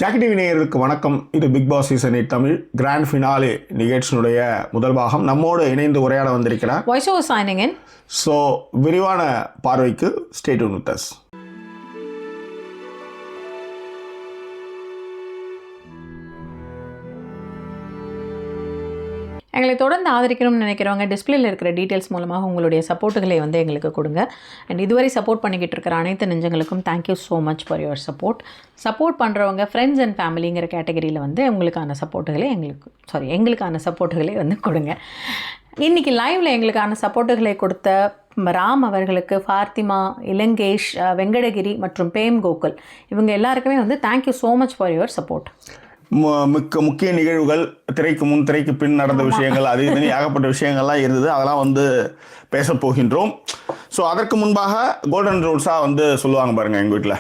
Jackie TV நேயர்களுக்கு வணக்கம். இது Bigg Boss season 8 Tamil grand finale நிகழ்ச்சியினுடைய முதல் பாகம். நம்மோடு இணைந்து உரையாட வந்திருக்கிறார் voice over signing in. So விரிவான பார்வைக்கு ஸ்டே டியூன் வித் அஸ். எங்களை தொடர்ந்து ஆதரிக்கணும்னு நினைக்கிறவங்க டிஸ்பிளேல இருக்கிற டீட்டெயில்ஸ் மூலமாக உங்களுடைய சப்போர்ட்டுகளை எங்களுக்கு கொடுங்க. அண்ட் இதுவரை சப்போர்ட் பண்ணிக்கிட்டு இருக்கிற அனைத்து நெஞ்சங்களுக்கும் thank you so much for your support பண்ணுறவங்க ஃப்ரெண்ட்ஸ் அண்ட் ஃபேமிலிங்கிற கேட்டகரியில் உங்களுக்கான சப்போர்ட்டுகளை எங்களுக்கான சப்போர்ட்டுகளை கொடுங்க. இன்றைக்கி லைவில் எங்களுக்கான சப்போர்ட்டுகளை கொடுத்த ராம் அவர்களுக்கு, ஃபாத்திமா, இலங்கேஷ், வெங்கடகிரி மற்றும் பேம் கோகுல் இவங்க எல்லாருக்குமே thank you so much for your support. முக்கிய நிகழ்வுகள், திரைக்கு முன் திரைக்கு பின் நடந்த விஷயங்கள், அது தனி ஏகப்பட்ட விஷயங்கள்லாம் இருந்தது. அதெல்லாம் பேச போகின்றோம். ஸோ அதற்கு முன்பாக கோல்டன் ரூல்ஸாக சொல்லுவாங்க பாருங்க எங்கள் வீட்டில்.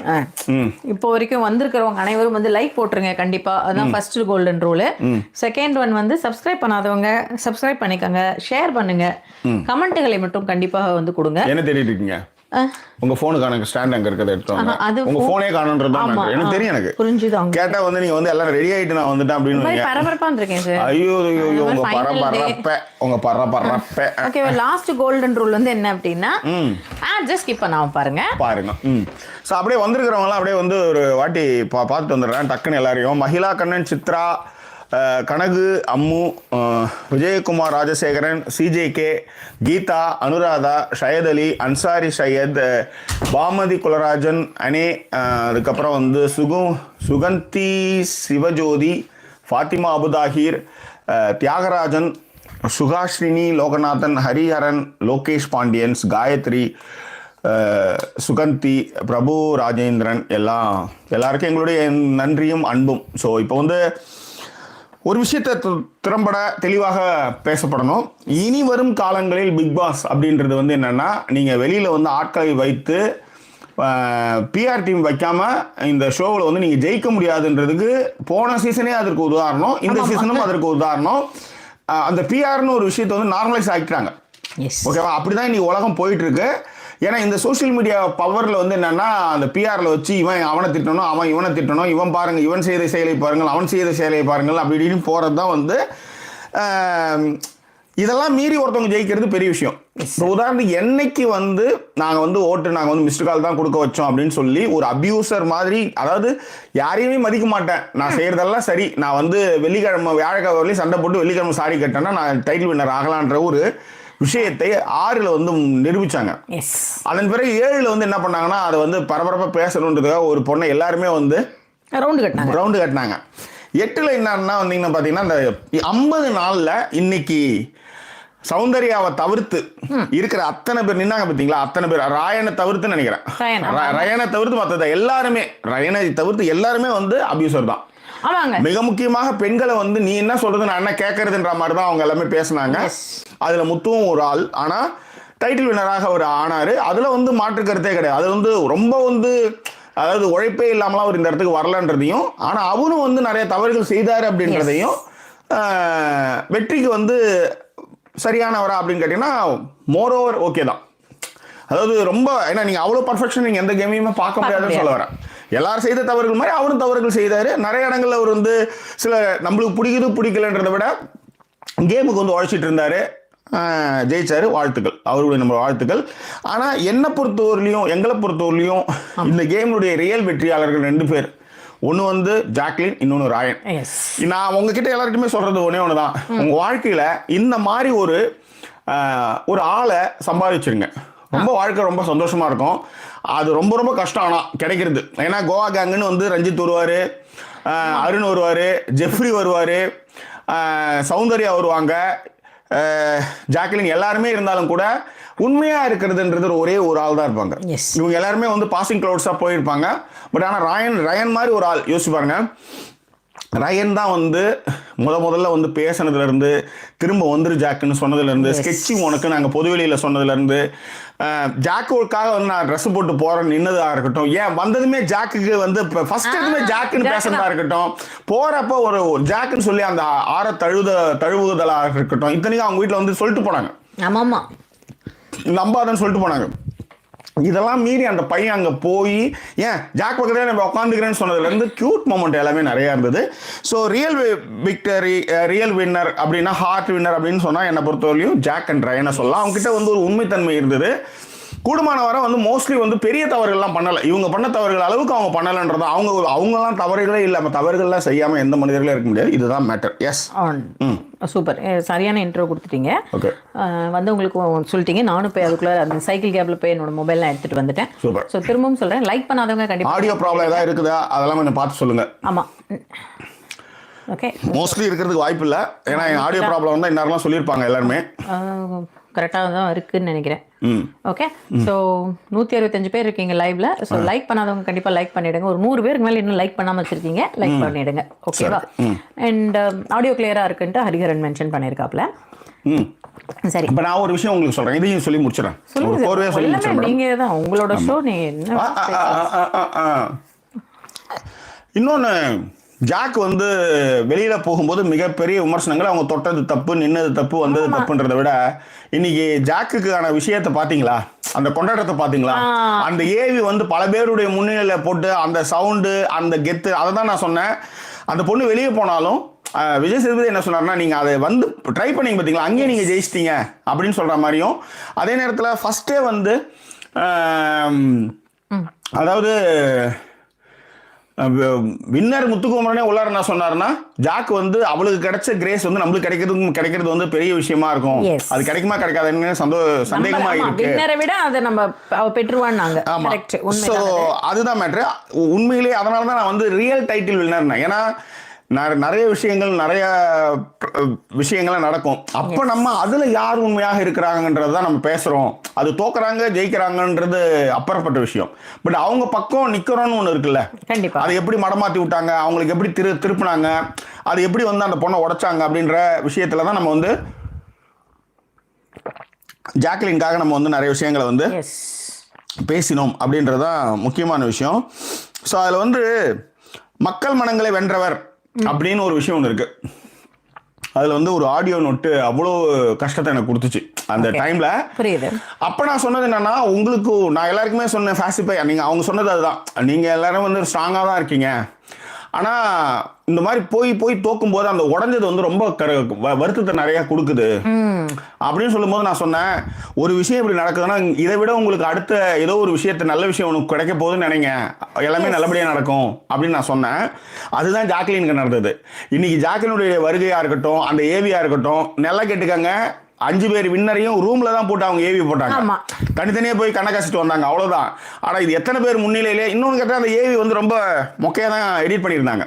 இப்போ வரைக்கும் வந்திருக்கிறவங்க அனைவரும் லைக் போட்டுருங்க கண்டிப்பாக. அதுதான் first golden rule. Second one subscribe பண்ணாதவங்க சப்ஸ்கிரைப் பண்ணிக்கோங்க, ஷேர் பண்ணுங்க, கமெண்ட்டுகளை மட்டும் கண்டிப்பாக கொடுங்க. என்ன தேடிட்டு இருக்கீங்க? உங்க போனுக்கான ஸ்டாண்ட் அங்க இருக்கிறத எடுத்துவாங்க. உங்க போனே காணோன்றது எனக்கு தெரியும். எனக்கு புரிஞ்சுதான். கேட்டா நீங்க எல்லாம் ரெடி ஆயிட்டு நான் வந்துட்டேன் அப்படின்னு பரபரப்பா இருக்கேன் சார். ஐயோ உங்க பரபரப்ப. ஓகே, லாஸ்ட் கோல்டன் ரூல் என்ன அப்படின்னா ஜஸ்ட் ஸ்கிப் பண்ணாம பாருங்க. சோ அப்படியே வந்திருக்கிறவங்க எல்லாம் அப்படியே ஒரு வாட்டி பார்த்துட்டு வந்துடுறேன் டக்குன்னு எல்லாரையும். மகிழா கண்ணன், சித்ரா, கனகு, அம்மு, விஜயகுமார், ராஜசேகரன், சிஜேகே, கீதா, அனுராதா, ஷயத் அலி, அன்சாரி ஷயத், பாமதி குலராஜன், அனே, அதுக்கப்புறம் சுகந்தி, சிவஜோதி, ஃபாத்திமா அபுதாஹீர், தியாகராஜன், சுகாஸ்ரினி, லோகநாதன், ஹரிஹரன், லோகேஷ் பாண்டியன்ஸ், காயத்ரி, சுகந்தி, பிரபு ராஜேந்திரன், எல்லாருக்கும் எங்களுடைய நன்றியும் அன்பும். ஸோ இப்போ ஒரு விஷயத்தை திறம்பட தெளிவாக பேசப்படணும். இனி வரும் காலங்களில் பிக் பாஸ் அப்படின்றது என்னன்னா, நீங்கள் வெளியில் ஆட்களை வைத்து பிஆர் டீம் வைக்காம இந்த ஷோவில் நீங்கள் ஜெயிக்க முடியாதுன்றதுக்கு போன சீசனே அதற்கு உதாரணம், இந்த சீசனும் அதற்கு உதாரணம். அந்த பிஆர்னு ஒரு விஷயத்தை நார்மலைஸ் ஆகிட்டாங்க. ஓகேவா? அப்படிதான் இன்னைக்கு உலகம் போயிட்டு இருக்கு. ஏன்னா இந்த சோசியல் மீடியா பவரில் என்னன்னா, அந்த பிஆரில் வச்சு இவன் அவனை திட்டணும், அவன் இவனை திட்டணும், இவன் பாருங்க இவன் செய்த செயலை பாருங்கள், அவன் செய்த செயலை பாருங்கள் அப்படின்னு போகிறது தான் இதெல்லாம் மீறி ஒருத்தவங்க ஜெயிக்கிறது பெரிய விஷயம். இப்போ உதாரணத்துக்கு என்னைக்கு நாங்கள் ஓட்டு நாங்கள் மிஸ்டு கால் தான் கொடுக்க வச்சோம் அப்படின்னு சொல்லி ஒரு அபியூசர் மாதிரி, அதாவது யாரையுமே மதிக்க மாட்டேன், நான் செய்கிறதெல்லாம் சரி, நான் வெள்ளிக்கிழமை வியாழக்கிழமை சண்டை போட்டு வெள்ளிக்கிழமை சாரி கட்டேன்னா நான் டைட்டில் வின்னர் ஆகலான்ற ஒரு விஷயத்தை 6ல் நிரூபிச்சாங்க. அதன் பிறகு 7ல் என்ன பண்ணாங்கன்னா, அதை பரபரப்பா பேசணுன்றதுக்காக ஒரு பொண்ணை எல்லாருமே ரவுண்டு கட்டினாங்க. 8ல் என்னன்னா பாத்தீங்கன்னா, இந்த 50 நாள்ல இன்னைக்கு சௌந்தர்யாவை தவிர்த்து இருக்கிற அத்தனை பேர் நின்னாங்க பாத்தீங்களா? அத்தனை பேர் ராயனை தவிர்த்து நினைக்கிறேன், ரயனை தவிர்த்து மற்ற எல்லாருமே, ரயனை தவிர்த்து எல்லாருமே அபியூசர் தான். மிக முக்கியமாக பெண்களை நீ என்ன சொல்றது நான் என்ன கேட்கறதுன்ற மாதிரி தான் அவங்க எல்லாமே பேசினாங்க. அதுல முத்துவும் ஒரு ஆள், ஆனா டைட்டில் வினராக ஒரு ஆனாரு. அதுல மாற்று கருத்தே கிடையாது. அது ரொம்ப அதாவது உழைப்பே இல்லாமலாம் அவர் இந்த இடத்துக்கு வரலன்றதையும், ஆனா அவரும் நிறைய தவறுகள் செய்தாரு அப்படின்றதையும், வெற்றிக்கு சரியானவரா அப்படின்னு கேட்டீங்கன்னா மோரோவர் ஓகே தான். அதாவது ரொம்ப ஏன்னா நீங்க அவ்வளவு பர்ஃபெக்ஷன் நீங்க எந்த கேமையுமே பார்க்க முடியாதுன்னு சொல்ல வரேன். எல்லாரும் செய்த தவறுகள் மாதிரி அவரும் தவறுகள் செய்தாரு. நிறைய இடங்கள்ல அவர் சில நம்மளுக்கு பிடிக்கலன்றதை விட கேமுக்கு உழைச்சிட்டு இருந்தாரு, ஜெயிச்சாரு. வாழ்த்துக்கள், அவருடைய நம்ம வாழ்த்துக்கள். ஆனா என்னை பொறுத்தவரையிலையும் எங்களை பொறுத்தவரையிலையும் இந்த கேமுடைய ரியல் வெற்றியாளர்கள் 2 பேர். ஒன்று ஜாக்லின், இன்னொன்று ராயன். நான் உங்ககிட்ட எல்லார்கிட்டயுமே சொல்றது ஒண்ணுதான், உங்க வாழ்க்கையில இந்த மாதிரி ஒரு ஆளை சம்பாதிச்சிருங்க. ரொம்ப வாழ்க்கை ரொம்ப சந்தோஷமா இருக்கும். அது ரொம்ப ரொம்ப கஷ்டம் ஆனால் கிடைக்கிறது. ஏன்னா கோவா கேங்குன்னு ரஞ்சித் வருவார், அருண் வருவார், ஜெஃப்ரி வருவார், சௌந்தர்யா வருவாங்க, ஜாக்லின் எல்லாருமே இருந்தாலும் கூட உண்மையா இருக்கிறதுன்றது ஒரே ஒரு ஆள் தான் இருப்பாங்க. இவங்க எல்லாருமே பாசிங் கிளவுட்ஸா போயிருப்பாங்க. பட் ஆனால் ரயன் மாதிரி ஒரு ஆள் யோசிச்சு பாருங்க. ரயன் தான் முதல்ல பேசினதுல இருந்து, திரும்ப ஜாக்குன்னு சொன்னதுல இருந்து, ஸ்கெட்சிங் உனக்கு நாங்க பொதுவெளியில சொன்னதுல இருந்து, ஜாக்குக்காக நான் ட்ரெஸ் போட்டு போறேன் நின்னதா இருக்கட்டும், ஏன் வந்ததுமே ஜாக்குக்கு ஃபர்ஸ்ட் ஜாக்குன்னு பேசுறதா இருக்கட்டும், போறப்ப ஒரு ஜாக்குன்னு சொல்லி அந்த தழுவுதலா இருக்கட்டும், இத்தனைக்கும் அவங்க வீட்டுல சொல்லிட்டு போனாங்க, நம்பாதன்னு சொல்லிட்டு போனாங்க. இதெல்லாம் மீறி அந்த பையன் அங்கே போய் ஏன் ஜாக் பக்கத்தில் நம்ம உட்காந்துக்கிறேன்னு சொன்னதுலேருந்து க்யூட் மொமெண்ட் எல்லாமே நிறையா இருந்தது. So real victory, real winner அப்படின்னா ஹார்ட் வின்னர் அப்படின்னு சொன்னால் என்னை பொறுத்தவரையும் ஜாக் அண்ட் ரயனை சொல்லலாம். அவங்ககிட்ட வந்து ஒரு உண்மைத்தன்மை இருந்தது. கூடுமான வரை வந்து மோஸ்ட்லி வந்து பெரிய தவறுகள்லாம் பண்ணலை. இவங்க பண்ண தவறுகள் அளவுக்கு அவங்க பண்ணலைன்றதும் அவங்கலாம் தவறுகளே இல்லாமல் தவறுகள்லாம் செய்யாமல் எந்த மனிதர்களும் இருக்க முடியாது. இதுதான் மேட்டர். எஸ், சூப்பர், சரியான இன்ட்ரோ கொடுத்துட்டீங்க. ஓகே, வந்து உங்களுக்கு சொல்லிட்டீங்க. நானும் போய் அதுக்குள்ளே அந்த சைக்கிள் கேப்பில் போய் என்னோட மொபைல்லாம் எடுத்துகிட்டு வந்துட்டேன். சூப்பர். ஸோ திரும்பவும் சொல்கிறேன், லைக் பண்ணாதவங்க கண்டிப்பாக. ஆடியோ ப்ராப்ளம் ஏதாவது இருக்குதா அதெல்லாம் கொஞ்சம் பார்த்து சொல்லுங்கள். ஆமாம், ஓகே. மோஸ்ட்லி இருக்கிறதுக்கு வாய்ப்பு இல்லை, ஏன்னா என் ஆடியோ ப்ராப்ளம் வந்தால் இந்நேரம்லாம் சொல்லியிருப்பாங்க எல்லாருமே. கரெக்டாக தான் இருக்குதுன்னு நினைக்கிறேன். ஓகே, ஸோ 165 பேர் இருக்கீங்க லைவ்ல. ஸோ லைக் பண்ணாதவங்க கண்டிப்பாக லைக் பண்ணிவிடுங்க. ஒரு 100 பேருக்கு மேலே இன்னும் லைக் பண்ணாமல் வச்சுருக்கீங்க, லைக் பண்ணிவிடுங்க. ஓகேவா? அண்ட் ஆடியோ கிளியராக இருக்குன்ட்டு ஹரிஹரன் மென்ஷன் பண்ணியிருக்காப்ல. சரி, இப்போ நான் ஒரு விஷயம் உங்களுக்கு சொல்கிறேன், இதையும் சொல்லி முடிச்சிடறேன். நீங்கள் தான் உங்களோட ஷோ, நீங்கள் என்ன இன்னொன்று, ஜாக் வந்து வெளியில போகும்போது மிகப்பெரிய விமர்சனங்கள், அவங்க தொட்டது தப்பு, நின்னது தப்பு, வந்தது தப்புன்றதை விட இன்னைக்கு ஜாக்குக்கான விஷயத்தை பாத்தீங்களா, அந்த கொண்டாட்டத்தை பாத்தீங்களா, அந்த ஏவி வந்து பல பேருடைய முன்னிலையில போட்டு அந்த சவுண்டு, அந்த கெத்து, அதை தான் நான் சொன்னேன். அந்த பொண்ணு வெளியே போனாலும் விஜய் சேதுபதி என்ன சொன்னார்னா, நீங்கள் அதை வந்து ட்ரை பண்ணீங்க பார்த்தீங்களா, அங்கேயே நீங்கள் ஜெயிச்சிட்டீங்க அப்படின்னு சொல்கிற மாதிரியும், அதே நேரத்தில் ஃபஸ்ட்டே வந்து அதாவது வின்னர் முத்துக்குமரனே உள்ளார என்ன சொன்னார்னா, ஜாக் வந்து அவளுக்கு கிடைச்ச கிரேஸ் வந்து நம்மளுக்கு கிடைக்கிறது வந்து பெரிய விஷயமா இருக்கும், அது கிடைக்குமா கிடைக்காதுன்னு சந்தேகமா இருக்கு. வின்னரை விட அதை நம்ம பெற்றுவான்னாங்க. ஆமா, ஸோ அதுதான் மேட்ரு உண்மையிலேயே. அதனால தான் நான் வந்து ரியல் டைட்டில் வின்னர்னா, ஏன்னா நிறைய விஷயங்கள் நடக்கும். அப்ப நம்ம அதுல யார் உண்மையாக இருக்கிறாங்கன்றதுதான் நம்ம பேசுறோம். அது தோக்குறாங்க ஜெயிக்கிறாங்கன்றது அப்புறப்பட்ட விஷயம். பட் அவங்க பக்கம் நிக்கிறோம்னு ஒண்ணு இருக்குல்ல, கண்டிப்பா. அதை எப்படி மடமாத்தி விட்டாங்க, அவங்களுக்கு எப்படி திருப்பினாங்க, அது எப்படி வந்து அந்த பொண்ணை உடைச்சாங்க அப்படின்ற விஷயத்துலதான் நம்ம வந்து ஜாக்லின்காக நம்ம வந்து நிறைய விஷயங்களை வந்து பேசினோம் அப்படின்றதான் முக்கியமான விஷயம். ஸோ அதில் வந்து மக்கள் மனங்களை வென்றவர் அப்படின்னு ஒரு விஷயம் ஒன்று இருக்கு. அதுல வந்து ஒரு ஆடியோ நோட்டு அவ்வளோ கஷ்டத்தை எனக்கு கொடுத்துச்சு அந்த டைம்ல. அப்ப நான் சொன்னது என்னன்னா, உங்களுக்கு நான் எல்லாருக்குமே சொன்னேன், ஃபேசிஃபை, நீங்க அவங்க சொன்னது அதுதான், நீங்க எல்லாரும் வந்து ஸ்ட்ராங்கா தான் இருக்கீங்க, ஆனா இந்த மாதிரி போய் தோக்கும் போது அந்த உடஞ்சது வந்து ரொம்ப வருத்தத்தை நிறைய கொடுக்குது அப்படின்னு சொல்லும் போது நான் சொன்னேன், ஒரு விஷயம் இப்படி நடக்குதுன்னா இதை விட உங்களுக்கு அடுத்த ஏதோ ஒரு விஷயத்த நல்ல விஷயம் உனக்கு கிடைக்க போகுதுன்னு நினைங்க, எல்லாமே நல்லபடியா நடக்கும் அப்படின்னு நான் சொன்னேன். அதுதான் ஜாக்லினுக்கு நடந்தது. இன்னைக்கு ஜாக்லினுடைய வருகையா இருக்கட்டும், அந்த ஏவியா இருக்கட்டும், நல்லா கேட்டுக்கங்க, 5 பேர் வின்னரையும் ரூம்ல தான் போட்டு அவங்க ஏவி போட்டாங்க, தனித்தனியா போய் கணக்காசிட்டு வந்தாங்க, அவ்வளவுதான். ஆனா இது எத்தனை பேர் முன்னிலையிலே, இன்னொன்னு கேட்டா அந்த ஏவி வந்து ரொம்ப மொக்கையா தான் எடிட் பண்ணியிருந்தாங்க.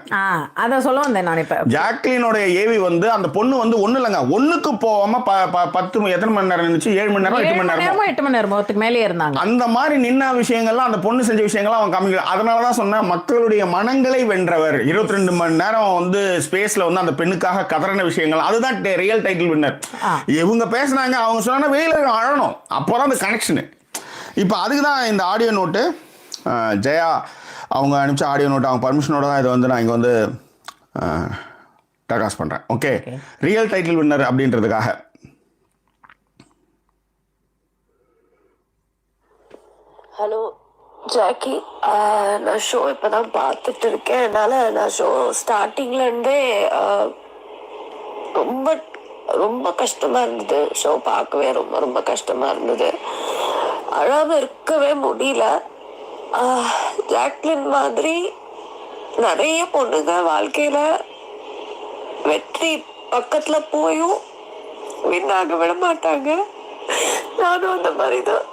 அத சொல்ல வந்தேன் நான். இப்ப ஜாக்லினோட ஏவி வந்து அந்த பொண்ணு வந்து ஒண்ணு இல்லைங்க, ஒண்ணுக்கு போகாம 10 எத்தனை மணி நேரம் இருந்துச்சு, 7 மணி நேரம் 8 மணி நேரம் மேலே இருந்தாங்க. அந்த மாதிரி நின்ன விஷயங்கள்லாம், அந்த பொண்ணு செஞ்ச விஷயங்கள்லாம் அவன் காமிக்க. அதனாலதான் சொன்னேன், மக்களுடைய மனங்களை வென்றவர். 22 மணி நேரம் வந்து ஸ்பேஸ்ல வந்து அந்த பெண்ணுக்காக கதறின விஷயங்கள், அதுதான் ரியல் டைட்டில் வின்னர். இவங்க பேசினாங்க, அவங்க சொன்னாங்க வெளியில அழணும், அப்போதான் அந்த கனெக்ஷனு. இப்போ அதுக்கு தான் இந்த ஆடியோ நோட்டு, ஜெயா அவங்க அனுப்பிச்ச ஆடியோ நோட்டு, அவங்க பர்மிஷனோட தான் இதை வந்து நான் இங்கே வந்து டெகாஸ் பண்ணுறேன். ஓகே, ரியல் டைட்டில் வின்னர் அப்படின்றதுக்காக. ஹலோ ஜாக்கி, நான் ஷோ இப்போ தான் பார்த்துட்டு இருக்கேன். என்னால் நான் ஷோ ஸ்டார்டிங்லேருந்தே ரொம்ப ரொம்ப கஷ்டமாக இருந்தது. ஷோ பார்க்கவே ரொம்ப ரொம்ப கஷ்டமாக இருந்தது. அழாமல் இருக்கவே முடியல. ஜாக்லின் மாதிரி நிறைய பொண்ணுங்க வாழ்க்கையில் வெற்றி பக்கத்தில் போயும் வின்னாக விட மாட்டாங்க. நானும் அந்த மாதிரி தான்,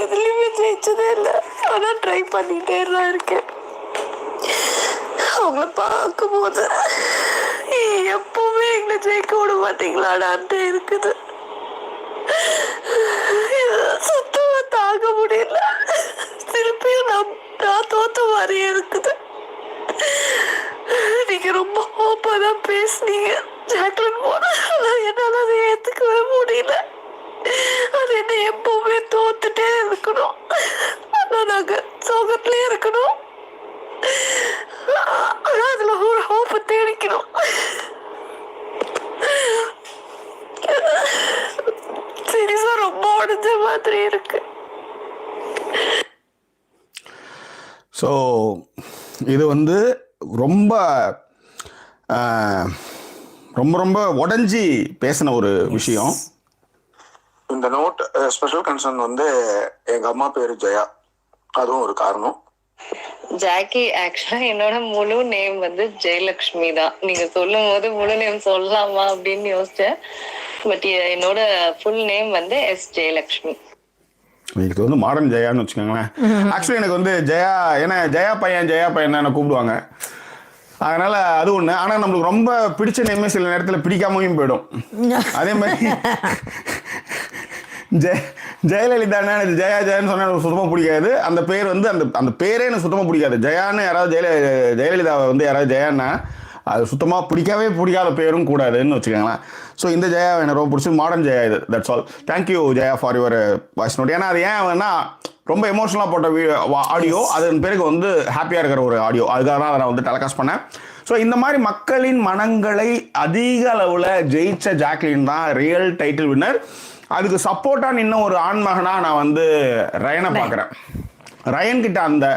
எதுலையுமே ஜெயிச்சதே இல்லை, ஆனால் ட்ரை பண்ணிகிட்டே தான் இருக்கேன். அவங்கள பார்க்கும்போது எப்பவுமே எங்களை ஜெயிக்க விட மாட்டீங்களாடான்ட்டு இருக்குது. சுத்தமா தாங்க முடியல. திருப்பியும் நான் தோத்த மாதிரியே இருக்குது. நீங்க ரொம்ப ஹோப்பா தான் பேசுனீங்க ஜாக்லின் போன, என்னால அதை ஏத்துக்கவே முடியல. அது என்ன எப்பவுமே தோத்துட்டே இருக்கணும், ஆனா நாங்க சோகத்திலே இருக்கணும். ஆனா அதுல ஒரு ஹோப்பை தேடிக்கணும். சீரியஸா ரொம்ப உடஞ்ச மாதிரி இருக்கு. ஸோ இது வந்து ரொம்ப ரொம்ப ரொம்ப உடஞ்சி பேசின ஒரு விஷயம். இந்த நோட் ஸ்பெஷல் கன்சர்ன் வந்து எங்க அம்மா பேரு ஜெயா, அதுவும் ஒரு காரணம். ஜாக்கி, ஆக்சுவலா என்னோட முழு நேம் வந்து ஜெயலட்சுமி தான். நீங்க சொல்லும் போது முழு நேம் சொல்லலாமா அப்படின்னு யோசிச்சேன். பட் என்னோட ஃபுல் நேம் வந்து எஸ் ஜெயலட்சுமி. இது வந்து மாடர்ன் ஜெயான்னு வச்சுக்கோங்களேன். ஆக்சுவலி எனக்கு வந்து ஜெயா, ஏன்னா ஜெயா பையன் என்ன கூப்பிடுவாங்க, அதனால அது ஒன்று. ஆனால் நம்மளுக்கு ரொம்ப பிடிச்ச நேமே சில நேரத்தில் பிடிக்காமையும் போயிடும். அதே மாதிரி ஜெயலலிதான்னு எனக்கு ஜெயான்னு சொன்னால் எனக்கு சுத்தமாக பிடிக்காது. அந்த பேர் வந்து அந்த பேரே எனக்கு சுத்தமாக பிடிக்காது. ஜெயான்னு யாராவது ஜெயலலிதாவை வந்து யாராவது ஜெயான்னா அது சுத்தமாக பிடிக்காத பேரும் கூடாதுன்னு வச்சுக்கோங்களேன். ஸோ இந்த ஜெயா எனக்கு ரொம்ப பிடிச்சி, மாடர்ன் ஜெயா இது. That's all. Thank you Jaya for your voice note. ஏன்னா அது ஏன் வேணா ரொம்ப எமோஷனலாக போட்ட ஆடியோ, அதன் பிறகு வந்து ஹாப்பியாக இருக்கிற ஒரு ஆடியோ, அதுக்காக தான் அதை நான் வந்து டெலிகாஸ்ட் பண்ணேன். ஸோ இந்த மாதிரி மக்களின் மனங்களை அதிக அளவில் ஜெயிச்ச ஜாக்லின் தான் ரியல் டைட்டில் வின்னர். அதுக்கு சப்போர்ட்டாக நின்ன ஒரு ஆண்மகனாக நான் வந்து ரயனை பார்க்குறேன். ரயன் கிட்ட அந்த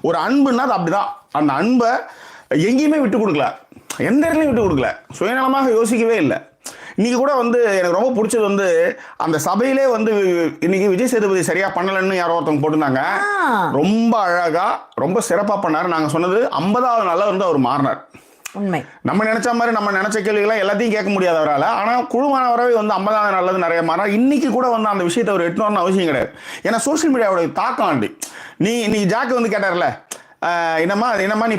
ஒரு அன்புன்னா அது அப்படிதான். அந்த அன்பை எங்கேயுமே விட்டு கொடுக்கல, எந்த இடத்துலையும் விட்டு கொடுக்கல, சுயநலமாக யோசிக்கவே இல்லை. இன்னைக்கு கூட வந்து எனக்கு ரொம்ப பிடிச்சது வந்து அந்த சபையிலே வந்து இன்னைக்கு விஜய் சேதுபதி சரியா பண்ணலன்னு யாரோ ஒருத்தவங்க போட்டிருந்தாங்க. ரொம்ப அழகா ரொம்ப சிறப்பாக பண்ணாரு. நாங்கள் சொன்னது 50வது நாளில் வந்து அவர் மாறினார். உண்மை. நம்ம நினைச்ச மாதிரி நம்ம நினைச்ச கேள்விகளை எல்லாத்தையும் கேட்க முடியாதவரால், ஆனால் குழுவானவரவே வந்து 50வது நாளில் நிறைய மாறினார். இன்னைக்கு கூட வந்து அந்த விஷயத்தை அவர் எட்டணும்னு அவசியம் கிடையாது. ஏன்னா சோசியல் மீடியாவோட தாக்கம் ஆண்டி. நீ ஜாக்கு வந்து கேட்டார்ல, என்னம்மா நீ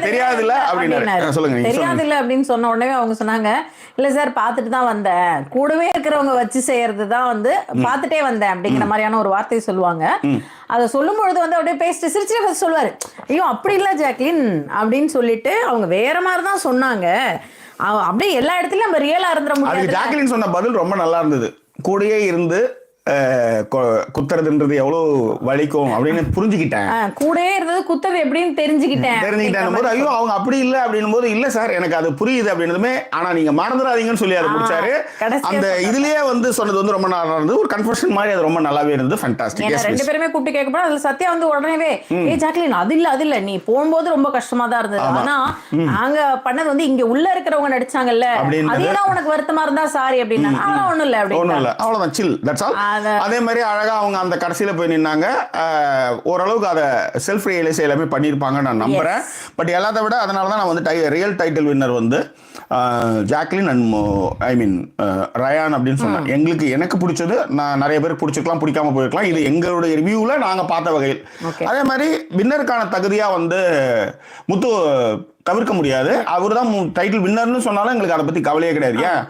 தெரியாதுல்ல அப்படின்னு சொல்லுங்க. தெரியாதுல்ல அப்படின்னு சொன்ன உடனே அவங்க சொன்னாங்க, இல்ல சார் பார்த்துட்டு தான் வந்தேன், கூடவே இருக்கிறவங்க வச்சு செய்யறது தான் வந்து பார்த்துட்டே வந்தேன் அப்படிங்கிற மாதிரியான ஒரு வார்த்தையை சொல்லுவாங்க. அதை சொல்லும் பொழுது வந்து அப்படியே பேசிட்டு சிரிச்சு சொல்லுவாரு, ஐயோ அப்படி இல்லை ஜாக்லின் அப்படின்னு சொல்லிட்டு அவங்க வேற மாதிரி தான் சொன்னாங்க. அப்படியே எல்லா இடத்துலயும் நம்ம ரியலா இருந்துட முடியாது. ஜாக்லின் சொன்ன பதில் ரொம்ப நல்லா இருந்தது. கூடயே இருந்து குத்துறதுன்றது எவ்வளவு வலிக்கும் அப்படின்னு புரிஞ்சுக்கிட்டேன். கூடவே இருந்தது குத்துறது எப்படின்னு தெரிஞ்சுக்கிட்டேன் போது, ஐயோ அவங்க அப்படி இல்லை அப்படின்னும் போது, இல்ல சார் எனக்கு அது புரியுது அப்படின்னதுமே, ஆனா நீங்க மறந்துடாதீங்கன்னு சொல்லி அதை முடிச்சாரு. அந்த இதுலயே வந்து சொன்னது வந்து ரொம்ப நல்லா இருந்தது. ஒரு கன்ஃபர்ஷன் மாதிரி அது ரொம்ப நல்லாவே இருந்தது. ஃபேண்டாஸ்டிக். ரெண்டு பேருமே கூப்பிட்டு கேட்கப்போ அதுல சத்யா வந்து உடனே ஜாக்லின் அது இல்ல நீ போகும்போது ரொம்ப கஷ்டமா தான் இருந்தது, ஆனா நாங்க பண்ணது வந்து இங்க உள்ள இருக்கிறவங்க நடிச்சாங்கல்ல அதேதான் உனக்கு வருத்தமா இருந்தா சாரி அப்படின்னா ஒண்ணும் இல்ல அப்படின்னு, அவ்வளவுதான். சில், தட்ஸ் ஆல். அதே மாதிரி அழகா அவங்க அந்த கடைசியில போய் நின்னாங்க. ஓரளவுக்கு அதை செல்ஃப் ரியலைஸ் எல்லாமே பண்ணியிருப்பாங்க நான் நம்புறேன். பட் எல்லாத்த விட அதனாலதான் நான் வந்து ரியல் டைட்டில் வின்னர் வந்து ஜாக்லின் அண்ட் ரயான் அப்படின்னு சொன்னேன். எனக்கு பிடிச்சது, நான் நிறைய பேருக்கு பிடிச்சிருக்கலாம், பிடிக்காம போயிருக்கலாம். இது எங்களுடைய ரிவ்யூல நாங்க பார்த்த வகையில். அதே மாதிரி வின்னருக்கான தகுதியா வந்து முத்து தவிர்க்க முடியாது. அவர் தான் டைட்டில் வின்னர்னு சொன்னாலும் எங்களுக்கு அதை பத்தி கவலையே கிடையாது. ஏன்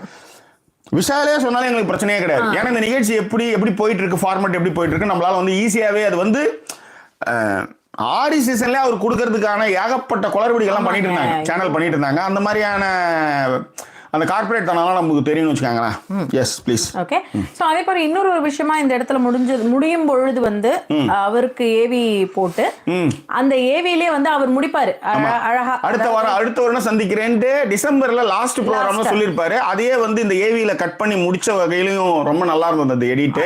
விஷாலே சொன்னாலும் எங்களுக்கு பிரச்சனையே கிடையாது. ஏன்னா இந்த நிகழ்ச்சி எப்படி போயிட்டு இருக்கு, ஃபார்மேட் எப்படி போயிட்டு இருக்கு, நம்மளால வந்து ஈஸியாவே அது வந்து ஆடி சீசன்ல அவர் கொடுக்கறதுக்கான ஏகப்பட்ட குளறுபடிகள்லாம் பண்ணிட்டு இருந்தாங்க, சேனல் பண்ணிட்டு இருந்தாங்க. அந்த மாதிரியான அந்த கார்பரேட் தானாலும் நமக்கு தெரியும்னு வச்சுக்காங்களேன். Yes please. ஓகே. ஸோ அதே போல இன்னொரு விஷயமா இந்த இடத்துல முடியும் பொழுது வந்து அவருக்கு ஏவி போட்டு அந்த ஏவிலே வந்து அவர் முடிப்பாரு அழகா. அடுத்த வாரம் சந்திக்கிறேன்ட்டு டிசம்பர்ல லாஸ்ட் ப்ரோக்ராம்ல சொல்லியிருப்பாரு. அதையே வந்து இந்த ஏவியில கட் பண்ணி முடிச்ச வகையிலையும் ரொம்ப நல்லா இருந்தது அந்த எடிட்.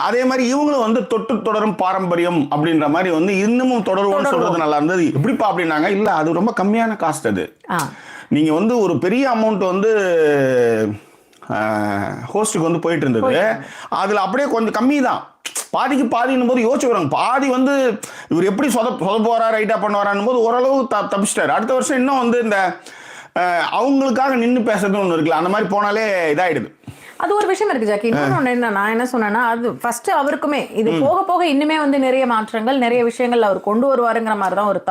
அதே மாதிரி இவங்களும் வந்து தொட்டு தொடரும் பாரம்பரியம் அப்படின்ற மாதிரி வந்து இன்னமும் தொடருவோம்னு சொல்றது நல்லா இருந்தது. எப்படிப்பா அப்படின்னாங்க, இல்ல அது ரொம்ப கம்மியான காஸ்ட். அது நீங்க வந்து ஒரு பெரிய அமௌண்ட் வந்து ஹோஸ்டுக்கு வந்து போயிட்டு இருந்தது, அதுல அப்படியே கொஞ்சம் கம்மி தான், பாதிக்கு பாதினும் போது யோசிச்சு வராங்க. பாதி வந்து இவர் எப்படி சொதப்புவாரா ரைட்டா பண்ணுவாரான்னு போது ஓரளவு தப்பிச்சிட்டாரு. அடுத்த வருஷம் இன்னும் வந்து இந்த அவங்களுக்காக நின்று பேசுறது ஒன்று இருக்குல்ல, அந்த மாதிரி போனாலே இதாயிடுது. அது ஒரு விஷயம் இருக்கு ஜாக்கி. இன்னொன்னு என்ன, நான் என்ன சொன்னேன்னா, அது ஃபர்ஸ்ட் அவருக்குமே இது போக போக இன்னுமே வந்து நிறைய மாற்றங்கள் நிறைய விஷயங்கள் அவர் கொண்டு வருவாருங்கிற மாதிரி தான் ஒரு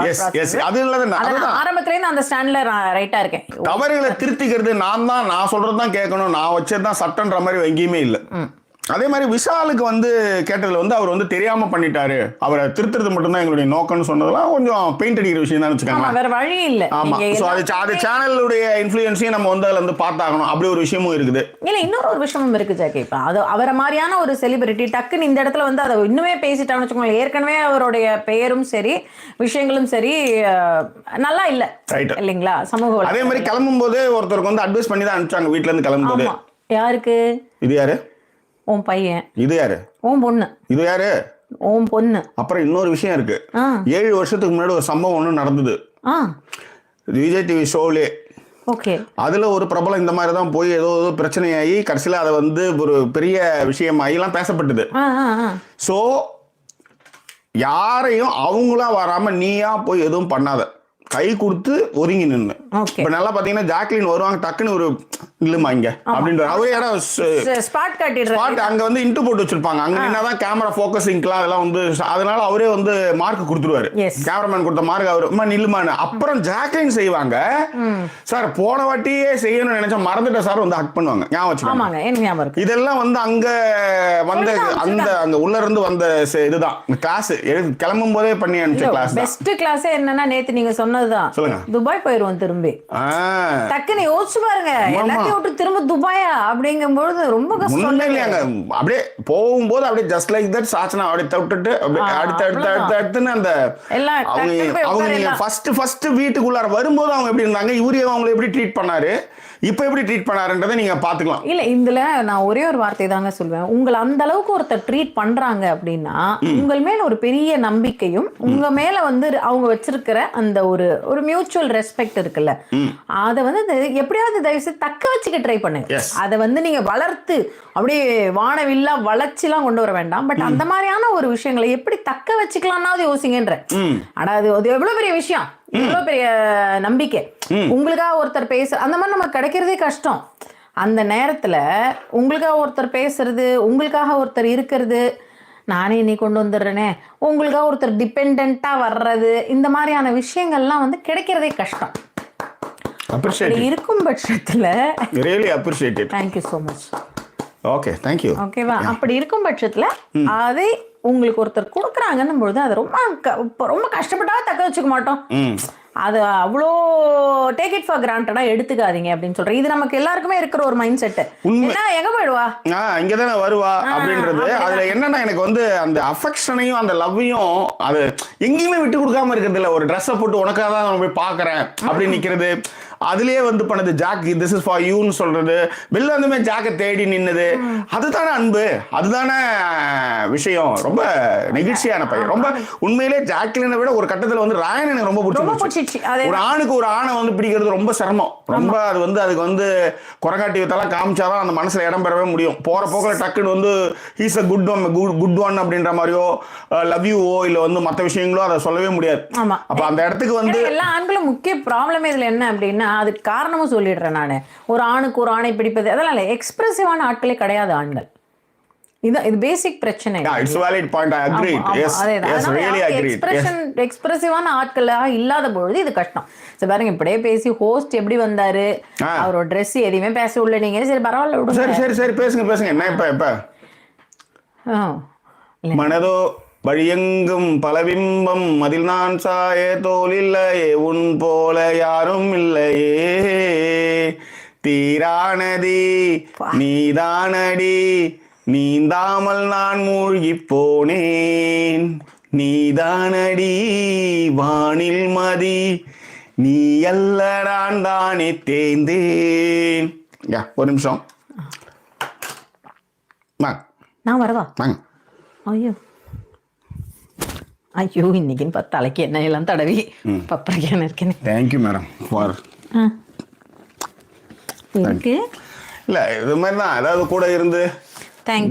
ஆரம்பத்துல இருந்து அந்த ஸ்டாண்ட்ல ரைட்டா இருக்கேன். தவறுகளை திருத்திக்கிறது நான் சொல்றதுதான் கேட்கணும், நான் வச்சதுதான் சட்டன்ற மாதிரி எங்கேயுமே இல்லை. அதே மாதிரி விஷாலுக்கு வந்து கேட்டதுல வந்து அவர் வந்து தெரியாம பண்ணிட்டாரு, அவரை திருத்துறது மட்டும்தான் எங்களுடைய நோக்கம்னு சொன்னதெல்லாம் கொஞ்சம் பெயிண்ட் அடிக்கிற விஷயம் தான் வச்சுக்காங்க. வேற வழி இல்ல. ஆமா, சோ அது சேனலுடைய இன்ஃப்ளூயன்ஸையும் நம்ம வந்து அதுல இருந்து பார்த்தாகணும். அப்படி ஒரு விஷயமும் இருக்குது. இல்ல இன்னொரு ஒரு விஷயமும் இருக்கு ஜாக்கி. இப்ப அது அவரை மாதிரியான ஒரு செலிபிரிட்டி டக்குன்னு இந்த இடத்துல வந்து அதை இன்னுமே பேசிட்டாங்கன்னு வச்சுக்கோங்களேன். ஏற்கனவே அவருடைய பெயரும் சரி விஷயங்களும் சரி நல்லா இல்ல இல்லைங்களா சமூக. அதே மாதிரி கிளம்பும் போது ஒருத்தருக்கு வந்து அட்வைஸ் பண்ணி தான் அனுப்பிச்சாங்க வீட்டுல இருந்து கிளம்பும் போது. யாருக்கு? இது யாரு? உன் பையன். இது யாரு? உன் பொண்ணு. இது யாரு? ஓம் பொண்ணு. அப்புறம் இன்னொரு விஷயம் இருக்கு. ஆ 7 வருஷத்துக்கு முன்னாடி ஒரு சம்பவம் ஒன்று நடந்தது ஆ விஜய் டிவி ஷோலே. ஓகே. அதுல ஒரு பிரபலம் இந்த மாதிரி தான் போய் ஏதோ பிரச்சனையாகி கடைசியில் அதை வந்து ஒரு பெரிய விஷயமாகிலாம் பேசப்பட்டது. ஆ ஆ ஆ ஸோ யாரையும் அவங்களா வராம நீயா போய் எதுவும் பண்ணாத, கை கொடுத்து ஒதுங்கி நின்று. ஓகே. இப்ப நல்லா பாத்தீங்கன்னா ஜாக்லின் வருவாங்க, டக்குன்னு ஒரு இல்லமா இங்க அப்படின்ற அவரே யாரும் ஸ்பாட் காட்டிடுறாரு. ஸ்பாட் அங்க வந்து இன்ட்டு போட்டு வச்சிருப்பாங்க. அங்க நின்னாதான் கேமரா போக்கஸிங்லாம் அதெல்லாம் வந்து அதனால அவரே வந்து மார்க் கொடுத்துருவாரு. Yes. கேமராமேன் கொடுத்த மார்க் அவரு நில்லுமான்னு. அப்புறம் ஜாக்லின் செய்வாங்க. சார் போன வாட்டியே செய்யணும்னு நினைச்சா மறந்துட்ட சார் வந்து ஹக் பண்ணுவாங்க. ஞாபகம் வச்சுக்கோங்க. ஆமாங்க, எனக்கு ஞாபகம் இருக்கு. இதெல்லாம் வந்து அங்க வந்த அந்த அங்க உள்ள இருந்து வந்த இதுதான் கிளாஸ். கிளம்பும் போதே பண்ணி அனுப்பிச்ச கிளாஸ். பெஸ்ட் கிளாஸ் என்னன்னா நேத்து நீங்க சொன்னதுதான். சொல்லுங்க. துபாய் போயிருவோம் திரும்பி. டக்குன்னு யோசிச்சு பாருங்க, எல்லாத்தையும் விட்டு திரும்ப துபாயா அப்படிங்கும்போது ரொம்ப கஷ்டம். அப்படியே போகும்போது அப்படியே ஜஸ்ட் லைக் தட் சாச்சனா அப்படியே தவிட்டுட்டு அடுத்து அந்த அவங்க ஃபர்ஸ்ட் வீட்டுக்குள்ளார வரும்போது அவங்க எப்படி இருந்தாங்க, இவரே அவங்களை எப்படி ட்ரீட் பண்ணாரு, இப்ப எப்படி ட்ரீட் பண்ணாருன்றதை நீங்க பாத்துக்கலாம். இல்ல இதுல நான் ஒரே ஒரு வார்த்தை தாங்க சொல்வேன். உங்களை அந்த அளவுக்கு ஒருத்தர் ட்ரீட் பண்றாங்க அப்படின்னா உங்கள் மேல ஒரு பெரிய நம்பிக்கையும் உங்க மேல வந்து அவங்க வச்சிருக்கிற அந்த ஒரு மியூச்சுவல் ரெஸ்பெக்ட் இருக்குல்ல, அதை வந்து எப்படியாவது தயவுசெய்து தக்க வச்சுக்க ட்ரை பண்ணுங்க. அதை வந்து நீங்க வளர்த்து அப்படியே வானவில்லா வளர்ச்சிலாம் கொண்டு வர வேண்டாம். பட் அந்த மாதிரியான ஒரு விஷயங்களை எப்படி தக்க வச்சுக்கலாம்னாவது யோசிங்கன்ற. ஆனா அது எவ்வளவு பெரிய விஷயம், எவ்வளவு பெரிய நம்பிக்கை. உங்களுக்காக ஒருத்தர் பேச அந்த மாதிரி நமக்கு கிடைக்கிறதே கஷ்டம். அந்த நேரத்துல உங்களுக்காக ஒருத்தர் பேசுறது, உங்களுக்காக ஒருத்தர் இருக்கிறது, நானே நீ கொண்டு வந்துடுறேனே, உங்களுக்காக ஒருத்தர் டிபெண்டா வர்றது, இந்த மாதிரியான விஷயங்கள்லாம் வந்து கிடைக்கிறதே கஷ்டம். இருக்கும் பட்சத்துல really appreciate it. thank you so much. Okay, thank you. ஓகேவா? அப்படி இருக்கும் பட்சத்துல அதை உங்களுக்கு ஒருத்தர் கொடுக்குறாங்கன்னும் பொழுது அதை ரொம்ப கஷ்டப்பட்டா தக்க வச்சுக்க மாட்டோம். அது அவ்வளோ டேக் இட் ஃபார் கிராண்டடா எடுத்துக்காதீங்க அப்படின்னு சொல்றேன். இது நமக்கு எல்லாருக்குமே இருக்கிற ஒரு மைண்ட் செட். என்ன எங்க போயிடுவா, இங்கதானே வருவா அப்படின்றது. அதுல என்னன்னா எனக்கு வந்து அந்த அஃபெக்ஷனையும் அந்த லவ்வையும் அது எங்கேயுமே விட்டு கொடுக்காம இருக்கிறது இல்ல. ஒரு ட்ரெஸ்ஸை போட்டு உனக்காக தான் நான் போய் பாக்குறேன் அப்படின்னு நிக்கிறது, அதுலயே வந்து பண்ணது ஜாக் திஸ் இஸ் ஃபார் யூன்னு சொல்றது, வெளில வந்துமே ஜாக்கை தேடி நின்னது, அதுதானே அன்பு, அதுதானே விஷயம். ரொம்ப நெகிழ்ச்சியான பையன். ரொம்ப உண்மையிலே ஜாக்லினை விட ஒரு கட்டத்துல வந்து ராயன் எனக்கு ரொம்ப பிடிச்சிருந்துச்சு. ஒரு ஆணுக்கு ஒரு ஆணை வந்து பிடிக்கிறது ரொம்ப சிரமம். ரொம்ப அது வந்து அதுக்கு வந்து குரங்காட்டி வித்தெல்லாம் காமிச்சாதான் அந்த மனசுல இடம் பெறவே முடியும். போற போக்கில் டக்குன்னு வந்து ஹீஸ் அ குட் ஒன் அப்படின்ற மாதிரியோ லவ் யூவோ இல்ல வந்து மற்ற விஷயங்களோ அதை சொல்லவே முடியாது. அப்ப அந்த இடத்துக்கு வந்து எல்லா ஆண்களும் முக்கிய ப்ராப்ளம் இதுல என்ன அப்படின்னா, அதுக்கு காரணமும் சொல்லிடுறேன் நானு. ஒரு ஆணுக்கு ஒரு ஆணை பிடிப்பது அதெல்லாம் இல்லை. எக்ஸ்பிரசிவான ஆட்களே கிடையாது ஆண்கள். இது பேசிக் பிரச்சனை. It's valid point. I agree. Yes yes really agree. எக்ஸ்பிரசிவான ஆட்களா இல்லாத பொழுது இது கஷ்டம். சரி பாருங்க, இப்படியே பேசி ஹோஸ்ட் எப்படி வந்தாரு, அவரோட ட்ரெஸ் எதையுமே பேச உள்ள நீங்க. சரி பரவாயில்ல விடுங்க. சரி சரி சரி பேசுங்க. என்ன இப்ப மனதோ வழியெங்கும் பலபிம்பம் அதில் நான் சாய தோலில்லையே உன் போல யாரும் இல்லையே தீரானதி நீதானடி நீந்தாமல் நான் மூழ்கி போனேன் நீதானடி வானில் மதி நீ அல்ல நான் தானே தேய்ந்தேன். ஒரு நிமிஷம் நான் வரவா? ஐயோ இன்னைக்குன்னு பார்த்து தலைக்கு என்ன எல்லாம் தடவி பப்பரைக்கான இருக்கேன். தேங்க்யூ மேடம் ஃபார் இல்ல இது மாதிரி தான் ஏதாவது கூட இருந்து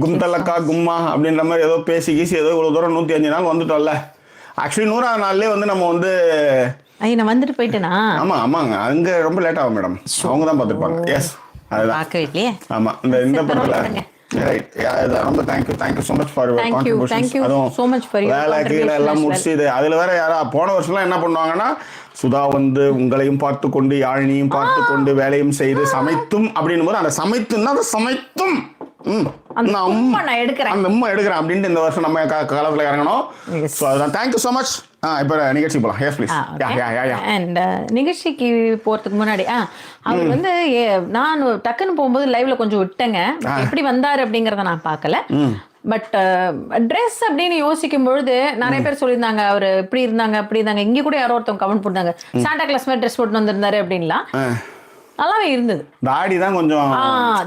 கும்தலக்கா கும்மா அப்படின்ற மாதிரி ஏதோ பேசி கீசி ஏதோ இவ்வளவு தூரம் 105 நாள் வந்துட்டோம்ல. ஆக்சுவலி 100ஆவது நாள்லயே வந்து நம்ம வந்து நான் வந்துட்டு போயிட்டேனா? ஆமாங்க அங்க ரொம்ப லேட் ஆகும் மேடம். அவங்க தான் பார்த்துருப்பாங்க. எஸ் அதுதான் பார்க்கவே இல்லையே. ஆமா இந்த படத்துல ரொம்ப thank you so much for your contributions. வேலை கீழே எல்லாம் முடிச்சு அதுல வேற யாரா போன வருஷம்லாம் என்ன பண்ணுவாங்கன்னா, சுதா வந்து உங்களையும் பார்த்து கொண்டு யாழினியும் பார்த்து கொண்டு வேலையும் செய்து சமைத்தும் அப்படின்னும் போது அந்த சமைத்துன்னா அந்த சமைத்தும் அந்த உம்மா எடுக்கிறேன் அப்படின்ட்டு இந்த வருஷம் நம்ம காலத்துல இறங்கணும். ஸோ அதுதான் தேங்க்யூ ஸோ மச். இப்போ நிகழ்ச்சி போகலாம். Yes please. அண்ட் நிகழ்ச்சிக்கு போகிறதுக்கு முன்னாடி அவர் வந்து நான் டக்குன்னு போகும்போது லைவ்ல கொஞ்சம் விட்டேங்க. எப்படி வந்தார் அப்படிங்கிறத நான் பார்க்கல. பட் ட்ரெஸ் அப்படின்னு யோசிக்கும் பொழுது நிறைய பேர் சொல்லியிருந்தாங்க அவர் இப்படி இருந்தாங்க அப்படி இருந்தாங்க. இங்கே கூட யாரோ ஒருத்தவங்க கமெண்ட் போட்டாங்க, சாண்டா கிளாஸ் மாதிரி ட்ரெஸ் போட்டு வந்திருந்தாரு அப்படின்லாம். நல்லாவே இருந்தது. தாடி தான் கொஞ்சம்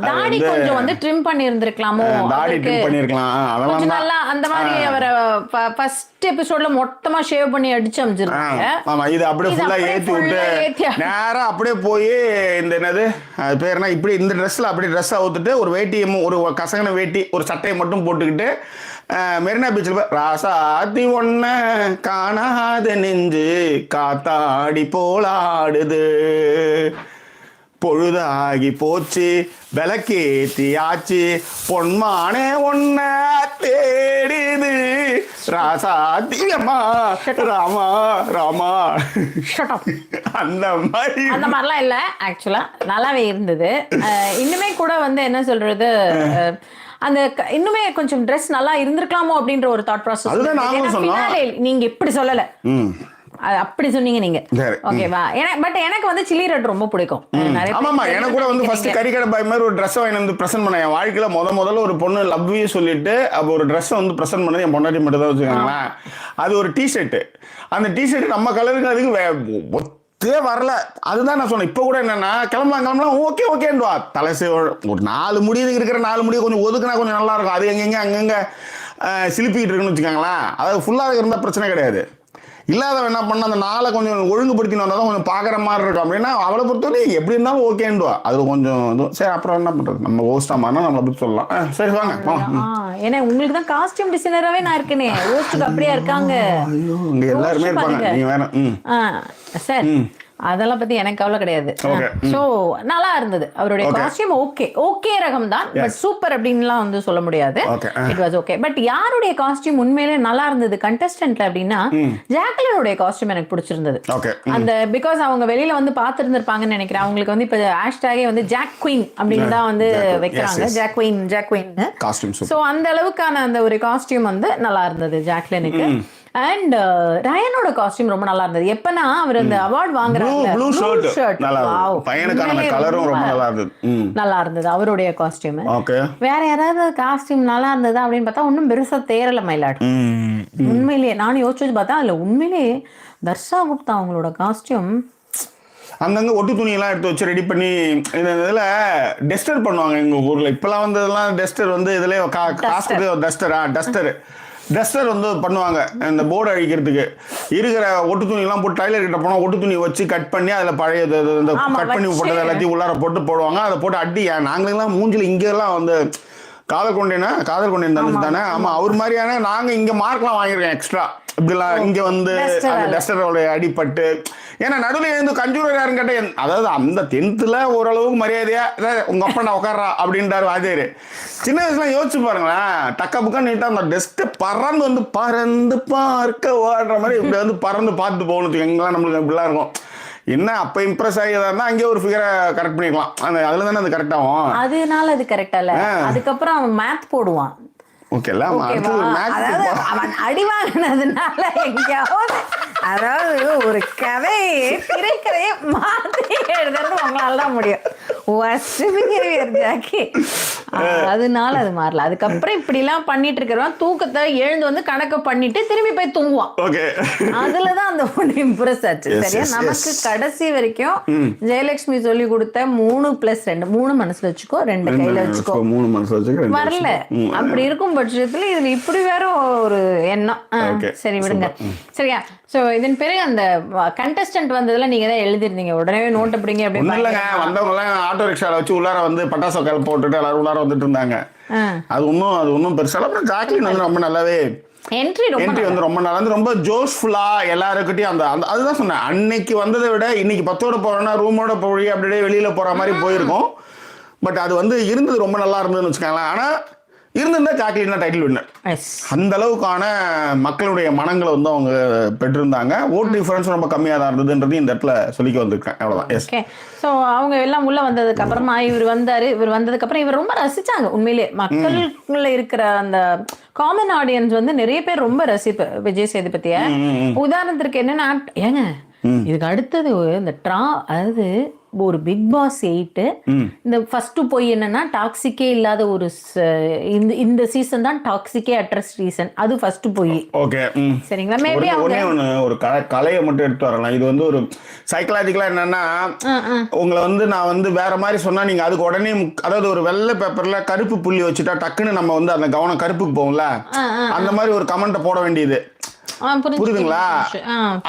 தாடி கொஞ்சம் வந்து ட்ரிம் பண்ணி இருந்திருக்கலாமோ, தாடி ட்ரிம் பண்ணிருக்கலாம். அதெல்லாம் கொஞ்சம் நல்லா அந்த மாதிரி அவரை ஃபர்ஸ்ட் எபிசோட்ல மொத்தமா ஷேவ் பண்ணி அடிச்சு அமைச்சிருக்காங்க. ஆமா, இது அப்படியே ஃபுல்லா ஏத்தி விட்டு நேரா அப்படியே போய் இந்த என்னது அது பேர் என்ன, இப்படி இந்த ட்ரெஸ்ல அப்படியே ட்ரெஸ் அவுத்துட்டு ஒரு வேட்டியும் ஒரு கசகன வேட்டி ஒரு சட்டையை மட்டும் போட்டுக்கிட்டு மெரினா பீச்சில் போய் ராசாத்தி ஒன்ன காணாத நெஞ்சு காத்தாடி போலாடுது, பொழுதாகி போச்சு விளக்கேத்தியாச்சு பொன்மானே ஒன்ன தேடிது ராசாத்தி அம்மா ராமா ராமா அந்த மாதிரிலாம் இல்லை. ஆக்சுவலா நல்லாவே இருந்தது. இன்னுமே கூட வந்து என்ன சொல்றது, அந்த இன்னுமே கொஞ்சம் ட்ரெஸ் நல்லா இருந்திருக்கலாமோ அப்படின்ற ஒரு தாட் ப்ராசஸ். நீங்க இப்படி சொல்லல, அப்படி சொன்னீங்க நீங்க, ஓகேவா? பட் எனக்கு வந்து சில்லி ரெட் ரொம்ப பிடிக்கும். ஆமாமா, எனக்கு கூட வந்து ஃபர்ஸ்ட் கறிக்கடை பாய் மாதிரி ஒரு ட்ரெஸ் வாங்கி வந்து பிரசன்ட் பண்ண என் வாழ்க்கையில முதல்ல ஒரு பொண்ணு லவ் யூ சொல்லிட்டு அப்போ ஒரு ட்ரெஸ் வந்து பிரசன்ட் பண்ணது என் பொண்டாட்டி மட்டும் தான் வச்சுக்கோங்களேன். அது ஒரு டிஷர்ட். அந்த டிஷர்ட் நம்ம கலருக்கு அதுக்கு வரல. அதுதான் நான் சொன்னேன். இப்போ கூட என்னன்னா கிளம்பலாம் ஓகேன்னுவா. தலைசை ஒரு 4 முடி இருக்கிற 4 முடியை கொஞ்சம் ஒதுக்குனா கொஞ்சம் நல்லா இருக்கும். அது எங்கெங்க அங்கங்க சிலிப்பிக்கிட்டு இருக்குன்னு வச்சுக்கோங்களேன். அதாவது ஃபுல்லாக இருந்தால் பிரச்சனை கிடையாது. இல்லாதவன் என்ன பண்ண அந்த 4 கொஞ்சம் ஒழுங்குபடுத்தின்னு வந்தால் தான் கொஞ்சம் பார்க்குற மாதிரி இருக்கும். அப்படின்னா அவளை பொறுத்தவரை எப்படி இருந்தாலும் ஓகேன்னுவா. அது கொஞ்சம் சரி, அப்புறம் என்ன பண்ணுறது, நம்ம ஓஸ்டா மாதிரி நம்ம அப்படி சொல்லலாம். சரி வாங்க. ஏன்னா உங்களுக்கு தான் காஸ்டியூம் டிசைனராகவே நான் இருக்கேனே, ஓஸ்டுக்கு அப்படியே இருக்காங்க. இங்கே எல்லாருமே இருப்பாங்க, நீங்க வேணும். சரி, அதெல்லாம் பத்தி எனக்கு கவலை கிடையாது. சோ நல்லா இருந்தது அவருடைய காஸ்டியூம். ஓகே ரகம் தான், பட் சூப்பர் அப்படின்லாம் வந்து சொல்ல முடியாது. It was okay. பட் யாருடைய காஸ்டியூம் உண்மையிலே நல்லா இருந்தது கண்டஸ்டன்ட்ல அப்படின்னா ஜாக்லினுடைய காஸ்டியூம் எனக்கு பிடிச்சிருந்தது. அந்த பிகாஸ் அவங்க வெளியில வந்து பார்த்திருந்திருப்பாங்கன்னு நினைக்கிறேன். அவங்களுக்கு வந்து இப்ப ஹேஷ்டேகே வந்து ஜாக் குயின் அப்படின்னு தான் வந்து வைக்கிறாங்க, ஜாக் குயின். சோ அந்த அளவுக்கான அந்த ஒரு காஸ்டியூம் வந்து நல்லா இருந்தது ஜாக்லினுக்கு. அண்ட் ரயனோட காஸ்டியூம் ரொம்ப நல்லா இருந்தது. எப்பனா அவர் அந்த அவார்ட் வாங்குறாங்க, ப்ளூ ஷர்ட் பையனுக்கான கலரும் ரொம்ப நல்லா இருந்தது. நல்லா இருந்தது அவருடைய காஸ்டியூம். வேற யாராவது காஸ்டியூம் நல்லா இருந்ததா அப்படின்னு பார்த்தா ஒன்னும் பெருசா தேரல மயிலாடு. உண்மையிலேயே நானும் யோசிச்சு பார்த்தா அதுல உண்மையிலேயே தர்ஷா குப்தா அவங்களோட காஸ்டியூம் அங்கங்க ஒட்டு துணியெல்லாம் எடுத்து வச்சு ரெடி பண்ணி இந்த இதில் டஸ்டர் பண்ணுவாங்க எங்கள் ஊரில். இப்போலாம் வந்து இதெல்லாம் டஸ்டர் வந்து இதுலேயே டஸ்டர் வந்து பண்ணுவாங்க இந்த போர்டு அழிக்கிறதுக்கு. இருக்கிற ஒட்டு துணியெல்லாம் போட்டு டைலர் கிட்ட போனால் ஒட்டு துணி வச்சு கட் பண்ணி அதில் பழைய இந்த கட் பண்ணி போட்டது எல்லாத்தையும் உள்ளார போடுவாங்க. அதை போட்டு அடி நாங்களெல்லாம் மூஞ்சில் இங்கெல்லாம் வந்து காதல் கொண்டேன் தானே. ஆமாம், அவர் மாதிரியான நாங்கள் இங்கே மார்க்லாம் வாங்கியிருக்கேன் எக்ஸ்ட்ரா. இப்படிலாம் இங்கே வந்து அந்த டஸ்டரோட அடிப்பட்டு. ஏன்னா நடுவில் எழுந்து கஞ்சூரர் யாருன்னு கேட்டேன். அதாவது அந்த 10th ஓரளவுக்கு மரியாதையா உங்க அப்பா நான் உட்கார்றா அப்படின்றாரு வாத்தியார். சின்ன வயசுல யோசிச்சு பாருங்களேன், டக்கா புக்கா நீட்டா அந்த டெஸ்ட் பறந்து பார்க்க ஓடுற மாதிரி இப்படி வந்து பறந்து பார்த்து போகணும். எங்கெல்லாம் நம்மளுக்கு இப்படிலாம் இருக்கும். என்ன அப்ப இம்ப்ரெஸ் ஆகியதா இருந்தா அங்கே ஒரு ஃபிகரை கரெக்ட் பண்ணிக்கலாம். அதுல தானே அது கரெக்ட் ஆகும். அதனால அது கரெக்டா இல்ல. அதுக்கப்புறம் அவன் மேத் போடுவான். அவன் அடி வாங்கினதுனால எங்கேயாவது அதாவது ஒரு கதையை திரைக்கதையை மாற்றி எழுதுறது உங்களால தான் முடியும். அதனால அது மாறல. அதுக்கப்புறம் இப்படி எல்லாம் பண்ணிட்டு இருக்கிறவன் தூக்கத்தை எழுந்து வந்து கணக்கு பண்ணிட்டு திரும்பி போய் தூங்குவான். அதுலதான் அந்த பொண்ணு இம்ப்ரெஸ் ஆச்சு. சரியா, நமக்கு கடைசி வரைக்கும் ஜெயலட்சுமி சொல்லி கொடுத்த 3+2 3 மனசுல வச்சுக்கோ, 2 கையில வச்சுக்கோ, 3 மனசுல வச்சுக்கோ வரல. அப்படி இருக்கும் பட்சத்துல இதுல இப்படி வேற ஒரு எண்ணம். சரி விடுங்க. சரியா, சோ இதன் பிறகு அந்த கண்டஸ்டன்ட் வந்ததுல நீங்க தான் எழுதிருந்தீங்க, உடனே நோட் அப்படிங்க அப்படின்னு வந்தவங்க எல்லாம் ஆட்டோ ரிக்ஷால வச்சு உள்ளார வந்து பட்டாசு கல் போட்டுட்டு எல்லாரும் உள்ளார வந்துட்டு இருந்தாங்க. அது ஒன்னும் பெருசா. அப்புறம் ஜாக்லின் வந்து ரொம்ப நல்லாவே என்ட்ரி வந்து ரொம்ப நல்லா வந்து ரொம்ப ஜோஷ்ஃபுல்லா எல்லாருக்கிட்டையும் அந்த அதுதான் சொன்னேன். அன்னைக்கு வந்ததை விட இன்னைக்கு 10ஓட போறோம்னா ரூமோட போய் அப்படியே வெளியில போற மாதிரி போயிருக்கும். பட் அது வந்து இருந்தது ரொம்ப நல்லா இருந்ததுன்னு வச்சுக்கோங்களேன். ஆனா இருந்திருந்தா ஜாக்லின் தான் டைட்டில் வின்னர். அந்த அளவுக்கான மக்களுடைய மனங்களை வந்து அவங்க பெற்றிருந்தாங்க. ஓட் டிஃபரன்ஸ் ரொம்ப கம்மியாக தான் இருந்ததுன்றது இந்த இடத்துல சொல்லிக்க வந்திருக்கேன். அவ்வளோதான். எஸ். ஸோ அவங்க எல்லாம் உள்ள வந்ததுக்கு அப்புறமா இவர் வந்ததுக்கு அப்புறம் இவர் ரொம்ப ரசிச்சாங்க. உண்மையிலே மக்களுக்குள்ள இருக்கிற அந்த காமன் ஆடியன்ஸ் வந்து நிறைய பேர் ரொம்ப ரசிப்பு விஜய் சேதுபதியை. உதாரணத்திற்கு என்னன்னா, ஏங்க இதுக்கு அடுத்தது இந்த அதாவது ஒரு பிக் பாஸ் 8 இந்த ஃபர்ஸ்ட் போய் என்னன்னா டாக்ஸிக்கே இல்லாத ஒரு இந்த சீசன் தான் டாக்ஸிக்கே அட்ரஸ் ரீசன், அது ஃபர்ஸ்ட் போய். ஓகே, சரிங்களா? மேபி அவங்க ஒரு கலையை மட்டும் எடுத்து வரலாம். இது வந்து ஒரு சைக்கலாஜிக்கலா என்னன்னா, உங்களை வந்து நான் வந்து வேற மாதிரி சொன்னா நீங்க அதுக்கு உடனே அதாவது ஒரு வெள்ளை பேப்பர்ல கருப்பு புள்ளி வச்சுட்டா டக்குன்னு நம்ம வந்து அந்த கவனம் கருப்புக்கு போகும்ல, அந்த மாதிரி ஒரு கமெண்ட்டை போட வேண்டியது. புரியுதுங்களா?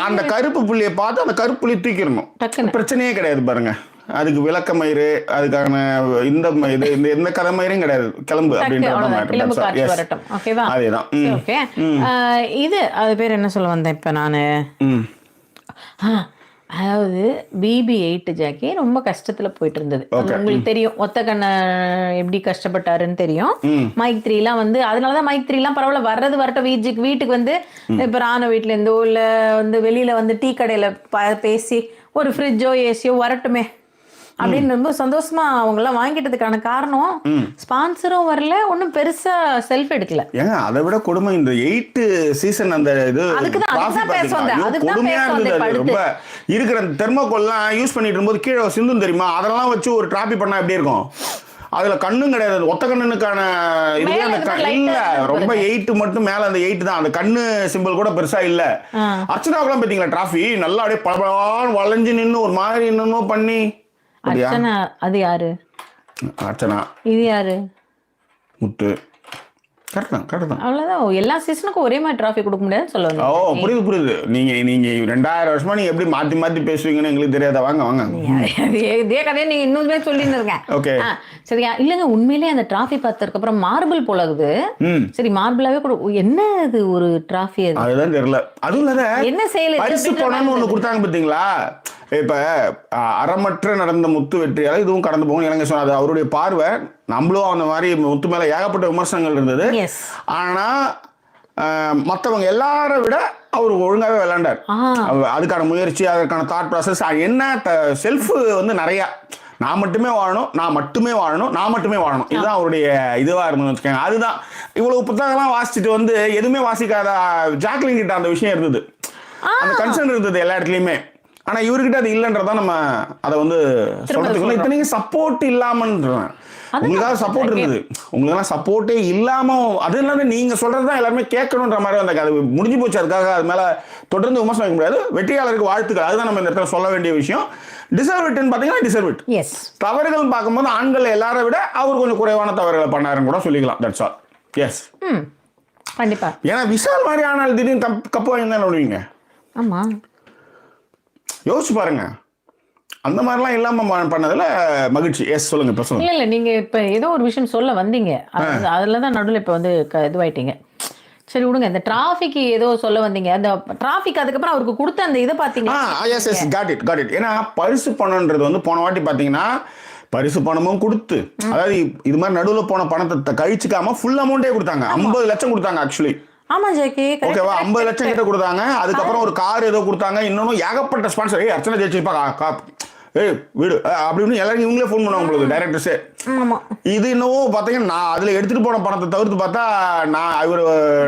அந்த கருப்பு புள்ளியை பார்த்து அந்த கருப்பு புள்ளி தூக்கிடணும், பிரச்சனையே கிடையாது பாருங்க. அதுக்கு விளக்கமயிறு, அதுக்கான இந்த இது இந்த எந்த கதமயிரும் கிடையாது, கிளம்பு அப்படின்ற அதேதான். இது அது பேர் என்ன சொல்ல வந்தேன் இப்ப நானு, அதாவது BB8 ஜாக்கி ரொம்ப கஷ்டத்துல போயிட்டு இருந்தது. உங்களுக்கு தெரியும் ஒத்த கண்ண எப்படி கஷ்டப்பட்டாருன்னு தெரியும். மைக் 3 வந்து அதனாலதான் மைக் 3 பரவாயில்ல வர்றது வரட்டும், வீட்டுக்கு வந்து இப்ப ராணுவ வீட்டுல இருந்தோ இல்ல வந்து வெளியில வந்து டீ கடையில பேசி ஒரு ஃப்ரிட்ஜோ ஏசியோ வரட்டுமே அப்படின்னு ரொம்ப சந்தோஷமா அவங்க எல்லாம் வாங்கிட்டதுக்கான காரணம் ஸ்பான்சரும் வரல, ஒன்னும் பெருசா செல்ஃப் எடுக்கல. ஏங்க அதை விட கொடுமை இந்த 8 சீசன் அந்த இது கொடுமையா இருந்தது. ரொம்ப இருக்கிற தெர்மோகோல்லாம் யூஸ் பண்ணிட்டு இருக்கும்போது கீழே சிந்தும் தெரியுமா, அதெல்லாம் வச்சு ஒரு டிராபி பண்ணா எப்படி இருக்கும்? அதுல கண்ணும் கிடையாது, ஒத்த கண்ணுக்கான இதுவே அந்த இல்ல. ரொம்ப 8 மட்டும் மேல அந்த 8 தான், அந்த கண்ணு சிம்பிள் கூட பெருசா இல்ல. அர்ச்சனாவுக்குலாம் பாத்தீங்களா டிராஃபி நல்லா அப்படியே பளபளன்னு வளைஞ்சு நின்று ஒரு மாதிரி இன்னமும் பண்ணி. அர்ச்சனா அது யாரு? அர்ச்சனா இது யாரு? முத்து. கரெக்ட் தான். அவ்வளவுதான். எல்லா சீசனுக்கும் ஒரே மாதிரி டிராஃபி கொடுக்க முடியாதுன்னு சொல்லுவாங்க. ஓ புரியுது. நீங்க 2000 வருஷமா நீங்க எப்படி மாத்தி பேசுவீங்கன்னு எங்களுக்கு தெரியாத. வாங்க இதே கதையை நீங்க இன்னுமே சொல்லின்னு இருங்க. ஓகே சரியா? இல்லங்க உண்மையிலேயே அந்த டிராஃபி பார்த்ததுக்கு அப்புறம் மார்பிள் போலகுது. சரி மார்பிளாவே கூட என்ன இது ஒரு டிராஃபி, அதுதான் தெரியல. அதுவும் இல்ல என்ன செய்யல பரிசு பணம்னு ஒண்ணு கொடுத்தாங்க பாத்தீங்களா? இப்ப அறமற்ற நடந்த முத்து வெற்றியால இதுவும் கடந்து போகும் எனக்கு சொன்னது அவருடைய பார்வை. நம்மளும் அந்த மாதிரி முத்து மேல ஏகப்பட்ட விமர்சனங்கள் இருந்தது. ஆனா மற்றவங்க எல்லாரை விட அவர் ஒழுங்காவே விளையாண்டார். அதுக்கான முயற்சி, அதற்கான தாட் ப்ராசஸ் என்ன செல்ஃப் வந்து நிறைய நான் மட்டுமே வாழணும் இதுதான் அவருடைய இதுவா இருந்ததுன்னு வச்சுக்கோங்க. அதுதான் இவ்வளவு புத்தகம்லாம் வாசிச்சுட்டு வந்து எதுவுமே வாசிக்காத ஜாக்லின் கிட்ட அந்த விஷயம் இருந்தது, அந்த கன்சர்ன் இருந்தது எல்லா இடத்துலயுமே. ஆனா இவர்கிட்ட அது இல்லைன்றதான் நம்ம அதை வந்து சொல்றதுக்கு இத்தனைக்கு சப்போர்ட் இல்லாமன்றேன். உங்களுக்காக சப்போர்ட் இருந்தது, உங்களுக்கெல்லாம் சப்போர்ட்டே இல்லாம அது இல்லாம நீங்க சொல்றதுதான் எல்லாருமே கேட்கணுன்ற மாதிரி அந்த அது முடிஞ்சு போச்சு. அதுக்காக அது மேல தொடர்ந்து விமர்சனம் வைக்க முடியாது. வெற்றியாளருக்கு வாழ்த்துக்கள், அதுதான் நம்ம இந்த இடத்துல சொல்ல வேண்டிய விஷயம். டிசர்வ்ட்னு பாத்தீங்கன்னா டிசர்வ்ட். தவறுகள் பார்க்கும்போது ஆண்கள் எல்லாரை விட அவர் கொஞ்சம் குறைவான தவறுகளை பண்ணாருன்னு கூட சொல்லிக்கலாம். That's all. எஸ் கண்டிப்பா. ஏன்னா விஷால் மாதிரி ஆனால் திடீர்னு கப்பு வாங்கி தான் விடுவீங்க. ஆமா யோசிச்சு பாருங்க. அந்த மாதிரிலாம் இல்லாம பண்ணதுல மகிழ்ச்சி. எஸ் சொல்லுங்க. இப்ப சொல்லுங்க. இல்ல நீங்க இப்ப ஏதோ ஒரு விஷயம் சொல்ல வந்தீங்க, அதுலதான் நடுவில் இப்ப வந்து இதுவாயிட்டீங்க. சரி விடுங்க. இந்த டிராஃபிக் ஏதோ சொல்ல வந்தீங்க, அந்த டிராஃபிக் அதுக்கப்புறம் அவருக்கு கொடுத்த அந்த இதை பாத்தீங்கன்னா. got it. ஏன்னா பரிசு பணம்ன்றது வந்து போன வாட்டி பாத்தீங்கன்னா பரிசு பணமும் கொடுத்து, அதாவது இது மாதிரி நடுவில் போன பணத்தை கழிச்சுக்காம ஃபுல் அமௌண்டே கொடுத்தாங்க. 50 லட்சம் கொடுத்தாங்க ஆக்சுவலி. ஆமா ஜாக்கி, ஓகேவா? 50 லட்சம் கிட்ட கொடுத்தாங்க. அதுக்கப்புறம் ஒரு கார் ஏதோ கொடுத்தாங்க. இன்னொன்னு ஏகப்பட்ட ஸ்பான்சர். அர்ச்சனா ஜெயிச்சிருப்பா வீடு அப்படின்னு எல்லாரும் இவங்களே ஃபோன் பண்ணுவாங்க உங்களுக்கு டைரக்டர்ஸே. இது இன்னமும் பாத்தீங்கன்னா நான் அதுல எடுத்துட்டு போன பணத்தை தவிர்த்து பார்த்தா நான் இவர்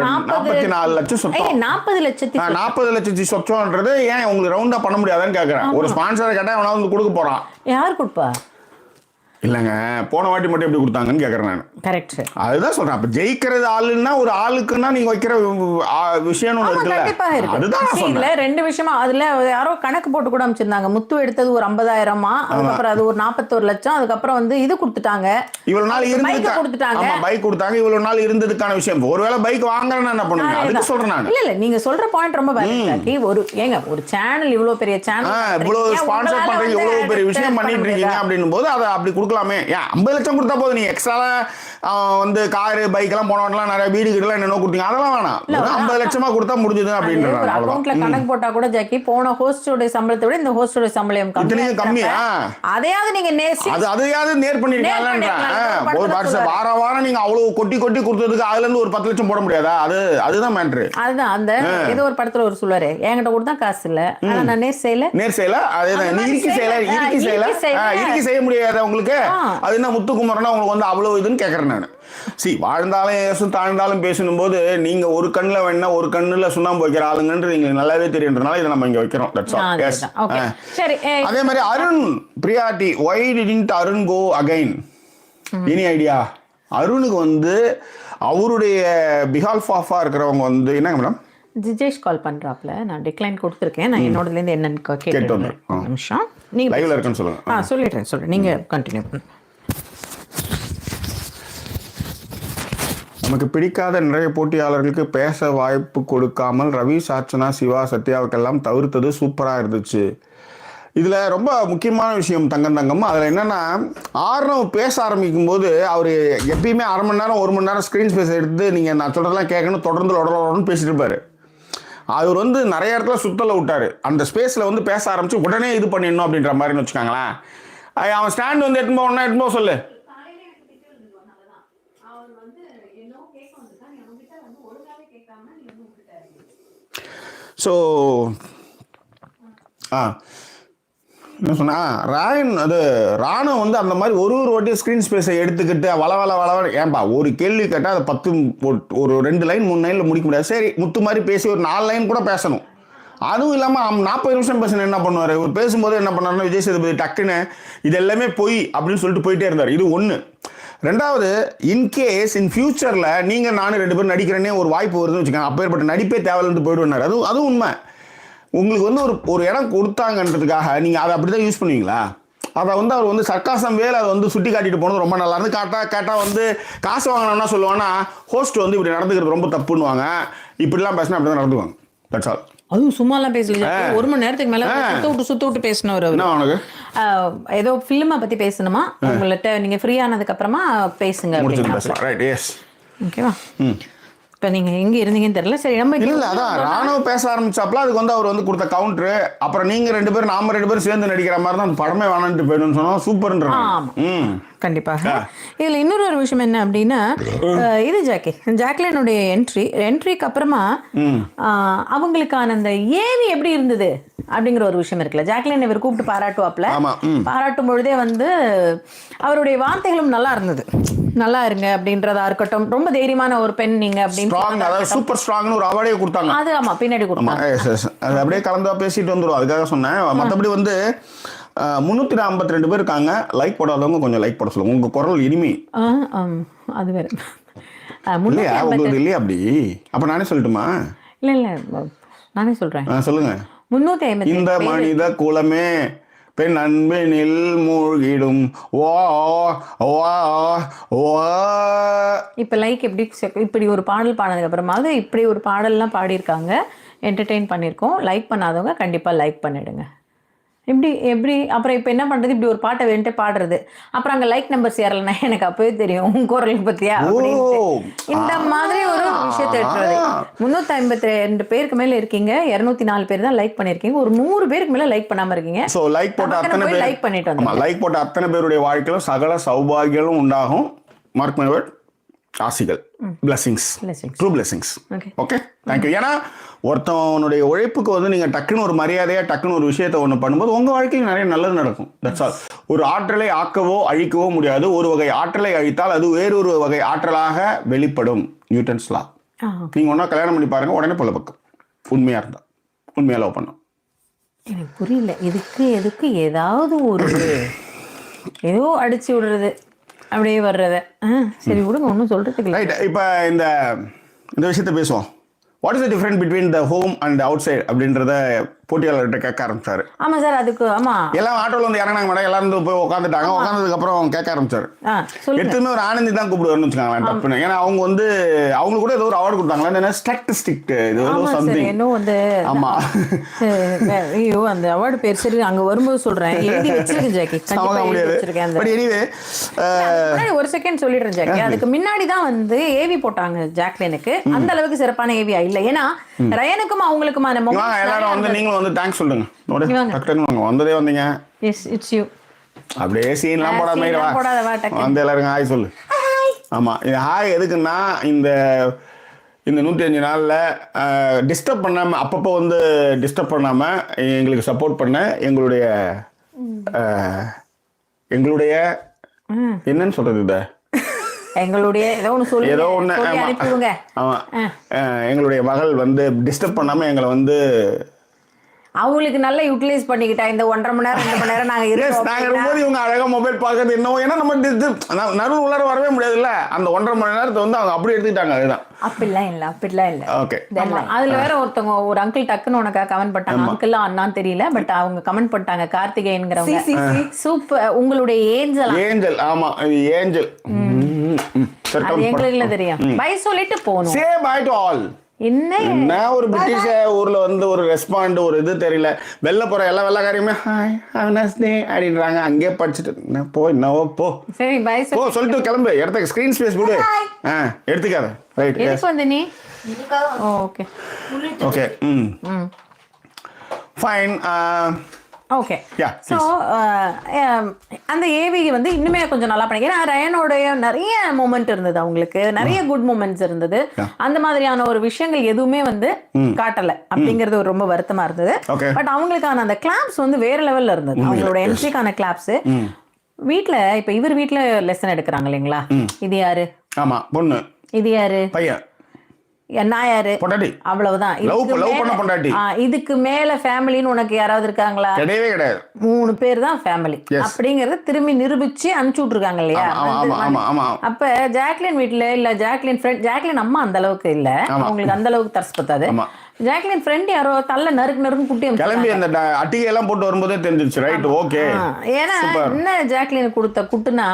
44 லட்சம் சொத்தம். 40 லட்சத்தி சொச்சம்ன்றது ஏன் உங்களுக்கு ரவுண்டா பண்ண முடியாதான்னு கேட்கறேன். ஒரு ஸ்பான்சரை கேட்டா அவனா வந்து கொடுக்க போறான். யார் கொடுப்பா? இல்லங்க போன வாட்டி மட்டும் எப்படி கொடுத்தாங்கன்னு கேக்குறேன் நான். கரெக்ட். அதுதான் சொல்றேன். அப்ப ஜெயிக்கிறது ஆளுன்னா ஒரு ஆளுக்குன்னா நீங்க வைக்கிற விஷயம் இருக்குல்ல, அதுதான் சொல்றேன். ரெண்டு விஷயமா அதுல யாரோ கணக்கு போட்டு கூட அமைச்சிருந்தாங்க. முத்து எடுத்தது ஒரு 50,000, அதுக்கப்புறம் அது ஒரு 41 லட்சம், அதுக்கப்புறம் வந்து இது கொடுத்துட்டாங்க. இவ்வளவு நாள் கொடுத்துட்டாங்க. பைக் கொடுத்தாங்க. இவ்வளவு நாள் இருந்ததுக்கான விஷயம். ஒருவேளை பைக் வாங்குறேன்னா என்ன பண்ணுங்க, அதுக்கு சொல்றேன் நான். இல்ல நீங்க சொல்ற பாயிண்ட் ரொம்ப வேலிட். ஒரு சேனல் இவ்வளவு பெரிய சேனல் இவ்வளவு ஸ்பான்சர் பண்றீங்க, இவ்வளவு பெரிய விஷயம் பண்ணிட்டு இருக்கீங்க அப்படின்னும் போது அதை அப்படி கொடுக்கலாமே. 50 லட்சம் கொடுத்தா போதும். நீ எக்ஸ்ட்ரா வந்து காரு பைக் எல்லாம் போனவங்கலாம் நிறைய வீடு கிட்ட என்ன கொடுத்தீங்க, அதெல்லாம் வேணாம். 50 லட்சமா கொடுத்தா முடிஞ்சது அப்படின்றாங்க. அக்கவுண்ட்ல கணக்கு போட்டா கூட ஜாக்கி போன ஹோஸ்டோட சம்பளத்தை விட இந்த ஹோஸ்டோட சம்பளம் கம்மியா. அதையாவது நீங்க அதையாவது நேர் பண்ணிருக்கீங்க. வாரம் நீங்க அவ்வளவு கொட்டி கொடுத்ததுக்கு அதுல இருந்து ஒரு 10 லட்சம் போட முடியாதா? அதுதான் மேட்ரு. அதுதான் அந்த ஏதோ ஒரு படத்துல ஒரு சொல்லுவாரு, என்கிட்ட கொடுத்தா காசு இல்ல, ஆனா நான் நேர் செய்யல. அதேதான். நீ இறுக்கி செய்ய முடியாத உங்களுக்கு அது என்ன முத்துக்குமரனா உங்களுக்கு வந்து அவ்வளவு இதுன்னு கேட்கறேன் நான். வாழ்ந்தாலும் ஏசும் தாழ்ந்தாலும் பேசணும் போது நீங்க ஒரு கண்ணுல வேணா ஒரு கண்ணுல சுண்ணாம்பு வைக்கிற ஆளுங்கன்றது எங்களுக்கு நல்லாவே தெரியுன்றனால இதை நம்ம இங்க வைக்கிறோம். அதே மாதிரி அருண் பிரியாட்டி, why didn't Arun go again? Any idea? அருணுக்கு வந்து அவருடைய பிஹால்ஃபாஃபா இருக்கிறவங்க வந்து என்னங்க மேடம், ஜிஜேஷ் கால் பண்றாப்ல, நான் டிக்ளைன் கொடுத்துருக்கேன். நான் என்னோடதுல இருந்து என்னன்னு கேட்டு நிமிஷம் நீங்க லைவ்ல இருக்குன்னு சொல்லுங்க. சொல்லிடுறேன் நீங்க கண்டினியூ பண்ணுங்க. நமக்கு பிடிக்காத நிறைய போட்டியாளர்களுக்கு பேச வாய்ப்பு கொடுக்காமல் ரவி, சார்ச்சனா, சிவா, சத்யாவுக்கெல்லாம் தவிர்த்தது சூப்பராக இருந்துச்சு. இதில் ரொம்ப முக்கியமான விஷயம் தங்கம், அதில் என்னென்னா ஆர்னவ் பேச ஆரம்பிக்கும் போது அவர் எப்பயுமே அரை மணி நேரம் 1 மணி நேரம் ஸ்க்ரீன் ஸ்பேஸ் எடுத்து நீங்கள் நான் சொல்கிறதெல்லாம் கேட்கணும் தொடர்ந்து உடனே பேசிட்டு இருப்பார். அவர் வந்து நிறைய இடத்துல சுத்தலை விட்டார். அந்த ஸ்பேஸில் வந்து பேச ஆரம்பித்து உடனே இது பண்ணிடணும் அப்படின்ற மாதிரின்னு வச்சுக்காங்களேன். அவன் ஸ்டாண்ட் வந்து எடுத்துன்னு போக சொல்லு. ஸோ என்ன சொன்னா ராயன் அது ராணுவம் வந்து அந்த மாதிரி ஒரு வாட்டி ஸ்க்ரீன் ஸ்பேஸை எடுத்துக்கிட்டு வள ஏன்பா ஒரு கேள்வி கேட்டால் அதை 10 ஒரு 2 லைன் 3 லைனில் முடிக்க முடியாது. சரி முத்து மாதிரி பேசி ஒரு 4 லைன் கூட பேசணும். அதுவும் இல்லாமல் 40 நிமிஷம் பேசணும். என்ன பண்ணுவார் இவர் பேசும்போது? என்ன பண்ணாருன்னா விஜய் சேதுபதி டக்குன்னு இது எல்லாமே பொய் அப்படின்னு சொல்லிட்டு போயிட்டே இருந்தார். இது ஒன்று. ரெண்டாவது, இன்கேஸ் இன் ஃபியூச்சரில் நீங்கள் நானும் 2 பேரும் நடிக்கிறேன்னே ஒரு வாய்ப்பு வருதுன்னு வச்சுக்கோங்க, அப்பேற்பட்ட நடிப்பே தேவையில்லைன்னு போயிடுவார். அதுவும் உண்மை. உங்களுக்கு வந்து ஒரு இடம் கொடுத்தாங்கன்றதுக்காக நீங்கள் அதை அப்படி தான் யூஸ் பண்ணுவீங்களா? அதை வந்து அவர் வந்து சர்க்காசம் வேலை அதை வந்து சுட்டி காட்டிட்டு போனது ரொம்ப நல்லா இருந்து. கேட்டால் வந்து காசு வாங்கினோன்னா சொல்லுவாங்கன்னா ஹோஸ்ட் வந்து இப்படி நடந்துக்கிறது ரொம்ப தப்புன்னுவாங்க. இப்படிலாம் பேசினா அப்படி தான் நடந்துக்குவாங்க. That's all. அதுவும் சும்மாலாம் பேசல. 1 மணி நேரத்துக்கு மேல சுத்த விட்டு பேசணும். ஏதோ ஃபிலிமை பத்தி பேசணுமா உங்கள்கிட்ட, நீங்க ஃப்ரீ ஆனதுக்கு அப்புறமா பேசுங்க. ஓகேவா? இப்போ நீங்கள் எங்கே இருந்தீங்கன்னு தெரியல. சரி நம்ம இல்லை அதான் ராணுவ பேச ஆரம்பிச்சாப்ல அதுக்கு வந்து அவர் வந்து கொடுத்த கவுண்டரு. அப்புறம் நீங்கள் 2 பேரும் நாம 2 பேரும் சேர்ந்து நடிக்கிற மாதிரி தான் அந்த படமே வேணான்ட்டு போயிடுன்னு சொன்னோம். சூப்பர்ன்ற. கண்டிப்பாக. இதில் இன்னொரு விஷயம் என்ன அப்படின்னா, இது ஜாக்லினுடைய என்ட்ரிக்கு அப்புறமா அவங்களுக்கான அந்த ஏவி எப்படி இருந்தது அப்படிங்கிற ஒரு விஷயம் இருக்குல்ல. ஜாக்லின் இவர் கூப்பிட்டு பாராட்டுவாப்ல. பாராட்டும் பொழுதே வந்து அவருடைய வார்த்தைகளும் நல்லா இருந்தது. நல்லா இருங்க அப்படின்றதா இருக்கட்டும், ரொம்ப தைரியமான ஒரு பெண் நீங்க அப்படின்னு சூப்பர் ஸ்ட்ராங்னு ஒரு அவார்டே கொடுத்தாங்க. அது ஆமா பின்னாடி கொடுத்தாங்க. அது அப்படியே கலந்தா பேசிட்டு வந்துடும். அதுக்காக சொன்னேன். மற்றபடி வந்து 352 பேர் இருக்காங்க. லைக் போடாதவங்க கொஞ்சம் லைக் போட சொல்லுங்க. உங்க குரல் இனிமை அது வேற இல்லையா? உங்களுக்கு இல்லையா அப்படி? அப்ப நானே சொல்லட்டுமா? இல்ல நானே சொல்றேன். சொல்லுங்க. 350 இந்த மனித குலமே பெண் அன்பினில் மூழ்கிடும். இப்ப லைக் இப்படி ஒரு பாடல் பாடினதுக்கு அப்புறமாவது இப்படி ஒரு பாடல்லாம் பாடியிருக்காங்க, என்டர்டெயின் பண்ணியிருக்கோம். லைக் பண்ணாதவங்க கண்டிப்பா லைக் பண்ணிடுங்க. எப்படி அப்புறம் இப்போ என்ன பண்ணுறது? இப்படி ஒரு பாட்டை வேண்ட்டு பாடுறது, அப்புறம் அங்கே லைக் நம்பர்ஸ் ஏறலைன்னா எனக்கு அப்பவே தெரியும் உன் குரல் பற்றியா அப்படின்ட்டு. இந்த மாதிரி ஒரு விஷயத்தை எடுத்துறது. 352 பேருக்கு மேலே இருக்கீங்க, 204 பேர் தான் லைக் பண்ணியிருக்கீங்க, ஒரு 100 பேருக்கு மேலே லைக் பண்ணாமல் இருக்கீங்க. ஸோ லைக் போட்ட அத்தனை பேர் லைக் பண்ணிட்டு வந்தோம். லைக் போட்ட அத்தனை பேருடைய வாழ்க்கையிலும் சகல சௌபாகியங்களும் உண்டாகும். Mark my word. ஆசிகள், blessings, true blessings. Okay, thank you. ஏன்னா ஒருத்தவனுடைய உழைப்புக்கு வந்து நீங்கள் டக்குன்னு ஒரு மரியாதையாக டக்குன்னு ஒரு விஷயத்தை ஒன்று பண்ணும்போது உங்கள் வாழ்க்கையில் நிறைய நல்லது நடக்கும். That's all. ஒரு ஆற்றலை ஆக்கவோ அழிக்கவோ முடியாது. ஒரு வகை ஆற்றலை அழித்தால் அது வேறொரு வகை ஆற்றலாக வெளிப்படும். நியூட்டன்ஸ் லா. நீங்கள் ஒன்றா கல்யாணம் பண்ணி பாருங்க, உடனே பொல பக்கம். உண்மையாக இருந்தால் உண்மையாக லவ் பண்ணோம். எனக்கு புரியல எதுக்கு ஏதாவது ஒரு ஏதோ அடிச்சு விடுறது அப்படியே வர்றத. சரி விடுங்க, ஒன்றும் சொல்றதுக்கு இல்லை. ரைட். இப்போ இந்த விஷயத்தை பேசுவோம். What is the difference between the home and outside அப்படின்றத போட்டியாளர்கிட்ட கேட்க ஆரம்பிச்சாரு. ஆமா சார், அதுக்கு ஆமா எல்லாம் ஆட்டோல வந்து இறங்கினாங்க மேடம், எல்லாரும் போய் உட்காந்துட்டாங்க. உட்காந்ததுக்கு அப்புறம் கேட்க ஆரம்பிச்சாரு. எடுத்துமே ஒரு ஆனந்தி தான் கூப்பிடுவாருன்னு வச்சுக்காங்களேன் டப்புன்னு. ஏன்னா அவங்க வந்து அவங்களுக்கு கூட ஏதோ ஒரு அவார்டு கொடுத்தாங்களா, ஸ்டாட்டிஸ்டிக் இது சம்திங் இன்னும் வந்து. ஆமா ஐயோ அந்த அவார்டு பேர் சரி அங்க வரும்போது சொல்றேன், எழுதி வச்சிருக்கேன் ஜாக்கி. பட் எனிவே ஒரு செகண்ட் சொல்லிடுறேன் ஜாக்கி. அதுக்கு முன்னாடி தான் வந்து ஏவி போட்டாங்க ஜாக்லினுக்கு. அந்த அளவுக்கு சிறப்பான ஏவியா இல்லை. ஏன்னா ரயனுக்கும் அவங்களுக்குமான எல்லாரும் வந்து நீங்களும் வந்து தேங்க்ஸ் சொல்லுங்க. வந்ததே வந்தீங்க. S it's you. அப்படியே சீன்லாம் போடாம வந்து எல்லாருக்கும் ஹாய் சொல்லு. ஆமா, இது ஹாய் எதுக்குன்னா இந்த 105 நாளில் டிஸ்டர்ப் பண்ணாமல் அப்பப்போ வந்து டிஸ்டர்ப் பண்ணாமல் எங்களுக்கு சப்போர்ட் பண்ண எங்களுடைய என்னன்னு சொல்றது இதை எங்களுடைய ஏதோ ஒன்று சொல்லி ஏதோ ஒண்ணு, ஆமா. அனுப்பிவிடுங்க. ஆமா எங்களுடைய மகள் வந்து டிஸ்டர்ப் பண்ணாம எங்களை வந்து அவங்களுக்கு நல்லா யூட்டிலைஸ் பண்ணிக்கிட்டா இந்த 1.5 மணி நேரம் 2 மணி நேரம் நாங்க இருக்கோம் நாங்க இருக்கும்போது இவங்க அழகா மொபைல் பார்க்கறது என்னவோ, ஏன்னா நம்ம நடுவில் உள்ளார வரவே முடியாதுல்ல, அந்த 1.5 மணி நேரத்தை வந்து அவங்க அப்படி எடுத்துக்கிட்டாங்க. அதுதான் அப்படிலாம் இல்ல ஓகே. அதுல வேற ஒருத்தவங்க ஒரு அங்கிள் டக்குன்னு உனக்கா கமெண்ட் பண்ணிட்டாங்க, அங்கிள் அண்ணான்னு தெரியல, பட் அவங்க கமெண்ட் பண்ணிட்டாங்க கார்த்திகேயன்ங்கிறவங்க, சூப்பர் உங்களுடைய ஏஞ்சல். ஆமா ஏஞ்சல் எங்களுக்கு தெரியும். பை சொல்லிட்டு போகணும். சே பை டு ஆல். என்ன ஒரு பிரிட்டிஷ் ஊர்ல வந்து ஒரு ரெஸ்பாண்ட் ஒரு இது தெரியல, வெளில போற எல்லா வெள்ளக்காரியுமே ஹாய் ஹேவ் நைஸ் டே அப்படின்றாங்க. அங்கேயே படிச்சுட்டு போ என்னவோ போ சரி பை போ சொல்லிட்டு கிளம்பு. இடத்துக்கு ஸ்கிரீன் ஸ்பேஸ் கொடு. எடுத்துக்காத. ரைட் எதுக்கு வந்து நீ okay okay fine okay. So அந்த ஏவிக்கு வந்து இன்னுமே கொஞ்சம் நல்லா பண்ணிக்கிறேன். ரயனோடைய நிறைய மூமெண்ட் இருந்தது, அவங்களுக்கு நிறைய குட் மூமெண்ட்ஸ் இருந்தது. அந்த மாதிரியான ஒரு விஷயங்கள் எதுவுமே வந்து காட்டல அப்படிங்கிறது ஒரு ரொம்ப வருத்தமா இருந்தது. பட் அவங்களுக்கான அந்த கிளாப்ஸ் வந்து வேற லெவல்ல இருந்தது. அவங்களோட என்ட்ரிக்கான கிளாப்ஸ் வீட்டுல இப்ப இவர் வீட்டுல லெசன் எடுக்கிறாங்க இல்லைங்களா, இது யாரு? ஆமா பொண்ணு. இது யாரு? பையன். நான் யாரு? பொண்டாட்டி. அவ்வளவுதான். இதுக்கு மேல ஃபேமிலின்னு உனக்கு யாராவது இருக்காங்களா? கிடையவே கிடையாது. 3 பேர் தான் ஃபேமிலி அப்படிங்கறத திரும்பி நிரூபிச்சு அனுப்பிச்சு விட்டுருக்காங்க இல்லையா. அப்ப ஜாக்லின் வீட்டுல இல்ல ஜாக்லின் ஃப்ரெண்ட், ஜாக்லின் அம்மா அந்த அளவுக்கு இல்ல, அவங்களுக்கு அந்த அளவுக்கு தர்ஸ் பத்தாது. ஜாக்லின் ஃப்ரெண்ட் யாரோ தள்ள நறுக்கு குட்டி கிளம்பி அந்த அட்டிகை எல்லாம் போட்டு வரும்போதே தெரிஞ்சிருச்சு. Right okay. ஏன்னா என்ன ஜாக்லின் கொடுத்த குட்டுனா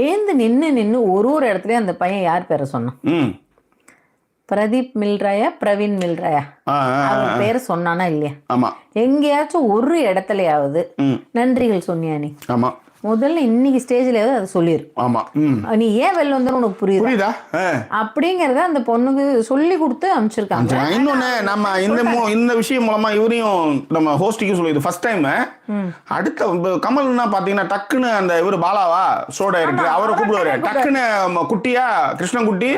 ஏந்து நின்னு ஒரு இடத்துலயும் அந்த பையன் யார் பேரை சொன்னான்? பிரதீப் மில்ராயா பிரவீன் மில்ராயா அவர் பேரை சொன்னானா இல்லையா? ஆமா. எங்கேயாச்சும் ஒரு இடத்துலயாவது நன்றிகள் சொன்னியா நீ? ஆமா. முதல்ல இன்னைக்கு ஸ்டேஜ்லயாவது அதை சொல்லிரு. ஆமா. நீ ஏன் வெளில வந்து உனக்கு புரியுதா அப்படிங்கறத அந்த பொண்ணுக்கு சொல்லி கொடுத்து அனுப்பிச்சிருக்காங்க. இன்னொன்னு நம்ம இந்த விஷயம் மூலமா இவரையும் நம்ம ஹோஸ்டிக்கு சொல்லிது ஃபர்ஸ்ட் டைம். அடுத்த கமல்னா பாத்தீங்கன்னா டக்குன்னு அந்த இவரு பாலாவா ஷோ டைரக்டர் அவரை கூப்பிடுவாரு. டக்குன்னு குட்டியா கிருஷ்ணன்குட்டி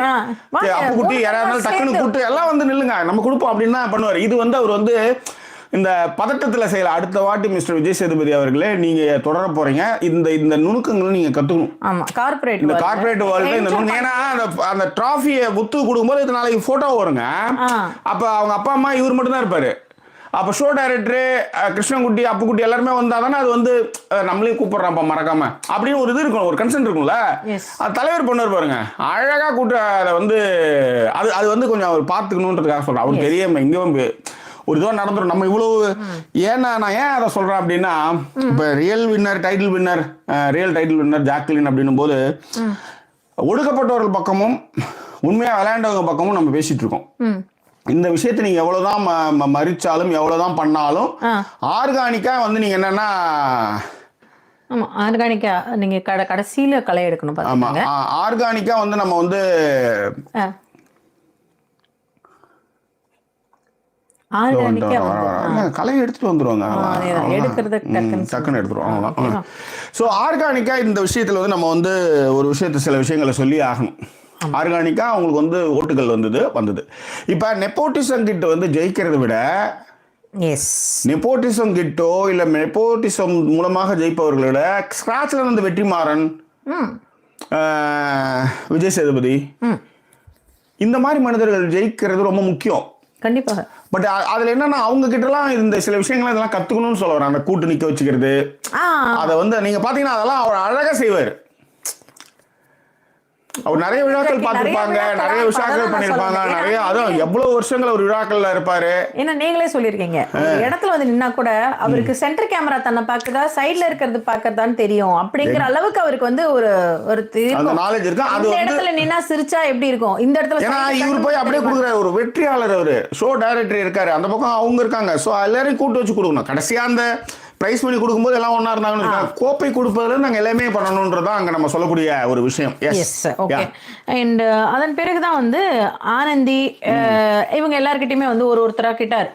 அப்புக்குட்டி யாராவது டக்குன்னு கூப்பிட்டு எல்லாம் வந்து நில்லுங்க நம்ம கொடுப்போம் அப்படின்னு தான் பண்ணுவாரு. இது வந்து அவர் வந்து இந்த பதட்டத்துல செய்யல. அடுத்த வாட்டி மிஸ்டர் விஜய் சேதுபதி அவர்களே நீங்க தொடர போறீங்க, இந்த நுணுக்கங்களை நீங்க கத்துக்கணும். ஆமா கார்ப்பரேட் இந்த கார்ப்பரேட் வேர்ல்ட்ல இந்த நுணுக்கம். ஏன்னா அந்த டிராஃபியை முத்து கொடுக்கும்போது இது நாளைக்கு போட்டோ வருங்க. அப்ப அவங்க அப்பா அம்மா இவர் மட்டும் தான் இருப்பாரு. அப்ப ஷோ டைரக்டர் கிருஷ்ணன்குட்டி அப்புக்குட்டி எல்லாருமே வந்தா தானே அது வந்து நம்மளையும் கூப்பிடுறான்ப்பா மறக்காம அப்படின்னு ஒரு இது இருக்கும், ஒரு கன்சென்ட் இருக்கும்ல. அது தலைவர் பண்ணுவார் பாருங்க, அழகா கூட்ட அதை வந்து அது வந்து கொஞ்சம் அவர் பார்த்துக்கணுன்றதுக்காக சொல்றேன். அவருக்கு தெரியாம இங்கவும் ஒரு இதுவாக நடந்துடும். நம்ம இவ்வளவு ஏன்னா நான் ஏன் அதை சொல்றேன் அப்படின்னா, இப்போ ரியல் டைட்டில் வின்னர் ஜாக்லின் அப்படின்னும் போது ஒடுக்கப்பட்டவர்கள் பக்கமும் உண்மையா விளையாண்டவங்க பக்கமும் நம்ம பேசிட்டு இருக்கோம். இந்த விஷயத்தை நீங்க எவ்வளவுதான் மறிச்சாலும் எவ்வளவுதான் பண்ணாலும் ஆர்கானிக்கா வந்து நீங்க என்னன்னா ஆர்கானிக்கா நீங்க கடைசியில களை எடுக்கணும். ஆமா ஆர்கானிக்கா வந்து நம்ம வந்து களை எடுத்துட்டு வந்துருவாங்க, டக்குன்னு எடுத்துருவாங்க. ஸோ ஆர்கானிக்கா இந்த விஷயத்துல வந்து நம்ம வந்து ஒரு விஷயத்த சில விஷயங்களை சொல்லி ஆகணும். ஆர்கானிக்கா அவங்களுக்கு வந்து ஓட்டுகள் வந்தது. இப்ப நெப்போட்டிசம் கிட்ட வந்து ஜெயிக்கிறத விட நெப்போட்டிசம் கிட்டோ இல்ல நெப்போட்டிசம் மூலமாக ஜெயிப்பவர்களோட ஸ்கிராச்ல இருந்து வெற்றிமாறன், விஜய் சேதுபதி இந்த மாதிரி மனிதர்கள் ஜெயிக்கிறது ரொம்ப முக்கியம். கண்டிப்பாக. பட் அதுல என்னன்னா அவங்க கிட்ட எல்லாம் இந்த சில விஷயங்களை இதெல்லாம் கத்துக்கணும்னு சொல்ல வரேன். அந்த கூட்டு நிக்க வச்சுக்கிறது அதை வந்து நீங்க பாத்தீங்கன்னா அதெல்லாம் அவர் அழகா செய்வாரு. அவர் நிறைய விழாக்கள் பார்த்திருப்பாங்க, நிறைய விஷயங்கள் பண்ணிருப்பாங்க, நிறைய அதான் எவ்வளவு வருஷங்கள் ஒரு விழாக்கள்ல இருப்பாரு. ஏன்னா நீங்களே சொல்லிருக்கீங்க இடத்துல வந்து நின்னா கூட அவருக்கு சென்டர் கேமரா தன்னை பாக்குதா சைட்ல இருக்கிறது பாக்குறதான்னு தெரியும் அப்படிங்கிற அளவுக்கு அவருக்கு வந்து ஒரு நாலேஜ் இருக்கு. அது இடத்துல நின்னா சிரிச்சா எப்படி இருக்கும் இந்த இடத்துல. ஏன்னா இவர் போய் அப்படியே கொடுக்குறாரு, ஒரு வெற்றியாளர் அவரு, ஷோ டைரக்டர் இருக்காரு, அந்த பக்கம் அவங்க இருக்காங்க. ஸோ எல்லாரையும் கூட்டு வச்சு கொடுக்கணும். கடைசியா அந்த பிரைஸ் பண்ணி கொடுக்கும்போது எல்லாம் ஒன்னா இருந்தாங்கன்னு கோப்பை கொடுப்பதுல நாங்கள் எல்லாமே பண்ணணும்ன்றதான் அங்கே நம்ம சொல்லக்கூடிய ஒரு விஷயம். ஓகே. அண்ட் அதன் பிறகுதான் வந்து ஆனந்தி இவங்க எல்லார்கிட்டயுமே வந்து ஒருத்தரா கேட்டார்.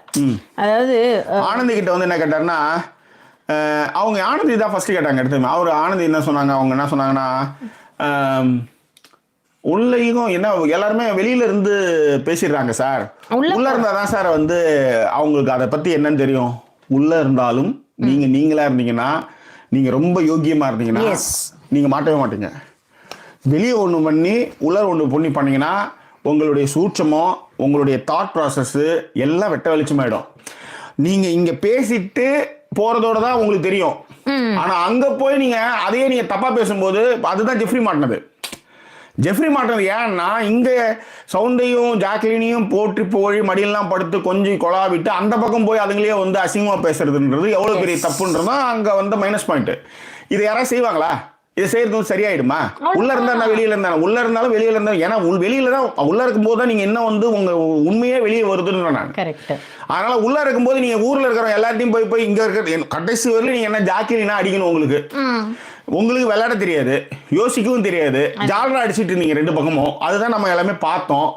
அதாவது ஆனந்தி கிட்ட வந்து என்ன கேட்டாருன்னா, அவங்க ஆனந்தி தான் ஃபர்ஸ்ட் கேட்டாங்க. எடுத்து அவர் ஆனந்தி என்ன சொன்னாங்க, அவங்க என்ன சொன்னாங்கன்னா உள்ளேயும் என்ன எல்லாருமே வெளியில இருந்து பேசிடுறாங்க சார், உள்ள இருந்தாதான் சார் வந்து அவங்களுக்கு அதை பத்தி என்னன்னு தெரியும். உள்ள இருந்தாலும் நீங்களா இருந்தீங்கன்னா, நீங்க ரொம்ப யோக்கியமா இருந்தீங்கன்னா நீங்கள் மாட்டவே மாட்டீங்க. வெளியே ஒன்று பண்ணி உள்ளே ஒன்று பண்ணி பண்ணீங்கன்னா உங்களுடைய சூட்சமோ உங்களுடைய தாட் ப்ராசஸ்ஸு எல்லாம் வெட்ட வெளிச்சமாயிடும். நீங்கள் இங்கே பேசிட்டு போகிறதோட தான் உங்களுக்கு தெரியும். ஆனால் அங்கே போய் நீங்கள் அதையே நீங்கள் தப்பாக பேசும்போது அதுதான் ஜெஃப்ரி மாட்டினது. ஜெஃப்ரி மாட்டினது ஏன்னா இங்கே சவுண்டையும் ஜாக்லினையும் போட்டு போய் மடியெல்லாம் படுத்து கொஞ்சம் கொலாவிட்டு அந்த பக்கம் போய் அதுங்களே வந்து அசிங்கமாக பேசுறதுன்றது எவ்வளோ பெரிய தப்புன்றதும் அங்கே வந்து மைனஸ் பாயிண்ட்டு. இதை யாராவது செய்வாங்களா? இதை செய்யறது சரியாயிடுமா? உள்ள இருந்தா வெளியில இருந்தா உள்ள இருந்தாலும் வெளியில இருந்தாலும் ஏன்னா வெளியில தான் உள்ள இருக்கும்போது தான் நீங்க என்ன வந்து உங்க உண்மையே வெளியே வருதுன்னு நான். அதனால உள்ள இருக்கும்போது நீங்க ஊர்ல இருக்கிற எல்லாத்தையும் போய் இங்க இருக்க கடைசி வரையில நீங்க என்ன ஜாக்கிரனா அடிக்கணும். உங்களுக்கு விளையாட தெரியாது, யோசிக்கவும் தெரியாது, ஜாலரா அடிச்சிட்டு இருந்தீங்க ரெண்டு பக்கமும். அதுதான் நம்ம எல்லாமே பார்த்தோம்.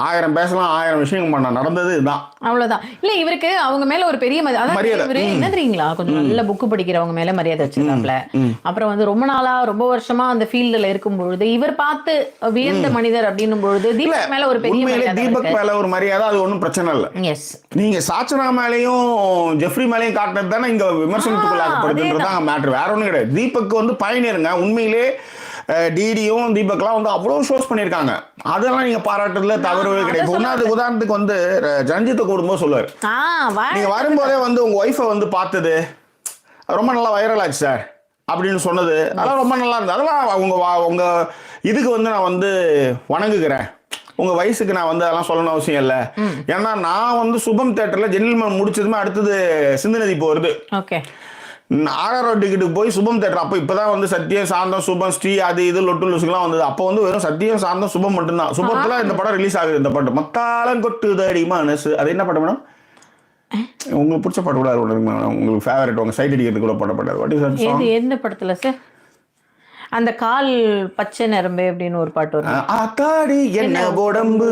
1000 பேசலாம், 1000 விஷயம் பண்ண நடந்தது இதுதான். அவ்வளவுதான். இல்ல இவருக்கு அவங்க மேல ஒரு பெரிய மரியாதை. இவரு என்ன தெரியுங்களா, கொஞ்சம் நல்ல புக்கு படிக்கிறவங்க மேல மரியாதை வச்சிருக்காப்ல. அப்புறம் வந்து ரொம்ப நாளா ரொம்ப வருஷமா அந்த ஃபீல்டுல இருக்கும் பொழுது இவர் பார்த்து வியந்த மனிதர் அப்படின்னும் பொழுது தீபக் மேல ஒரு பெரிய மரியாதை. தீபக் மேல ஒரு மரியாதை, அது ஒன்றும் பிரச்சனை இல்லை. எஸ், நீங்க சாச்சனா மேலையும் ஜெஃப்ரி மேலையும் காட்டினது தானே இங்க விமர்சனத்துக்குள்ளாக்கப்படுதுன்றதான் மேட்ரு, வேற ஒன்றும் கிடையாது. தீபக் வந்து பயணிருங்க. உண்மையிலே டிடியும் தீபக்லாம் வந்து அவ்வளோ ஷோஸ் பண்ணியிருக்காங்க. அதெல்லாம் நீங்க பாராட்டுறதுல தவறு கிடையாது. உதாரணத்துக்கு வந்து ரஞ்சித்தை கூடும்போது சொல்லுவார், நீங்க வரும்போதே வந்து உங்க ஒய்ஃபை வந்து பார்த்தது ரொம்ப நல்லா வைரல் ஆச்சு சார் அப்படின்னு சொன்னது, அதெல்லாம் ரொம்ப நல்லா இருந்தது. அதெல்லாம் உங்க இதுக்கு வந்து நான் வந்து வணங்குகிறேன். உங்க வயசுக்கு நான் வந்து அதெல்லாம் சொல்லணும் அவசியம் இல்லை. ஏன்னா நான் வந்து சுபம் தியேட்டர்ல ஜென்டில்மேன் முடிச்சதுமே அடுத்தது சிந்து நதி போறது. RRR டிக்கெட்டுக்கு போய் சுபம் தேட்டர். அப்போ இப்போதான் வந்து சத்தியம் சாந்தம் சுபம் ஸ்ரீ அது இது லொட்டு லூசுக்கெல்லாம் வந்தது. அப்போ வந்து வெறும் சத்தியம் சாந்தம் சுபம் மட்டும்தான். சுபத்துல இந்த படம் ரிலீஸ் ஆகுது. இந்த பாட்டு மத்தாளம் கொட்டுதடி மனசு, அது என்ன பாட்டு மேடம்? உங்களுக்கு பிடிச்ச பாட்டு கூட உங்களுக்கு ஃபேவரட், உங்க சைட் அடிக்கிறது கூட பாடப்பட்டாரு. What is that song? என்ன படத்துல சார்? அந்த கால் பச்சை நரம்பு அப்படின்னு ஒரு பாட்டு வரும். ஆத்தாடி என்ன உடம்பு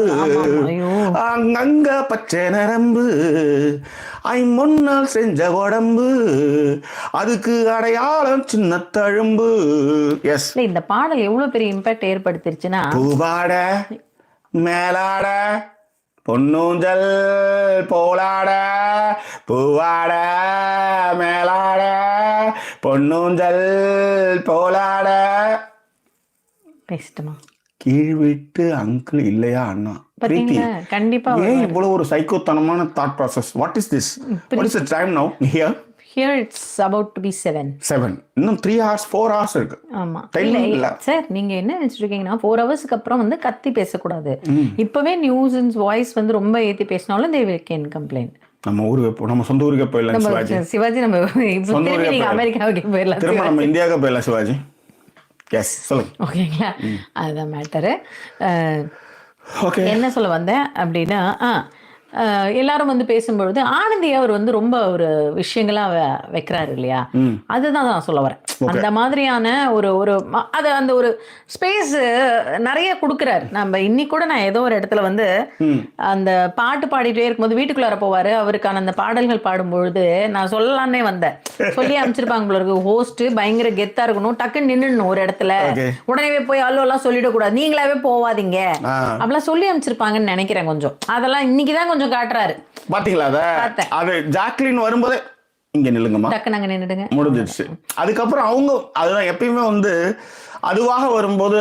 அங்கங்க பச்சை நரம்பு, முன்னால் செஞ்ச உடம்பு அதுக்கு அடையாளம் சின்ன தழும்பு. எஸ், இந்த பாடல் எவ்வளவு பெரிய இம்பாக்ட் ஏற்படுத்திருச்சுன்னா, பூவாட மேலாட பொன்னூஞ்சல் போலாட, பூவாட மேலாட பொன்னூஞ்சல் போலாட. பேசிட்டுமா கீழ் விட்டு அங்கிள் இல்லையா அண்ணா? கண்டிப்பா. ஏன் இவ்வளவு ஒரு சைக்கோத்தனமான thought process? What is this? What is the time now here? Here it's about to be 7. இன்னும் 3 hours 4 hours இருக்கு. ஆமா இல்ல சார், நீங்க என்ன நினைச்சிருக்கீங்கன்னா 4 ஹவர்ஸ்க்கு அப்புறம் வந்து கத்தி பேசக்கூடாது. இப்பவே நியூஸ் வாய்ஸ் வந்து ரொம்ப ஏத்தி பேசினாலும் they will can complain. நம்ம ஊருக்கு நம்ம சொந்த ஊருக்கு போயிடலாம் சிவாஜி. நம்ம திரும்பி அமெரிக்காவுக்கு போயிடலாம், திரும்ப நம்ம இந்தியாவுக்கு போயிடலாம் சிவாஜி. எஸ், சொல்லுங்க. ஓகேங்களா, அதுதான் மேட்டரு. என்ன சொல்ல வந்தேன் அப்படின்னா, எல்லாரும் வந்து பேசும்பொழுது ஆனந்தி அவர் வந்து ரொம்ப ஒரு விஷயங்களா வைக்கிறாரு இல்லையா, அதுதான் நான் சொல்ல வரேன். அந்த மாதிரியான ஒரு அது அந்த ஒரு ஸ்பேஸ் நிறைய கொடுக்குறாரு. நம்ம இன்னைக்கு கூட நான் ஏதோ ஒரு இடத்துல வந்து அந்த பாட்டு பாடிட்டே இருக்கும்போது வீட்டுக்குள்ளார போவாரு, அவருக்கான அந்த பாடல்கள் பாடும்பொழுது நான் சொல்லலான்னே வந்தேன். சொல்லி அமைச்சிருப்பாங்க போல இருக்கு, ஹோஸ்ட் பயங்கர கெத்தா இருக்கணும், டக்குன்னு நின்னுடணும் ஒரு இடத்துல, உடனே போய் அல்லோ எல்லாம் சொல்லிடக்கூடாது, நீங்களாவே போவாதீங்க அப்படிலாம் சொல்லி அமைச்சிருப்பாங்கன்னு நினைக்கிறேன். கொஞ்சம் அதெல்லாம் இன்னைக்குதான் கொஞ்சம் காட்டுறாரு. பாத்தீங்களா? அது ஜாக்லின் வரும்போதே இங்க நில்லுங்கம்மா, டக்குன்னு அங்க நின்னுடுங்க, முடிஞ்சிருச்சு. அதுக்கப்புறம் அவங்க அதுதான் எப்பயுமே வந்து அதுவாக வரும்போது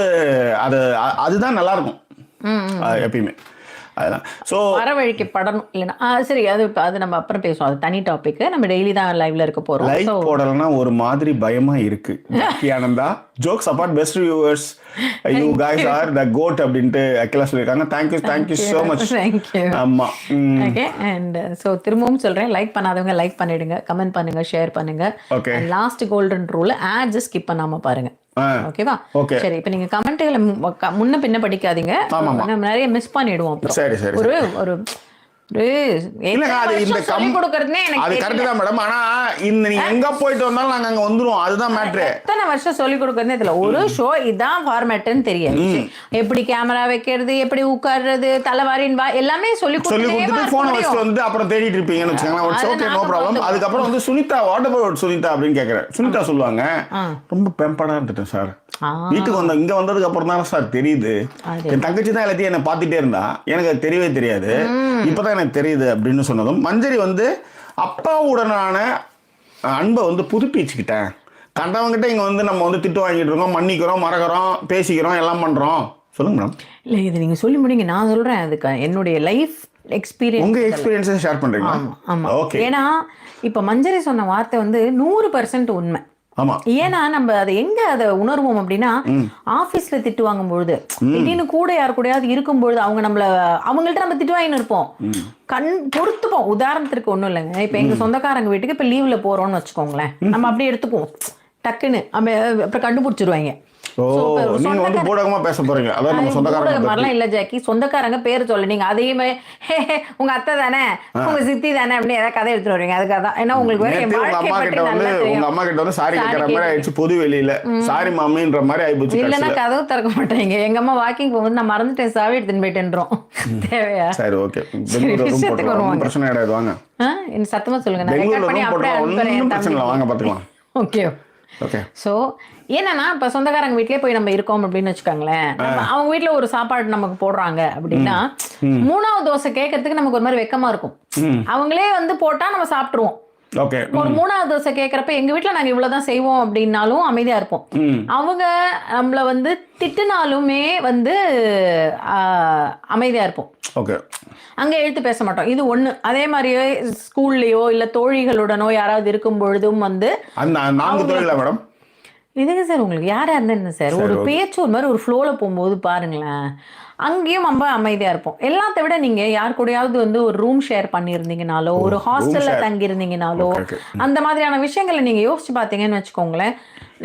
அதுதான் நல்லா இருக்கும் எப்பயுமே. அதுதான் ஸோ வர வழிக்கு படணும் இல்லைன்னா சரி, அது நம்ம அப்புறம் பேசுவோம், அது தனி டாபிக். நம்ம டெய்லி தான் லைவ்ல இருக்க போறோம். லைவ் போடலன்னா ஒரு மாதிரி பயமா இருக்கு. Ananda jokes apart, best viewers you guys are the GOAT அப்படின்ட்டு அகிலா சொல்லியிருக்காங்க. Thank you so much. ஆமா, ஓகே. அண்ட் ஸோ திரும்பவும் சொல்றேன், லைக் பண்ணாதவங்க லைக் பண்ணிடுங்க, கமெண்ட் பண்ணுங்க, ஷேர் பண்ணுங்க. Last golden rule, ads skip பண்ணாம பாருங்க. ஓகேவா? சரி, இப்போ நீங்க கமெண்ட்களை முன்ன பின்ன படிக்காதீங்க, நம்ம நிறைய மிஸ் பண்ணிடுவோம். அப்புறம் ஒரு சொல்லி கொடுக்கறதுனே அது கரெக்ட் தான் மேடம். ஆனா இந்த நீங்க எங்க போயிட்டு வந்தாலும் நாங்க அங்க வந்துருவோம், அதுதான் மேட்டர். எத்தனை வருஷம் சொல்லி கொடுக்கறதே தெரியல. ஒரு ஷோ இதான் ஃபார்மேட்னு தெரியாது, எப்படி கேமரா வைக்கிறது, எப்படி உட்கார்றது, தலைவாரின் எல்லாமே சொல்லி கொடுத்துட்டு போன் வச்சுட்டு வந்து அப்புறம் தேடிட்டு இருப்பீங்கன்னு வச்சுக்கோங்களேன். Okay, no problem. அதுக்கப்புறம் வந்து சுனிதா, வாட் அபௌட் சுனிதா அப்படின்னு கேக்குறேன். சுனிதா சொல்லுவாங்க, ரொம்ப பெம்படா இருந்துட்டேன் சார், வீட்டுக்கு வந்த இங்க வந்ததுக்கு அப்புறம் தான் சார் தெரியுது, என் தங்கச்சி தான் எல்லாத்தையும் என்ன பார்த்துட்டே இருந்தா, எனக்கு அது தெரியவே தெரியாது, இப்பதான் எனக்கு தெரியுது அப்படின்னு சொன்னதும், மஞ்சரி வந்து அப்பாவுடனான அன்பை வந்து புதுப்பிச்சுக்கிட்டேன், கண்டவங்கிட்ட இங்க வந்து நம்ம வந்து திட்டு வாங்கிட்டு இருக்கோம், மன்னிக்கிறோம், மறக்கிறோம், பேசிக்கிறோம், எல்லாம் பண்றோம். சொல்லுங்க மேடம். இல்லை இது நீங்கள் சொல்லி முடிங்க, நான் சொல்கிறேன். அதுக்கு என்னுடைய லைஃப் எக்ஸ்பீரியன்ஸ், உங்க எக்ஸ்பீரியன்ஸை ஷேர் பண்றீங்களா? ஆமாம். ஓகே. ஏன்னா இப்போ மஞ்சரி சொன்ன வார்த்தை வந்து 100% உண்மை. ஆமா. ஏன்னா நம்ம அதை எங்க அதை உணர்வோம் அப்படின்னா, ஆபீஸ்ல திட்டு வாங்கும் பொழுது, திடீர்னு கூட யாரு கூடயாவது இருக்கும் பொழுது அவங்கள்ட்ட நம்ம திட்டு வாங்கின்னு இருப்போம், பொறுத்துப்போம். உதாரணத்திற்கு ஒண்ணும் இல்லைங்க, இப்ப எங்க சொந்தக்காரங்க வீட்டுக்கு இப்ப லீவ்ல போறோம்னு வச்சுக்கோங்களேன், நம்ம அப்படியே எடுத்துக்குவோம் டக்குன்னு, அப்புறம் கண்டுபிடிச்சிருவாங்க. நீங்க வந்து பூடகமா பேச போறீங்க, அதான் நம்ம சொந்தக்காரங்க மாதிரிலாம் இல்ல ஜாக்கி, சொந்தக்காரங்க பேர் சொல்லு, நீங்க அதையுமே உங்க அத்தை தானே, உங்க சித்தி தானே அப்படின்னு ஏதாவது கதை எடுத்துட்டு வருவீங்க. அதுக்காக தான். ஏன்னா உங்களுக்கு உங்க அம்மா கிட்ட வந்து உங்க அம்மா கிட்ட வந்து சாரி கேட்கற மாதிரி ஆயிடுச்சு, பொது வெளியில சாரி மாமின்ற மாதிரி ஆயிடுச்சு. இல்லன்னா கதவு திறக்க மாட்டாங்க. எங்க அம்மா வாக்கிங் போகும்போது நான் மறந்துட்டேன் சாவி எடுத்துன்னு போயிட்டேன்றோம். தேவையா? சரி, ஓகே. பிரச்சனை கிடையாது, வாங்க. சத்தமா சொல்லுங்க, நான் ரெக்கார்ட் பண்ணி அப்படியே அனுப்புறேன். வாங்க பாத்துக்கலாம். Okay okay. ஸோ என்னன்னா இப்போ சொந்தக்காரங்க வீட்லயே போய் நம்ம இருக்கோம் அப்படின்னு வச்சுக்கோங்களேன், அவங்க வீட்டுல ஒரு சாப்பாடு நமக்கு போடுறாங்க அப்படின்னா, 3வது தோசை கேட்கறதுக்கு நமக்கு ஒரு மாதிரி வெக்கமா இருக்கும். அவங்களே வந்து போட்டா நம்ம சாப்பிட்டுருவோம். ஓகே. ஒரு 3வது தோசை கேட்கறப்ப எங்க வீட்டுல நாங்க இவ்வளவுதான் செய்வோம் அப்படின்னாலும் அமைதியா இருப்போம். அவங்க நம்மள வந்து திட்டுனாலுமே வந்து அமைதியா இருப்போம். ஓகே. அங்க எழுத்து பேச மாட்டோம். இது ஒண்ணு. அதே மாதிரியே ஸ்கூல்லயோ இல்ல தோழிகளுடனோ யாராவது இருக்கும் பொழுதும் வந்து மேடம், இதுங்க சார் உங்களுக்கு யாரா இருந்தா என்ன சார், ஒரு பேச்சு ஒரு மாதிரி ஒரு ஃப்ளோல போகும்போது பாருங்களேன், அங்கேயும் ரொம்ப அமைதியா இருப்போம். எல்லாத்த விட நீங்க யார் கூடயாவது வந்து ஒரு ரூம் ஷேர் பண்ணியிருந்தீங்கனாலோ, ஒரு ஹாஸ்டல்ல தங்கி இருந்தீங்கனாலோ, அந்த மாதிரியான விஷயங்களை நீங்க யோசிச்சு பாத்தீங்கன்னு வச்சுக்கோங்களேன்,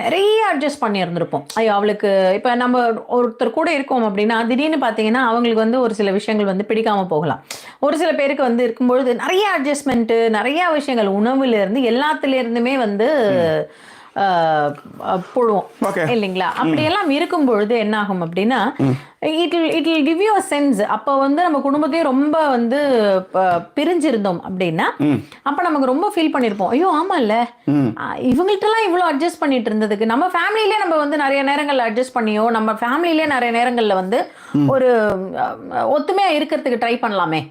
நிறைய அட்ஜஸ்ட் பண்ணி இருந்திருப்போம். ஐயோ அவளுக்கு இப்போ நம்ம ஒருத்தர் கூட இருக்கோம் அப்படின்னா, திடீர்னு பார்த்தீங்கன்னா அவங்களுக்கு வந்து ஒரு சில விஷயங்கள் வந்து பிடிக்காம போகலாம். ஒரு சில பேருக்கு வந்து இருக்கும்பொழுது நிறைய அட்ஜஸ்ட்மெண்ட்டு, நிறைய விஷயங்கள், உணவுலேருந்து எல்லாத்துலேருந்துமே வந்து போடுவோம் இல்லைங்களா? அப்படியெல்லாம் இருக்கும் பொழுது என்ன ஆகும் அப்படின்னா, it will give you a sense. அப்போ வந்து நம்ம குடும்பத்தையும் ரொம்ப வந்து பிரிஞ்சிருந்தோம் அப்படின்னா, அப்ப நமக்கு ரொம்ப ஃபீல் பண்ணிருப்போம். ஐயோ ஆமா இல்ல, இவங்கள்ட்டலாம் இவ்வளவு அட்ஜஸ்ட் பண்ணிட்டு இருந்ததுக்கு நம்ம ஃபேமிலியிலே நம்ம வந்து நிறைய நேரங்கள்ல அட்ஜஸ்ட் பண்ணியோ, நம்ம ஃபேமிலியிலே நிறைய நேரங்கள்ல வந்து ஒரு ஒத்துமையா இருக்கிறதுக்கு ட்ரை பண்ணலாமே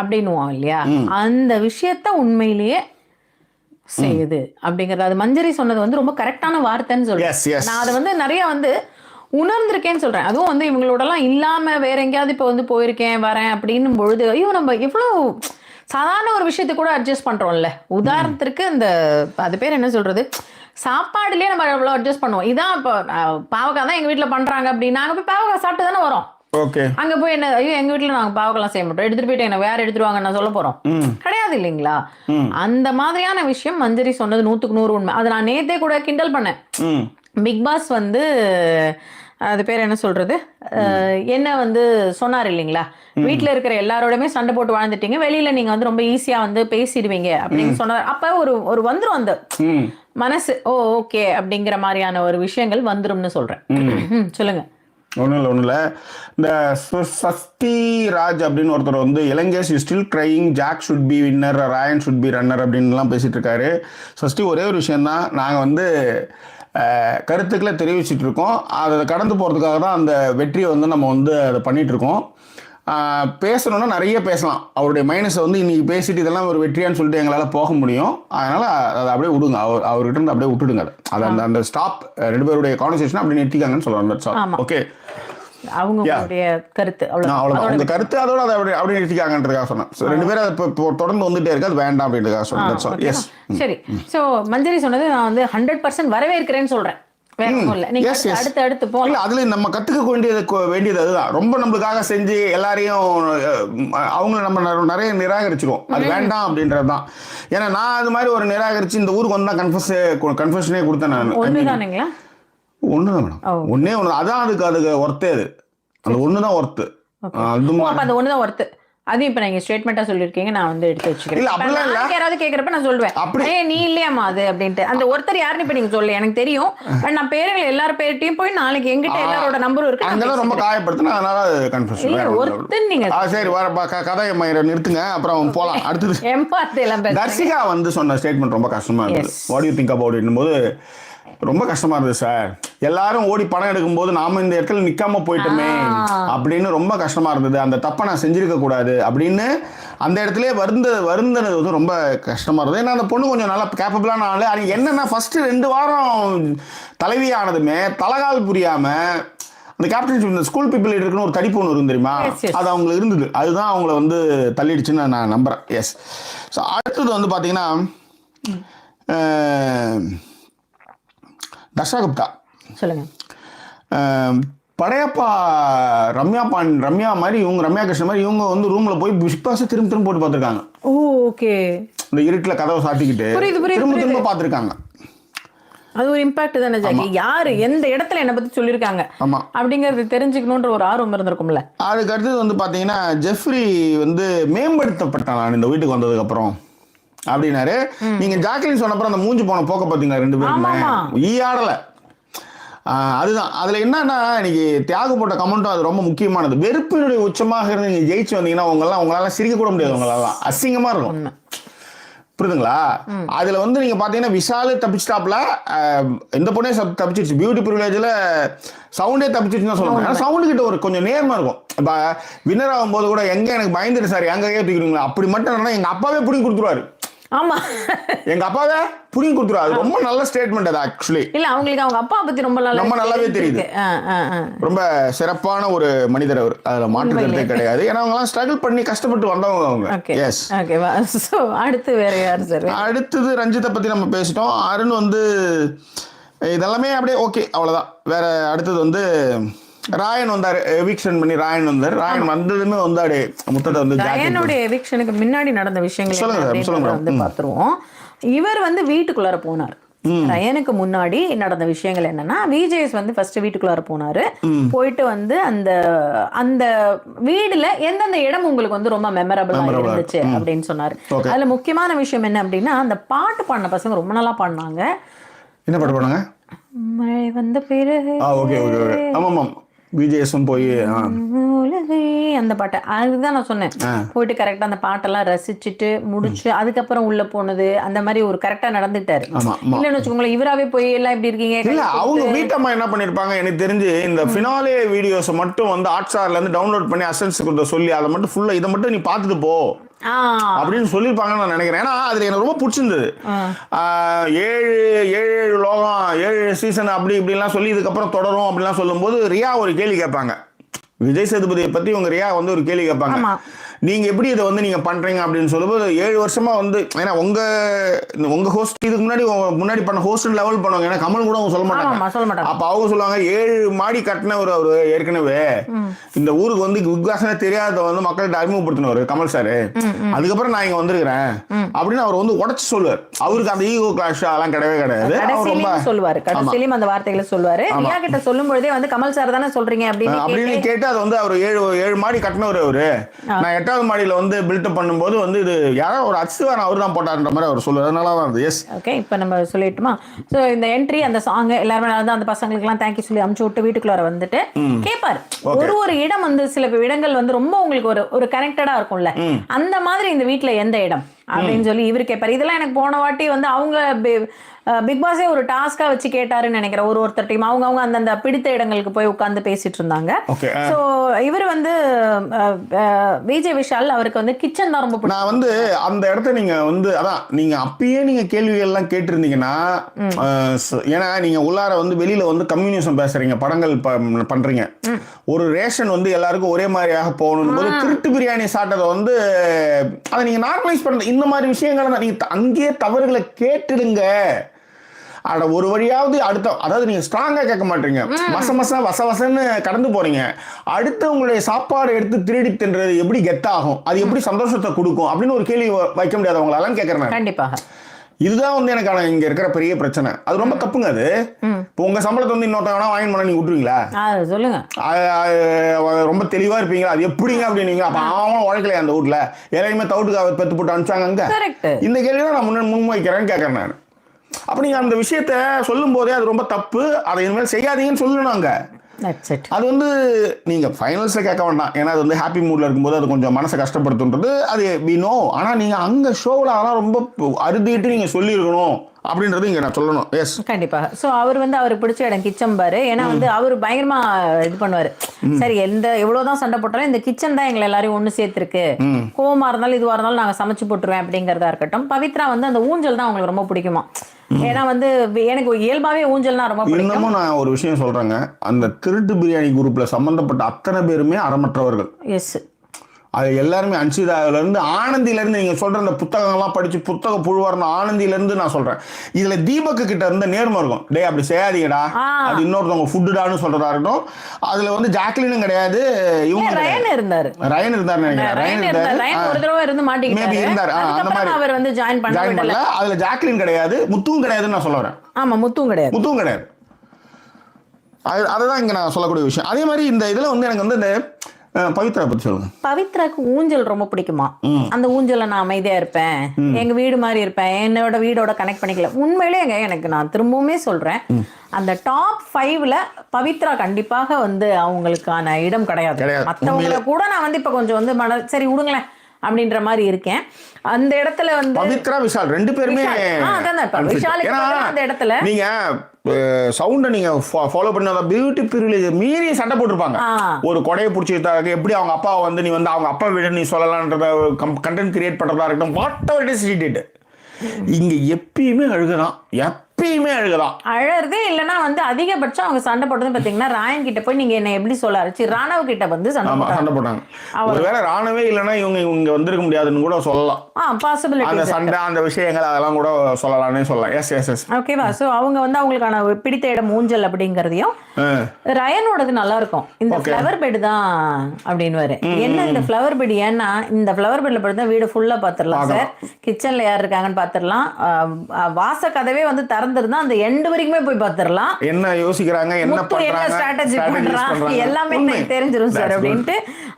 அப்படின்னுவோம் இல்லையா? அந்த விஷயத்த உண்மையிலேயே செய்யுது அப்படிங்கறது, அது மஞ்சரி சொன்னது வந்து ரொம்ப கரெக்டான வார்த்தைன்னு சொல்றேன். நான் அதை வந்து நிறைய வந்து உணர்ந்திருக்கேன்னு சொல்றேன். அதுவும் வந்து இவங்களோடலாம் இல்லாம வேற எங்கேயாவது இப்போ வந்து போயிருக்கேன் வரேன் அப்படின்னும் பொழுது, ஐயோ நம்ம எவ்வளவு சாதாரண ஒரு விஷயத்தை கூட அட்ஜஸ்ட் பண்றோம்ல. உதாரணத்திற்கு இந்த அது பேர் என்ன சொல்றது, சாப்பாடுலயே நம்ம எவ்வளவு அட்ஜஸ்ட் பண்ணுவோம். இதான் இப்போ பாவக்காய் தான் எங்க வீட்டுல பண்றாங்க அப்படின்னா, நாங்க போய் பாவக்காய் சாப்பிட்டு தானே வரோம். அங்க போய் என்ன, ஐயோ எங்க வீட்டுல நாங்க பாவக்கெல்லாம் செய்ய மாட்டோம், எடுத்துட்டு போயிட்டு என்ன வேற எடுத்துருவாங்க நான் சொல்ல போறோம் கிடையாது இல்லைங்களா? அந்த மாதிரியான விஷயம் மஞ்சரி சொன்னது 100க்கு 100 உண்மை. அதை நான் நேத்தே கூட கிண்டல் பண்ணேன். பிக் பாஸ் வந்து அது பேர் என்ன சொல்றது, என்ன வந்து சொன்னார் இல்லைங்களா, வீட்டுல இருக்கிற எல்லாரோடமே சண்டை போட்டு வாழ்ந்துட்டீங்க, வெளியில நீங்க வந்து ரொம்ப ஈஸியா வந்து பேசிடுவீங்க அப்படின்னு சொன்னார். அப்ப ஒரு வந்துரும் அந்த மனசு, ஓகே அப்படிங்கிற மாதிரியான ஒரு விஷயங்கள் வந்துரும்னு சொல்றேன். சொல்லுங்க. ஒன்றும் இல்லை. இந்த சஸ்தி ராஜ் அப்படின்னு ஒருத்தர் வந்து, Ilangesh is still crying, Jack should be winner, Rayan should be runner அப்படின்லாம் பேசிகிட்டு இருக்காரு. சஸ்தி ஒரே ஒரு விஷயந்தான், நாங்கள் வந்து கருத்துக்களை தெரிவிச்சிட்டு இருக்கோம், அதை கடந்து போகிறதுக்காக தான் அந்த வெற்றியை வந்து நம்ம வந்து அதை பண்ணிகிட்ருக்கோம். பேசணுன்னா நிறைய பேசலாம், அவருடைய மைனஸை வந்து இன்றைக்கி பேசிட்டு இதெல்லாம் ஒரு வெற்றியான்னு சொல்லிட்டு எங்களால் போக முடியும். அதனால் அதை அப்படியே விடுங்க, அவர்கிட்ட இருந்து அப்படியே விட்டுடுங்க. அதை அந்த ஸ்டாப், 2 பேருடைய கான்வர்சேஷன் அப்படி நிறுத்திக்காங்கன்னு சொல்லுவாங்க. ஓகே, அவங்களுடைய கருத்து அவ்வளவுதான், அந்த கருத்து அதோட அதை அப்படி நிறுத்திக்காங்கன்றதுக்காக சொன்னேன். 2 பேரும் அதை தொடர்ந்து வந்துட்டே இருக்கு, அது வேண்டாம் அப்படின்றதுக்காக சொன்னேன். சரி, ஸோ மஞ்சரி சொன்னது நான் வந்து 100% வரவேற்கிறேன்னு சொல்றேன். அடுத்து போகலாம். அதுல நம்ம கத்துக்க வேண்டியது அதுதான். ரொம்ப நம்மளுக்காக செஞ்சு எல்லாரையும் அவங்கள நம்ம நிறைய நிராகரிச்சிருவோம், அது வேண்டாம் அப்படின்றதுதான். ஏன்னா நான் அது மாதிரி ஒரு நிராகரிச்சு இந்த ஊருக்கு வந்து கன்ஃபெஷனே கொடுத்தேன் நான். ஒண்ணுதான் மேடம், ஒன்னே ஒன்று அதான், அதுக்கு ஒர்த்தே, அது ஒண்ணுதான் ஒர்த்து. அந்த ஒண்ணுதான் ஒர்த்து. அதையும் இப்ப நீங்க ஸ்டேட்மெண்டா சொல்லிருக்கீங்க, நான் வந்து எடுத்து வச்சுக்கிறேன். யாராவது கேக்குறப்ப நான் சொல்லுவேன், நீ இல்லையாமா அது அப்படின்ட்டு. அந்த ஒருத்தர் யாருன்னு இப்ப நீங்க சொல்லு, எனக்கு தெரியும். நான் பேருங்களை எல்லாரும் பேர்ட்டையும் போய் நாளைக்கு எங்கிட்ட எல்லாரோட நம்பரும் இருக்கு, அங்கெல்லாம் ரொம்ப காயப்படுத்தினா அதனால கன்ஃபியூஷன். ஒருத்தர் நீங்க சரி கதை நிறுத்துங்க, அப்புறம் போலாம் அடுத்தது. தர்ஷிகா வந்து சொன்ன ஸ்டேட்மெண்ட் ரொம்ப கஷ்டமா இருந்தது. What you think about it போது, ரொம்ப கஷ்டமா இருந்தது சார், எல்லாரும் ஓடி பணம் எடுக்கும்போது நாம இந்த இடத்துல நிக்காம போயிட்டோமே அப்படின்னு ரொம்ப கஷ்டமா இருந்தது. அந்த தப்பை நான் செஞ்சிருக்க கூடாது அப்படின்னு அந்த இடத்துல வருந்தது வந்து ரொம்ப கஷ்டமா இருந்தது. ஏன்னா அந்த பொண்ணு கொஞ்சம் நல்லா கேப்பபிளான ஆளு. அது என்னன்னா ஃபர்ஸ்ட் 2 வாரம் தலைவி ஆனதுமே தலகால் புரியாம அந்த கேப்டன்ஷிப் இந்த ஸ்கூல் பீப்புள் இருக்குன்னு ஒரு தடிப்பு ஒன்று இருந்து தெரியுமா, அது அவங்களுக்கு இருந்தது. அதுதான் அவங்கள வந்து தள்ளிடுச்சுன்னு நான் நம்புறேன். எஸ். ஸோ அடுத்தது வந்து பார்த்தீங்கன்னா தர்ஷா குப்தா. சொல்லுங்க. படையப்பா ரம்யா மாதிரி இவங்க, ரம்யா கிருஷ்ணன் மாதிரி இவங்க வந்து ரூம்ல போய் பிக் பாஸ் திரும்ப போட்டு பார்த்துருக்காங்க. ஓ ஓகே. இந்த இருட்டில் கதவை சாத்திக்கிட்டு திரும்ப பார்த்துருக்காங்க. அது ஒரு இம்பாக்ட் தானே ஜாக்கி. யாரு எந்த இடத்துல என்ன பத்தி சொல்லியிருக்காங்க அப்படிங்கறது தெரிஞ்சுக்கணுன்ற ஒரு ஆர்வம் இருந்திருக்கும்ல. அதுக்கு அடுத்தது வந்து பாத்தீங்கன்னா ஜெஃப்ரி வந்து மேம்படுத்தப்பட்டான் நான் இந்த வீட்டுக்கு வந்ததுக்கு அப்புறம் அப்படின்னாரு. நீங்க ஜாக்லின் சொன்னப்பறம் அந்த மூஞ்சி போன போக்க பாத்தீங்களா 2 பேருமே ஈயாடல. அதுதான் அதுல என்னன்னா இன்னைக்கு தியாக போட்ட கமெண்ட்டும் அது ரொம்ப முக்கியமானது. வெறுப்பினுடைய உச்சமாக இருந்து நீங்க ஜெயிச்சு வந்தீங்கன்னா உங்களால சிரிக்க கூட முடியாது, உங்களால அசிங்கமா இருக்கும். புரியுதுங்களா? அதுல வந்து நீங்க பாத்தீங்கன்னா விஷாலு தப்பிச்சிட்டாப்ல, எந்த பொண்ணே தப்பிச்சிருச்சு. பியூட்டி ப்ரிவிலேஜ்ல சவுண்டே தப்பிச்சிருச்சுன்னு தான் சொல்லுவாங்க. ஏன்னா சவுண்டு கிட்ட ஒரு கொஞ்சம் நேர்மை இருக்கும். இப்ப வின்னர் ஆகும்போது கூட எங்க எனக்கு பயந்துட்டு சார் எங்க தூக்கிடுங்களா அப்படி மட்டும் எங்க அப்பாவே பிடிங்கி கொடுத்துருவாரு. ஆமா, எங்க அப்பாவே புடிங்கி கொடுத்துருவாரு. அது ரொம்ப நல்ல ஸ்டேட்மெண்ட் அது. ஆக்சுவலி இல்ல, அவங்களுக்கு அவங்க அப்பா பத்தி ரொம்ப நல்லாவே தெரியுது. ரொம்ப சிறப்பான ஒரு மனிதர் அவர், அதுல மாற்றுக்கிறதே கிடையாது. ஏன்னா அவங்க எல்லாம் ஸ்ட்ரகிள் பண்ணி கஷ்டப்பட்டு வந்தவங்க அவங்க. எஸ். ஓகேவா. சோ அடுத்து வேற யார் சார்? அடுத்தது ரஞ்சித்தை பத்தி நம்ம பேசிட்டோம். அருண் வந்து இதெல்லாமே அப்படியே ஓகே, அவ்வளவுதான். வேற அடுத்தது வந்து ராயன் வந்தாரு, எவிக்ஷன் பண்ணி ராயன் வந்தாரு. ராயன் வந்ததுமே வந்தாரு முத்தத்தை வந்து ராயனுடைய எவிக்ஷனுக்கு முன்னாடி நடந்த விஷயங்கள் வந்து பாத்துருவோம். இவர் வந்து வீட்டுக்குள்ளார போனார். ரயனுக்கு முன்னாடி நடந்த விஷயங்கள் என்னன்னா, விஜேஎஸ் வந்து ஃபர்ஸ்ட் வீட்டுக்குள்ளார போனாரு. போயிட்டு வந்து அந்த அந்த வீடுல எந்தெந்த இடம் உங்களுக்கு வந்து ரொம்ப மெமரபிளா இருந்துச்சு அப்படின்னு சொன்னாரு. அதுல முக்கியமான விஷயம் என்ன அப்படின்னா, அந்த பாட்டு பாடின பசங்க ரொம்ப நல்லா பாடினாங்க. என்ன பாட்டு பாடுனாங்க? மழை வந்த பிறகு. Okay okay okay. ஆமாம் விஜேஎஸும் போய் அந்த பாட்டை அதுதான் நான் சொன்னேன். போயிட்டு கரெக்டா அந்த பாட்டெல்லாம் ரசிச்சுட்டு முடிச்சு அதுக்கப்புறம் உள்ள போனது அந்த மாதிரி ஒரு கரெக்டா நடந்துட்டாரு. இல்லன்னு வச்சுக்கோங்களேன், இவராவே போய் எல்லாம் எப்படி இருக்கீங்க. இல்ல அவங்க வீட்டம்மா என்ன பண்ணிருப்பாங்க எனக்கு தெரிஞ்சு, இந்த ஃபினாலே வீடியோஸ் மட்டும் வந்து ஹாட்ஸ்டார்ல இருந்து டவுன்லோட் பண்ணி அசன்ஸ் கொடுத்த சொல்லி அதை மட்டும் ஃபுல்லா இதை மட்டும் நீ பாத்துட்டு போ அப்படின்னு சொல்லியிருப்பாங்கன்னு நான் நினைக்கிறேன். ஏன்னா அதுல எனக்கு ரொம்ப பிடிச்சிருந்தது. 7 லோகம் 7 சீசன் அப்படி இப்படிலாம் சொல்லி இதுக்கப்புறம் தொடரும் அப்படிலாம் சொல்லும் போது ரியா ஒரு கேள்வி கேட்பாங்க. விஜய் சேதுபதியை பத்தி உங்க ரியா வந்து ஒரு கேள்வி கேட்பாங்க, நீங்க எப்படி இதை வந்து நீங்க பண்றீங்க அப்படின்னு சொல்லும்போது 7 வருஷமா வந்து ஏன்னா உங்க ஹோஸ்ட் இதுக்கு முன்னாடி பண்ண ஹோஸ்ட் லெவல் பண்ணுவாங்க. ஏன்னா கமல் கூட அவங்க சொல்ல மாட்டாங்க. அப்ப அவங்க சொல்லுவாங்க 7 மாடி கட்டினவர் அவரு ஏற்கனவே இந்த ஊருக்கு வந்து விக்வாசனே தெரியாத வந்து மக்கள்கிட்ட அறிமுகப்படுத்தினவர் கமல் சாரு. அதுக்கப்புறம் நான் இங்க வந்திருக்கிறேன் அப்படின்னு அவர் வந்து உடச்சு சொல்லுவார். அவருக்கு அந்த ஈகோ கிளாஷ் அதெல்லாம் கிடையவே கிடையாது. சொல்லுவாரு கடைசியிலும் அந்த வார்த்தைகளை சொல்லுவாரு. ரியா கிட்ட சொல்லும் பொழுதே வந்து கமல் சார் தானே சொல்றீங்க அப்படின்னு கேட்டு அது வந்து அவர் 7 மாடி கட்டினவர் அவரு. நான் 8வது மாடியில வந்து பில்டப் பண்ணும்போது வந்து இது யாரோ ஒரு அச்சுவான அவர் தான் போட்டாருன்ற மாதிரி அவர் சொல்லுவார். அதனால தான் எஸ். ஓகே, இப்போ நம்ம சொல்லிட்டுமா? ஸோ இந்த என்ட்ரி அந்த சாங் எல்லாருமே அந்த பசங்களுக்குலாம் தேங்க்யூ சொல்லி அமுச்சு விட்டு வீட்டுக்குள்ளார வந்துட்டு கேட்பாரு. ஒரு இடம் வந்து சில இடங்கள் வந்து ரொம்ப உங்களுக்கு ஒரு கனெக்டடா இருக்கும்ல, அந்த மாதிரி இந்த வீட்டுல எந்த இடம் அப்படின்னு சொல்லி இவரு கேட்பாரு. இதெல்லாம் எனக்கு போன வாட்டி வந்து அவங்க பிக் பாஸே ஒரு டாஸ்கா வச்சு கேட்டாருன்னு நினைக்கிறேன். ஒருத்தர் டீம் அவங்க அந்தந்த பிடித்த இடங்களுக்கு போய் உட்கார்ந்து பேசிட்டு இருந்தாங்க. ஸோ இவர் வந்து விஜய் விஷால் அவருக்கு வந்து கிச்சன் தான் ரொம்ப பிடிக்கும். நான் வந்து அந்த இடத்த நீங்க வந்து அதான் நீங்க அப்பயே நீங்க கேள்விகள் எல்லாம் கேட்டிருந்தீங்கன்னா, ஏன்னா நீங்க உள்ளார வந்து வெளியில வந்து கம்யூனிசம் பேசுறீங்க, படங்கள் பண்றீங்க, ஒரு ரேஷன் வந்து எல்லாருக்கும் ஒரே மாதிரியாக போகணும் போது திருட்டு பிரியாணி சாப்பிட்டதை வந்து அதை நீங்க நார்மலைஸ் பண்ற இந்த மாதிரி விஷயங்களை தான் நீங்க அங்கேயே தவறுகளை கேட்டுடுங்க. அட ஒரு வழியாவது அடுத்த, அதாவது நீங்க ஸ்ட்ராங்கா கேட்க மாட்டீங்க, வசன்னு கடந்து போறீங்க. அடுத்த உங்களுடைய சாப்பாடு எடுத்து திருடி தின்றது எப்படி கெத்தாகும், அது எப்படி சந்தோஷத்தை கொடுக்கும் அப்படின்னு ஒரு கேள்வி வைக்க முடியாது அவங்களால கேட்கறேன். கண்டிப்பாக இதுதான் வந்து எனக்கான இங்க இருக்கிற பெரிய பிரச்சனை. அது ரொம்ப தப்புங்க. அது இப்போ உங்க சம்பளத்தை வந்து இன்னொருத்தவனா வாங்கி பண்ண நீங்க விட்டுருவீங்களா? சொல்லுங்க. ரொம்ப தெளிவா இருப்பீங்களா? அது எப்படிங்க அப்படின்னீங்க. அப்ப அவன் உழைக்கலையா அந்த வீட்டுல எல்லாருமே தவிட்டுக்கு அவர் பெத்து போட்டு அனுப்பிச்சாங்க. இந்த கேள்விதான் நான் முன்வைக்கிறேன்னு கேட்கறேன் நான். அப்ப நீங்க அந்த விஷயத்த சொல்லும் போதே அது ரொம்ப தப்பு, அதை இனிமேல் செய்யாதீங்கன்னு சொல்லணும். That's it. அது வந்து நீங்க ஃபைனல்ஸ்ல கேட்க வேண்டாம், ஏன்னா அது வந்து ஹாப்பி மூட்ல இருக்கும்போது அது கொஞ்சம் மனசை கஷ்டப்படுத்துன்றது அது we know. ஆனா நீங்க அங்க ஷோவில் அதெல்லாம் ரொம்ப அறுதிட்டு நீங்க சொல்லியிருக்கணும் அப்படின்றது இங்க நான் சொல்லணும். எஸ், கண்டிப்பாக. ஸோ அவர் வந்து அவருக்கு பிடிச்ச இடம் கிச்சன் பாரு. ஏன்னா வந்து அவர் பயங்கரமா இது பண்ணுவாரு. சரி, எவ்வளவுதான் சண்டை போட்டாலும் இந்த கிச்சன் தான் எங்களை எல்லாரையும் ஒண்ணு சேர்த்திருக்கு. கோவமா இருந்தாலும் இதுவா இருந்தாலும் நாங்க சமைச்சு போட்டுருவேன் அப்படிங்கறதா இருக்கட்டும். பவித்ரா வந்து அந்த ஊஞ்சல் தான் அவங்களுக்கு ரொம்ப பிடிக்குமா. ஏன்னா வந்து எனக்கு இயல்பாவே ஊஞ்சல்னா ரொம்ப பிடிக்கும். இன்னமும் நான் ஒரு விஷயம் சொல்றேங்க, அந்த திருட்டு பிரியாணி குரூப்ல சம்பந்தப்பட்ட அத்தனை பேருமே அறமற்றவர்கள். எஸ், அது எல்லாருமே அன்சிதாவிலேருந்து ஆனந்தியிலேருந்து நீங்கள் சொல்கிற அந்த புத்தகங்கள்லாம் படித்து புத்தக புழுவார்ந்த ஆனந்தியிலேருந்து நான் சொல்கிறேன். இதில் தீபக்கு கிட்ட இருந்த நேர்மை இருக்கும். டே அப்படி செய்யாதீங்கடா, அது இன்னொருத்தவங்க ஃபுட்டுடான்னு சொல்கிறதா இருக்கட்டும். அதில் வந்து ஜாக்லினும் கிடையாது, இவங்க ரயன் இருந்தார். ரயன் இருந்தார் நினைக்கிறேன். ரயன் இருந்தார், ஒரு தடவை இருந்து மாட்டிக்கிட்டாரு. இருந்தார். அந்த மாதிரி அவர் வந்து ஜாயின் பண்ணல. அதில் ஜாக்லின் கிடையாது, முத்துவும் கிடையாதுன்னு நான் சொல்ல வரேன். ஆமா, முத்துவும் கிடையாது. அதுதான் இங்கே நான் சொல்லக்கூடிய விஷயம். அதே மாதிரி இந்த இதில் வந்து எனக்கு வந்து இந்த பவித்ரா பத்தி சொல்லுங்க. பவித்ராக்கு ஊஞ்சல் ரொம்ப பிடிக்குமா. அந்த ஊஞ்சல நான் அமைதியா இருப்பேன், எங்க வீடு மாதிரி இருப்பேன், என்னோட வீடோட கனெக்ட் பண்ணிக்கல. உண்மையிலேயே எனக்கு நான் திரும்பவுமே சொல்றேன், அந்த டாப் 5ல பவித்ரா கண்டிப்பாக வந்து அவங்களுக்கான இடம் கிடையாது. மற்றவங்களை கூட நான் வந்து இப்ப கொஞ்சம் வந்து சரி விடுங்களேன் அப்படின்ற மாதிரி இருக்கேன். அந்த இடத்துல வந்து பவித்ரா விஷால் 2 பேருமே அந்த இடத்துல நீங்க சவுண்டை நீங்க ஃபாலோ பண்ணாத பியூட்டி பிரிவிலேஜ் மீறி சண்டை போட்டிருப்பாங்க. ஒரு கொடையை பிடிச்சிருந்தாங்க, எப்படி அவங்க அப்பாவை வந்து நீ வந்து அவங்க அப்பா விட நீ சொல்லலான்றத கண்டென்ட் கிரியேட் பண்றதா இருக்கட்டும். வாட் எவர் இட் இஸ், இங்க எப்பயுமே அழுகுதான், எப்பயுமே அழுகுதான். அழறதே இல்லைன்னா வந்து அதிகபட்சம் அவங்க சண்டை போட்டது பாத்தீங்கன்னா ராயன் கிட்ட போய் நீங்க என்ன எப்படி சொல்ல ஆரம்பிச்சு ராணவ் கிட்ட வந்து சண்டை போட்டாங்க. ஒருவேளை ராணவே இல்லைன்னா இவங்க இங்க வந்திருக்க முடியாதுன்னு கூட சொல்லலாம். பாசிபிலிட்டி, அந்த சண்டை அந்த விஷயங்கள் அதெல்லாம் கூட சொல்லலாம்னே சொல்லலாம். எஸ் எஸ் எஸ் ஓகேவா. சோ அவங்க வந்து அவங்களுக்கான பிடித்த இடம் ஊஞ்சல் அப்படிங்கறதையும் ரயனோடது நல்லா இருக்கும். இந்த ஃப்ளவர் பெட் தான் அப்படின்னு என்ன இந்த ஃப்ளவர் பெட், ஏன்னா இந்த ஃப்ளவர் பெட்ல படுத்தா வீடு ஃபுல்லா பாத்துடலாம் சார், கிச்சன்ல யார் இருக்காங்கன்னு பாத்துடலாம், வாச கதவே வந்து திறந்திருந்தா அந்த எண்டு வரைக்குமே போய் பாத்துடலாம், என்ன யோசிக்கிறாங்க, என்ன ஸ்ட்ராட்டஜி பண்றாங்க எல்லாமே தெரிஞ்சிரும் சார் அப்படின்ட்டு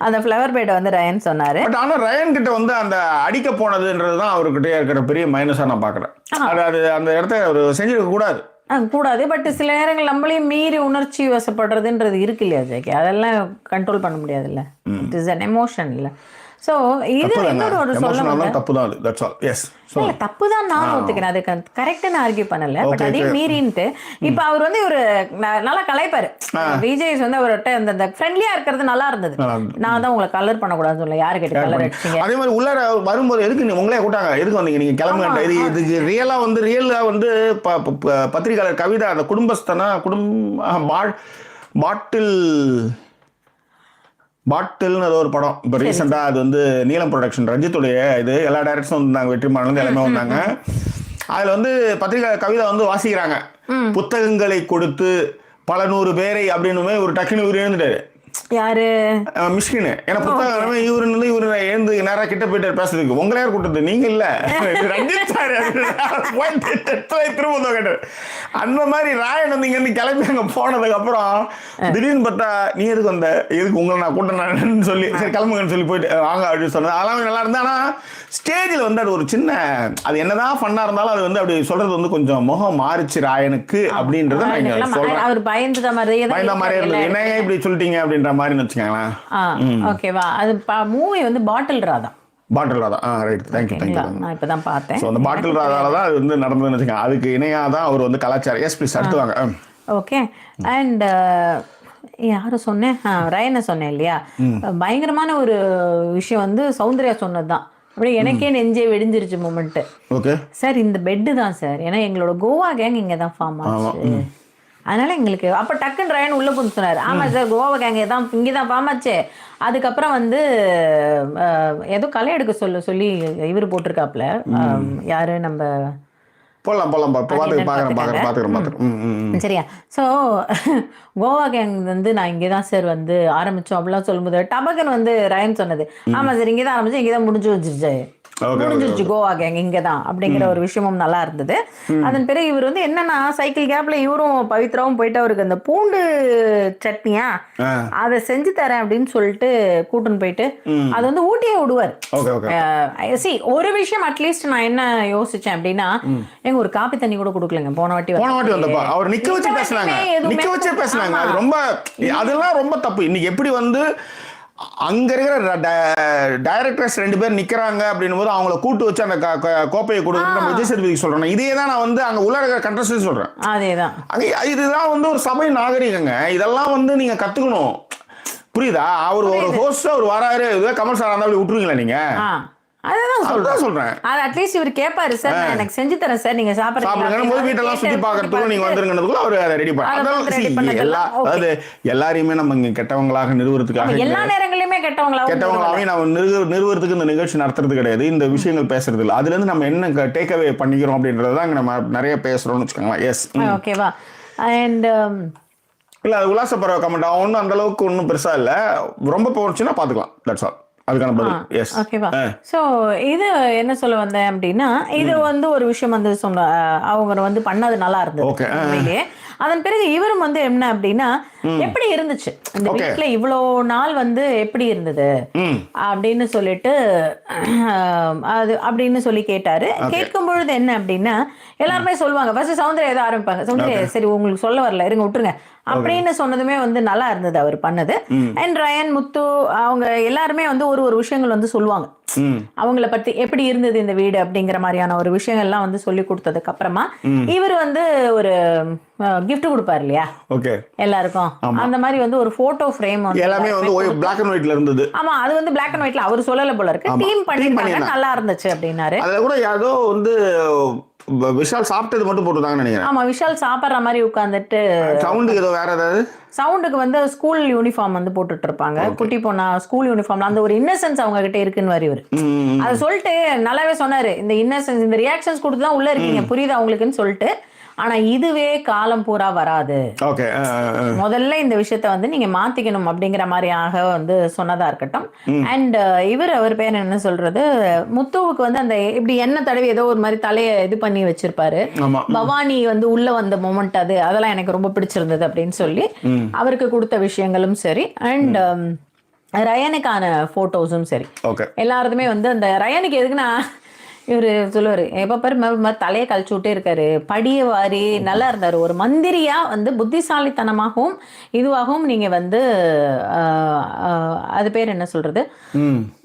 அந்த ஃப்ளவர் பெட் வந்து ரயன் சொன்னாரு. பட் ஆனா ரயன் கிட்ட வந்து அந்த அடிக்க போனதுன்றதுதான் அவர்கிட்ட இருக்கிற பெரிய மைனஸா நான் பாக்குறேன். அது அந்த இடத்த அவர் செஞ்சிருக்க கூடாது. பட் சில நேரங்கள் நம்மளையும் மீறி உணர்ச்சி வசப்படுறதுன்றது இருக்கு இல்லையா ஜெகி, அதெல்லாம் கண்ட்ரோல் பண்ண முடியாது இல்ல. இட் இஸ் an emotion இல்ல. சோ இது இன்னொரு சொல்ல தப்புதான், தட்ஸ் ஆல். எஸ், தப்புதான் நான் ஒத்துக்கிறேன், அது கரெக்டா நான் ஆர்கியூ பண்ணல. பட் அதே மீறின்ட்டு இப்ப அவர் வந்து ஒரு நல்லா கலைப்பாரு. விஜய் வந்து அவர்கிட்ட அந்த ஃப்ரெண்ட்லியா இருக்கிறது நல்லா இருந்தது. நான் தான் உங்களை கலர் பண்ணக்கூடாதுன்னு சொல்ல, யாரு கேட்டு கலர் அடிச்சீங்க. அதே மாதிரி உள்ளார வரும்போது எதுக்கு உங்களே கூட்டாங்க, எதுக்கு வந்தீங்க நீங்க கிளம்புங்க, இதுக்கு ரியலா வந்து பத்திரிகையாளர் கவிதா அந்த குடும்பஸ்தனா பாட்டில்னு ஒரு படம் இப்போ ரீசெண்டாக அது வந்து நீலம் ப்ரொடக்ஷன் ரஞ்சித்துடைய இது எல்லா டைரக்டர்ஸும் வந்தாங்க, வெற்றிமாறன் எல்லாமே வந்தாங்க. அதில் வந்து பத்திரிகை கவிதை வந்து வாசிக்கிறாங்க, புத்தகங்களை கொடுத்து பல 100 பேரை அப்படின்னு ஒரு டக்குனு இவர் எழுந்துட்டாரு. யாரு மிஷ்கின், ஏன்னா புத்தகம் இவரு எழுந்து நேரா கிட்ட போயிட்டு பேசுறதுக்கு உங்களை யார் கூட்டது, நீங்க இல்ல ரஞ்சித் சார் திரும்ப கேட்டார். அந்த மாதிரி ராயன் வந்து இங்க இருந்து கிளம்பி அங்க போனதுக்கு அப்புறம் திடீர்னு பார்த்தா நீ எதுக்கு வந்த, எதுக்கு உங்களை நான் கூட்டணும்னு சொல்லி சரி கிளம்புங்கன்னு சொல்லி போயிட்டு வாங்க அப்படின்னு சொன்னது அதெல்லாம் நல்லா இருந்தா. ஆனா ஸ்டேஜில் வந்து அது ஒரு சின்ன, அது என்னதான் ஃபன்னா இருந்தாலும் அது வந்து அப்படி சொல்றது வந்து கொஞ்சம் முகம் மாறிச்சு ராயனுக்கு அப்படின்றத நான் சொல்றேன். அவர் பயந்த மாதிரி இருந்தது, என்ன இப்படி சொல்லிட்டீங்க அப்படின்ற மாதிரி வச்சுக்கோங்களேன். ஓகேவா. அது மூவி வந்து பாட்டில் ராதா. Right, thank you. நான் இப்பதான் பார்த்தேன். அந்த பாட்டில் ராதால தான் அது வந்து நடந்ததுன்னு வச்சுக்கோங்க. அதுக்கு இணையா தான் அவர் வந்து கலாச்சாரம். எஸ் ப்ளீஸ் அடுத்து வாங்க. ஓகே. அண்ட் யாரும் சொன்னேன், ரயனை சொன்னேன் இல்லையா, பயங்கரமான ஒரு விஷயம் வந்து சௌந்தர்யா சொன்னதுதான். அப்படியே எனக்கே நெஞ்சே வெடிஞ்சிருச்சு மூமெண்ட். ஓகே சார், இந்த பெட்டு தான் சார், ஏன்னா எங்களோட கோவா கேங் இங்கே தான் ஃபார்ம் ஆச்சு, அதனால எங்களுக்கு அப்போ டக்குன்னு ரயன் உள்ள புந்து சொன்னார். ஆமாம் சார், கோவா கேங் தான் இங்கே தான் ஃபார்ம் ஆச்சு. அதுக்கப்புறம் வந்து ஏதோ களை எடுக்க சொல்லி இவர் போட்டிருக்காப்புல, யாரு நம்ம சரியா. ஸோ கோவா கேங் வந்து நான் இங்கே தான் சார் வந்து ஆரம்பித்தோம் அப்படிலாம் சொல்லும்போது டபகன் வந்து ரயன் சொன்னது, ஆமாம் சார் இங்கே தான் ஆரம்பிச்சு இங்கே தான் முடிஞ்சு வச்சிருச்சு முடிஞ்சிருச்சு கோவா கேங் இங்கே தான் அப்படிங்கிற ஒரு விஷயமும் நல்லா இருந்தது. அதன் பிறகு இவர் வந்து என்னன்னா சைக்கிள் கேப்ல இவரும் பவித்ராவும் போயிட்டு அவருக்கு அந்த பூண்டு சட்னியா அதை செஞ்சு தரேன் அப்படின்னு சொல்லிட்டு கூட்டுன்னு போயிட்டு அது வந்து ஊட்டியே விடுவார். ஒரு விஷயம் அட்லீஸ்ட் நான் என்ன யோசிச்சேன் அப்படின்னா எங்க ஒரு காப்பி தண்ணி கூட கொடுக்கலங்க போன வாட்டி வந்தப்ப அவர் நிக்க வச்சு பேசினாங்க. அது ரொம்ப அதெல்லாம் ரொம்ப தப்பு. இன்னைக்கு எப்படி வந்து அங்க இருக்கிற டைரக்டர்ஸ் 2 பேர் நிக்கிறாங்க அப்படின்னும் போது அவங்கள கூட்டு வச்சு அந்த கோப்பையை கொடுத்து நம்ம விஜய் சேதுபதிக்கு சொல்றோம். இதே தான் நான் வந்து அங்க உள்ள இருக்கிற கண்டஸ்டன்ட் சொல்றேன். அதேதான் இதுதான் வந்து ஒரு சபை நாகரிகங்க. இதெல்லாம் வந்து நீங்க கத்துக்கணும். புரியுதா? அவர் ஒரு ஹோஸ்ட் அவர் வராரு கமல் சார் அந்த விட்டுருவீங்களா நீங்க? அதான் சொல்றேன். அது அட்லீஸ்ட் இவர் கேட்பாரு சார் நான் எனக்கு செஞ்சு தரேன் சார் நீங்க சாப்பிடுங்க வீட்டெல்லாம் சுத்தி பாக்குறதுக்கு நீங்க வந்துருங்கறதுக்குள்ள அவர் அதை ரெடி பண்ணி அதாவது எல்லாரையுமே நம்ம இங்க கெட்டவங்களாக நிறுவறதுக்காக எல்லா நேரங்களிலுமே கெட்டவங்களாவே நம்ம நிறுவறதுக்கு இந்த நிகழ்ச்சி நடத்துறது கிடையாது. இந்த விஷயங்கள் பேசுறது இல்லை. அதுல இருந்து நம்ம என்ன டேக் அவே பண்ணிக்கிறோம் அப்படின்றத நம்ம நிறைய பேசுறோம்னு வச்சுக்கோங்களேன். எஸ் ஓகேவா. அண்ட் இல்ல அது உல்லாச பரவ கமெண்ட் ஒன்னும் அந்த அளவுக்கு ஒன்றும் பெருசா இல்ல. ரொம்ப போச்சுன்னா பாத்துக்கலாம். That's all. ஓகேவா. சோ இது என்ன சொல்ல வந்தேன் அப்படின்னா இது வந்து ஒரு விஷயம் வந்து சொன்ன அவங்க வந்து பண்ணது நல்லா இருந்தது. அதன் பிறகு இவரும் வந்து என்ன அப்படின்னா எப்படி இருந்துச்சு இந்த வீட்டுல இவ்வளவு நாள் வந்து எப்படி இருந்தது அப்படின்னு சொல்லிட்டு அது அப்படின்னு சொல்லி கேட்டாரு. கேட்கும் பொழுது என்ன அப்படின்னா எல்லாருமே சொல்லுவாங்க ஃபர்ஸ்ட் சௌந்தர்யா ஏதோ ஆரம்பிப்பாங்க. சௌந்தர்யா சரி உங்களுக்கு சொல்ல வரல இருங்க விட்டுருங்க அப்படின்னு சொன்னதுமே வந்து நல்லா இருந்தது அவர் பண்ணது. அண்ட் ரயன் முத்து அவங்க எல்லாருமே வந்து ஒரு விஷயங்கள் வந்து சொல்லுவாங்க அவங்கள பத்தி எப்படி இருந்தது இந்த வீடு அப்படிங்கிற மாதிரியான ஒரு விஷயங்கள்லாம் வந்து சொல்லி கொடுத்ததுக்கு அப்புறமா இவர் வந்து ஒரு கிஃப்ட் கொடுப்பாரு இல்லையா எல்லாருக்கும். அந்த மாதிரி வந்து ஒரு போட்டோ ஃப்ரேம் எல்லாமே வந்து black and whiteல இருந்தது. ஆமா அது வந்து black and whiteல அவர் சொல்லல போல இருக்கு. டீம் பண்ணிருக்காங்க நல்லா இருந்துச்சு அப்படினாரு. அதுல கூட யாரோ வந்து விஷால் சாப்பிட்டது மட்டும் போட்டுட்டாங்கன்னு நினைக்கிறேன். ஆமா விஷால் சாப்பிடுற மாதிரி உட்கார்ந்துட்டு சவுண்டுக்கு ஏதோ வேற ஏதாவது சவுண்டுக்கு வந்து ஸ்கூல் யூனிஃபார்ம் வந்து போட்டுட்டு இருப்பாங்க. குட்டி பொண்ணா ஸ்கூல் யூனிஃபார்ம்ல அந்த ஒரு இன்னசென்ஸ் அவங்க கிட்ட இருக்குன்னு வரி இவர் அதை சொல்லிட்டு நல்லாவே சொன்னாரு. இந்த இன்னசென்ஸ் இந்த ரியாக்ஷன்ஸ் கொடுத்து தான் உள்ள இருக்கீங்க புரியுது அவங்களுக்குன்னு சொல்லிட்டு. ஆனா இதுவே காலம் பூரா வராது. முதல்ல இந்த விஷயத்த வந்து நீங்க மாத்திக்கணும் அப்படிங்கிற மாதிரியாக வந்து சொன்னதா இருக்கட்டும். அண்ட் அவர் பேர் என்ன சொல்றது முத்துவுக்கு வந்து அந்த இப்படி எண்ணெய் தடவி ஏதோ ஒரு மாதிரி தலையை இது பண்ணி வச்சிருப்பாரு. பவானி வந்து உள்ள வந்த மொமெண்ட் அதெல்லாம் எனக்கு ரொம்ப பிடிச்சிருந்தது அப்படின்னு சொல்லி அவருக்கு கொடுத்த விஷயங்களும் சரி. அண்ட் ரயனுக்கான போட்டோஸும் சரி எல்லாருக்குமே வந்து அந்த ரயனுக்கு எதுக்குன்னா இவரு சொல்லுவாரு எப்ப பாரு தலையை கழிச்சு விட்டே இருக்காரு படிய வாரி நல்லா இருந்தாரு. ஒரு மந்திரியா வந்து புத்திசாலித்தனமாகவும் இதுவாகவும் நீங்க வந்து அது பேர் என்ன சொல்றது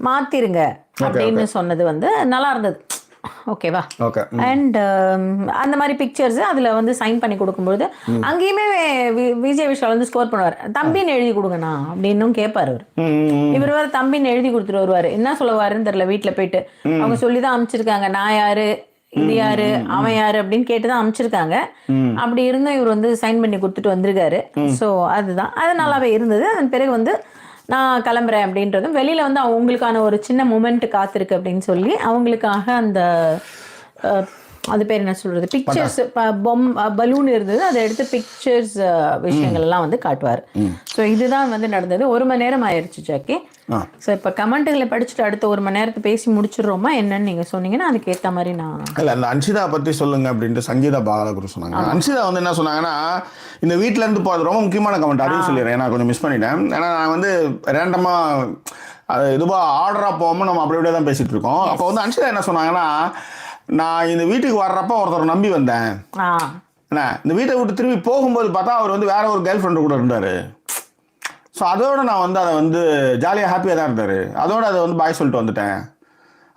மாத்திருங்க அப்படின்னு சொன்னது வந்து நல்லா இருந்தது. ஓகேவா. அண்ட் அந்த மாதிரி பிக்சர்ஸ் அதுல வந்து சைன் பண்ணி கொடுக்கும்போது அங்கேயுமே விஜய் விஷால் வந்து ஸ்கோர் பண்ணுவார். தம்பின்னு எழுதி கொடுங்கண்ணா அப்படின்னும் கேட்பாரு இவர் வேற தம்பின்னு எழுதி கொடுத்துட்டு வருவாரு. என்ன சொல்லுவாருன்னு தெரியல. வீட்டுல போயிட்டு அவங்க சொல்லிதான் அமைச்சிருக்காங்க நான் யாரு இது யாரு அவன் யாரு அப்படின்னு கேட்டுதான் அமைச்சிருக்காங்க. அப்படி இருந்தும் இவர் வந்து சைன் பண்ணி கொடுத்துட்டு வந்திருக்காரு. ஸோ அதுதான் அது நல்லாவே இருந்தது. அதன் பிறகு வந்து நான் கிளம்புறேன் அப்படின்றதும் வெளியில வந்து அவங்களுக்கான ஒரு சின்ன மூமெண்ட் காத்திருக்கு அப்படின்னு சொல்லி அவங்களுக்காக அந்த அது பேர் என்ன சொல்றது பிக்சர்ஸ் பலூன் இருந்தது அதை எடுத்து பிக்சர்ஸ் விஷயங்கள் எல்லாம் வந்து காட்டுவார். ஸோ இதுதான் வந்து நடந்தது. 1 மணி நேரம் ஆயிடுச்சு ஜாக்கி. ஸோ இப்போ கமெண்ட்டுகளை படிச்சுட்டு அடுத்த 1 மணி நேரத்தை பேசி முடிச்சிடுறோமா என்னன்னு நீங்க சொன்னீங்கன்னா அதுக்கு ஏற்ற மாதிரி நான் இல்லை அந்த அன்ஷிதா பற்றி சொல்லுங்க அப்படின்ட்டு சங்கீதா பாலகுரு சொன்னாங்க. அன்ஷிதா வந்து என்ன சொன்னாங்கன்னா இந்த வீட்டில இருந்து போகிறது ரொம்ப முக்கியமான கமெண்ட் அதையும் சொல்லிடுறேன். நான் கொஞ்சம் மிஸ் பண்ணிட்டேன். ஏன்னா நான் வந்து ரேண்டமா அது இதுவாக ஆர்டராக போகாமல் நம்ம அப்படி அப்படியே தான் பேசிட்டு இருக்கோம். அப்போ வந்து அன்ஷிதா என்ன சொன்னாங்கன்னா நான் இந்த வீட்டுக்கு வர்றப்ப ஒருத்தர் நம்பி வந்தேன். என்ன இந்த வீட்டை விட்டு திரும்பி போகும்போது பார்த்தா அவர் வந்து வேற ஒரு கேர்ள் ஃப்ரெண்டு கூட இருந்தாரு. ஸோ அதோட நான் வந்து அதை வந்து ஜாலியாக ஹாப்பியாக தான் இருந்தார். அதோட அதை வந்து பாய் சொல்லிட்டு வந்துட்டேன்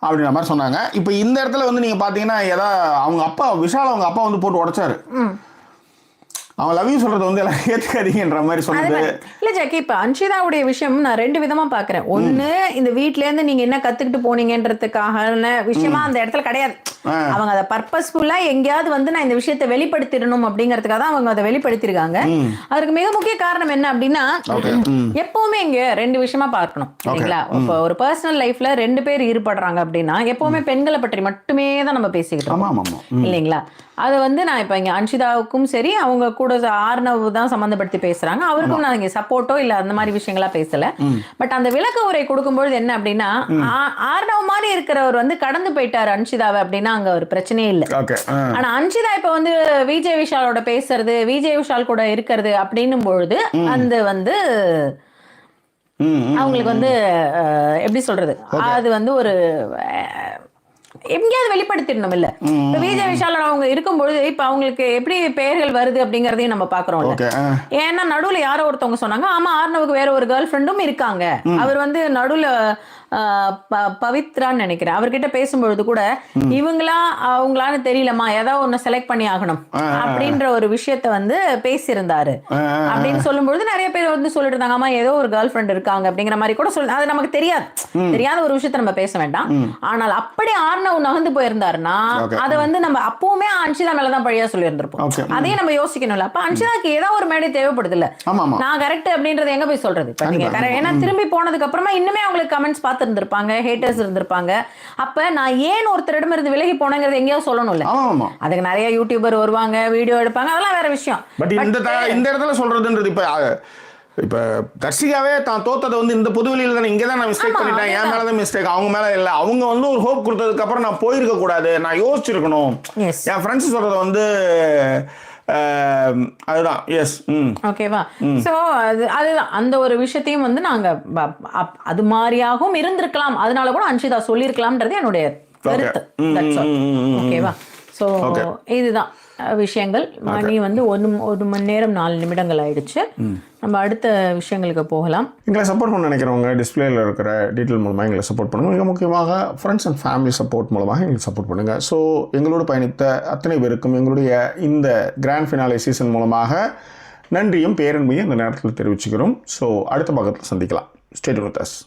அப்படின்ற மாதிரி சொன்னாங்க. இப்போ இந்த இடத்துல வந்து நீங்கள் பார்த்தீங்கன்னா அவங்க அப்பா விஷால் அவங்க அப்பா வந்து போட்டு உடைச்சாரு. அவன் லவ் யூ சொல்றது வந்து எல்லாம் ஏத்துக்காதீங்கன்ற மாதிரி சொன்னது இல்ல ஜாக்கி. இப்ப அன்ஷிதாவுடைய விஷயம் நான் 2 விதமா பாக்குறேன். ஒண்ணு இந்த வீட்ல இருந்து நீங்க என்ன கத்துக்கிட்டு போனீங்கன்றதுக்காக விஷயமா அந்த இடத்துல கிடையாது. அவங்க அதை பர்பஸ்ஃபுல்லா எங்கேயாவது வந்து நான் இந்த விஷயத்தை வெளிப்படுத்திடணும் அப்படிங்கறதுக்காக தான் அவங்க அதை வெளிப்படுத்திருக்காங்க. அதுக்கு மிக முக்கிய காரணம் என்ன அப்படின்னா எப்பவுமே இங்க 2 விஷயமா பார்க்கணும் இல்லைங்களா. இப்போ ஒரு பர்சனல் லைஃப்ல 2 பேர் ஈடுபடுறாங்க அப்படின்னா எப்பவுமே பெண்களை பற்றி மட்டுமே தான் நம்ம பேசிக்கிட்டு இருக்கோம் இல்லைங்களா. அதை வந்து நான் இப்போ இங்கே அன்ஷிதாவுக்கும் சரி அவங்க கூட ஆர்னவ் தான் சம்மந்தப்படுத்தி பேசுகிறாங்க, அவருக்கும் நான் இங்கே சப்போர்ட்டோ இல்லை அந்த மாதிரி விஷயங்களா பேசலை. பட் அந்த விளக்க உரை கொடுக்கும்பொழுது என்ன அப்படின்னா, ஆர்னவ் மாதிரி இருக்கிறவர் வந்து கடந்து போயிட்டார் அன்ஷிதாவை அப்படின்னா அங்கே ஒரு பிரச்சனையே இல்லை. ஆனால் அன்ஷிதா இப்போ வந்து விஜய் விஷாலோட பேசுறது, விஜய் விஷால் கூட இருக்கிறது அப்படின்னும் பொழுது அந்த வந்து அவங்களுக்கு வந்து எப்படி சொல்றது, அது வந்து ஒரு எங்கேயாவது வெளிப்படுத்திடணும் இல்ல. இப்ப விஜய் விஷால் அவங்க இருக்கும்பொழுது இப்ப அவங்களுக்கு எப்படி பெயர்கள் வருது அப்படிங்கறதையும் நம்ம பாக்குறோம்ல. ஏன்னா நடுவுல யாரோ ஒருத்தவங்க சொன்னாங்க, ஆமா ஆர்னவுக்கு வேற ஒரு கேர்ள் ஃப்ரெண்டும் இருக்காங்க, அவர் வந்து நடுவுல பவித்ரான்னு நினைக்கிறேன், அவர்கிட்ட பேசும்பொழுது கூட இவங்களா அவங்களான்னு தெரியலமா, ஏதாவது ஒண்ணு செலக்ட் பண்ணி ஆகணும் அப்படின்ற ஒரு விஷயத்த வந்து பேசியிருந்தாரு அப்படின்னு சொல்லும்பொழுது நிறைய பேர் வந்து சொல்லிட்டு இருந்தாங்க, ஆமா ஏதோ ஒரு கேர்ள் ஃப்ரெண்ட் இருக்காங்க அப்படிங்கிற மாதிரி கூட சொல்லி. அது நமக்கு தெரியாத ஒரு விஷயத்த நம்ம பேச வேண்டாம். ஆனால் அப்படி ஆர்னவ் நகர்ந்து போயிருந்தாருன்னா அதை வந்து நம்ம அப்பவுமே அன்ஷிதா மேலதான் பழியா சொல்லி இருந்திருப்போம். அதையும் நம்ம யோசிக்கணும்ல. அப்ப அன்ஷிதாக்கு ஏதாவது ஒரு மேடை தேவைப்படுது இல்ல, நான் கரெக்ட் அப்படின்றது எங்க போய் சொல்றது? ஏன்னா திரும்பி போனதுக்கு அப்புறமா இன்னுமே அவங்களுக்கு கமெண்ட்ஸ் பார்த்து இருந்திருப்பாங்க, ஹேட்டர்ஸ் இருந்திருப்பாங்க. அப்ப நான் ஏன் ஒருத்தரிடம் இருந்து விலகி போனேங்கிறது எங்கேயாவது சொல்லணும்ல. அதுக்கு நிறைய யூடியூபர் வருவாங்க, வீடியோ எடுப்பாங்க, அதெல்லாம் வேற விஷயம். பட் இந்த இடத்துல சொல்றதுன்றது இப்ப தர்ஷிகாவே தான் தோத்ததை வந்து இந்த பொதுவெளியில தானே, இங்கே தான் நான் மிஸ்டேக் பண்ணிட்டேன், என் மேலதான் மிஸ்டேக், அவங்க மேல இல்லை. அவங்க வந்து ஒரு ஹோப் கொடுத்ததுக்கு அப்புறம் நான் போயிருக்க கூடாது, நான் யோசிச்சிருக்கணும். என் ஃப்ரெண்ட்ஸ் சொல்றதை வந்து அதுதான். எஸ், ஓகேவா. ஸோ அதுதான் அந்த ஒரு விஷயத்தையும் வந்து நாங்க அது மாதிரியாகவும் இருந்திருக்கலாம், அதனால கூட அன்ஷிதா சொல்லியிருக்கலாம்ன்றது என்னுடைய கருத்து. ஓகேவா. ஸோ இதுதான் விஷயங்கள். மணி வந்து 1 மணி நேரம் 4 நிமிடங்கள் ஆயிடுச்சு. நம்ம அடுத்த விஷயங்களுக்கு போகலாம். எங்களை சப்போர்ட் பண்ண நினைக்கிறவங்க டிஸ்பிளேல இருக்கிற டீட்டெயில் மூலமாக எங்களை சப்போர்ட் பண்ணுங்க. மிக முக்கியமாக ஃப்ரெண்ட்ஸ் அண்ட் ஃபேமிலி சப்போர்ட் மூலமாக எங்களுக்கு சப்போர்ட் பண்ணுங்கள். ஸோ எங்களோடு பயணித்த அத்தனை பேருக்கும் எங்களுடைய இந்த கிராண்ட் ஃபினாலே சீசன் மூலமாக நன்றியும் பேரன்பையும் இந்த நேரத்தில் தெரிவிச்சுக்கிறோம். ஸோ அடுத்த பாகத்தில் சந்திக்கலாம். Stay tune with us.